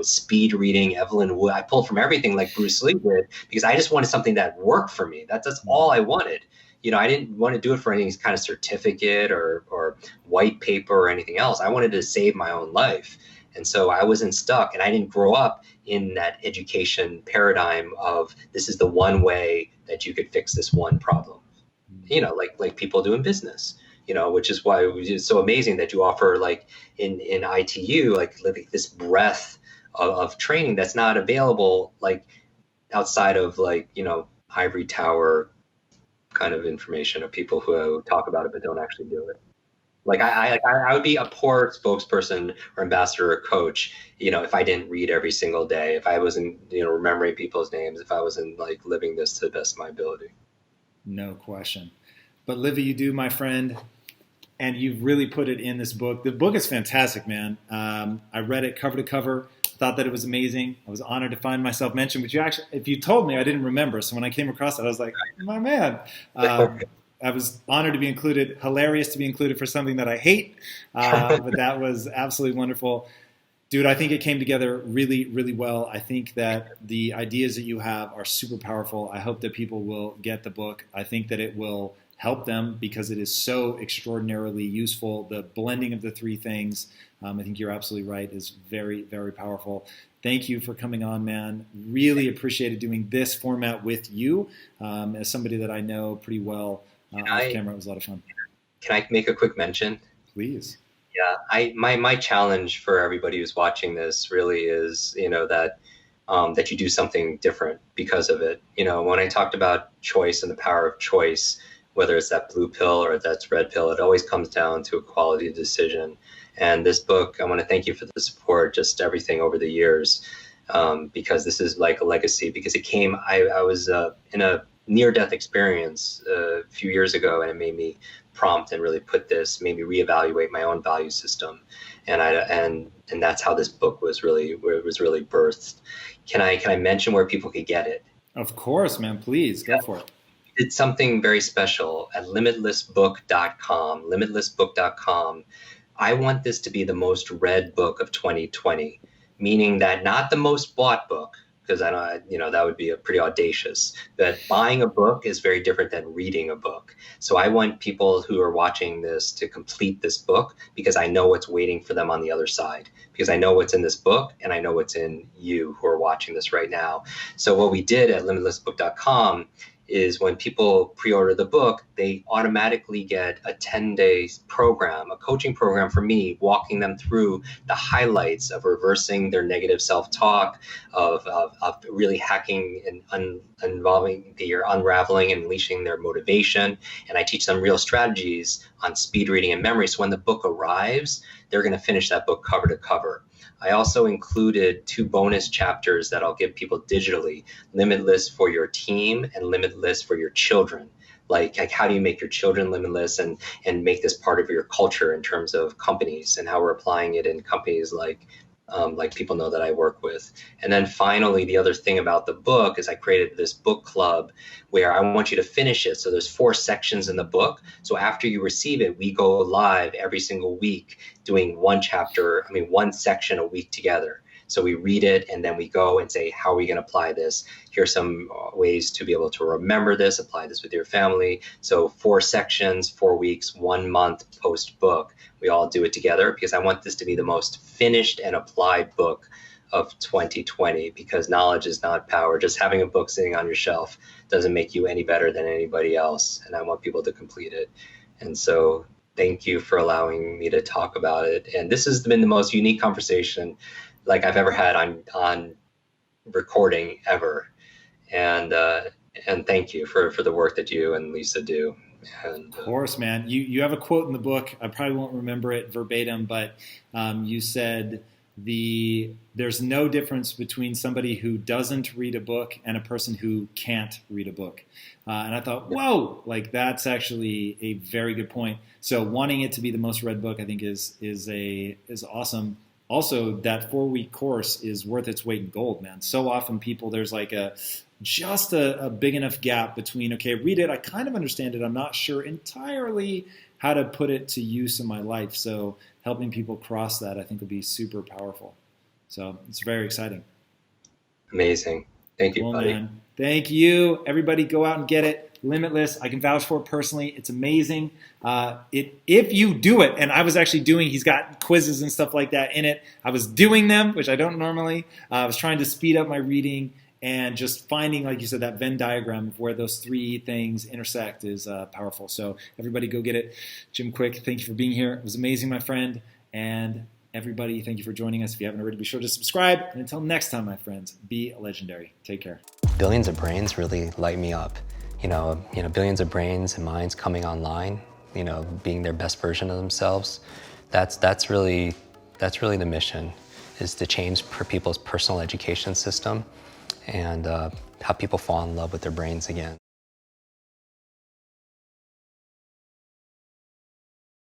speed reading, Evelyn Wood. I pulled from everything like Bruce Lee did because I just wanted something that worked for me. That's all I wanted. I didn't want to do it for any kind of certificate or white paper or anything else. I wanted to save my own life. And so I wasn't stuck, and I didn't grow up in that education paradigm of this is the one way that you could fix this one problem, like people do in business, which is why it was so amazing that you offer like in ITU, like this breadth of training that's not available like outside of like, ivory tower kind of information of people who talk about it but don't actually do it. Like I would be a poor spokesperson or ambassador or coach, if I didn't read every single day, if I wasn't, remembering people's names, if I wasn't like living this to the best of my ability. No question. But Livy, you do, my friend, and you've really put it in this book. The book is fantastic, man. I read it cover to cover, thought that it was amazing. I was honored to find myself mentioned, but if you told me, I didn't remember. So when I came across it, I was like, my man. I was honored to be included, hilarious to be included for something that I hate, but that was absolutely wonderful. Dude, I think it came together really, really well. I think that the ideas that you have are super powerful. I hope that people will get the book. I think that it will help them because it is so extraordinarily useful. The blending of the three things, I think you're absolutely right, is very, very powerful. Thank you for coming on, man. Really appreciated doing this format with you as somebody that I know pretty well. Off camera, it was a lot of fun. Can I make a quick mention? Please. Yeah, my challenge for everybody who's watching this really is, that you do something different because of it. When I talked about choice and the power of choice, whether it's that blue pill or that's red pill, it always comes down to a quality decision. And this book, I want to thank you for the support, just everything over the years, because this is like a legacy. Because it came, I was in a near-death experience a few years ago, and it made me prompt and really made me reevaluate my own value system, and that's how this book was really birthed. Can I mention where people could get it? Of course, man. Please go for it. It's something very special at limitlessbook.com. Limitlessbook.com. I want this to be the most read book of 2020, meaning that not the most bought book, because I don't, that would be pretty audacious. But buying a book is very different than reading a book. So I want people who are watching this to complete this book because I know what's waiting for them on the other side. Because I know what's in this book and I know what's in you who are watching this right now. So what we did at limitlessbook.com is when people pre-order the book, they automatically get a 10-day program, a coaching program for me, walking them through the highlights of reversing their negative self-talk, of really hacking and unraveling and unleashing their motivation. And I teach them real strategies on speed reading and memory. So when the book arrives, they're going to finish that book cover to cover. I also included 2 bonus chapters that I'll give people digitally, Limitless for your team and Limitless for your children. Like how do you make your children limitless and make this part of your culture in terms of companies and how we're applying it in companies like people know that I work with. And then finally, the other thing about the book is I created this book club where I want you to finish it. So there's 4 sections in the book. So after you receive it, we go live every single week doing one section a week together. So we read it and then we go and say, how are we going to apply this? Here's some ways to be able to remember this, apply this with your family. So 4 sections, 4 weeks, 1 month post book. We all do it together because I want this to be the most finished and applied book of 2020 because knowledge is not power. Just having a book sitting on your shelf doesn't make you any better than anybody else. And I want people to complete it. And so thank you for allowing me to talk about it. And this has been the most unique conversation like I've ever had on recording ever. And thank you for the work that you and Lisa do. And, of course, man. You have a quote in the book. I probably won't remember it verbatim, but you said there's no difference between somebody who doesn't read a book and a person who can't read a book. And I thought, whoa, like that's actually a very good point. So wanting it to be the most read book, I think is awesome. Also, that 4-week course is worth its weight in gold, man. So often there's like just a big enough gap between, okay, read it, I kind of understand it, I'm not sure entirely how to put it to use in my life. So helping people cross that, I think, will be super powerful. So it's very exciting. Amazing. Thank you, Cool, buddy. man. Thank you. Everybody go out and get it. Limitless. I can vouch for it personally. It's amazing. If you do it, and I was actually doing, he's got quizzes and stuff like that in it. I was doing them, which I don't normally. I was trying to speed up my reading, and just finding, like you said, that Venn diagram of where those three things intersect is powerful. So everybody go get it. Jim Kwik, thank you for being here. It was amazing, my friend. And everybody, thank you for joining us. If you haven't already, be sure to subscribe. And until next time, my friends, be legendary. Take care. Billions of brains really light me up. Billions of brains and minds coming online, being their best version of themselves. That's really the mission, is to change people's personal education system and how people fall in love with their brains again.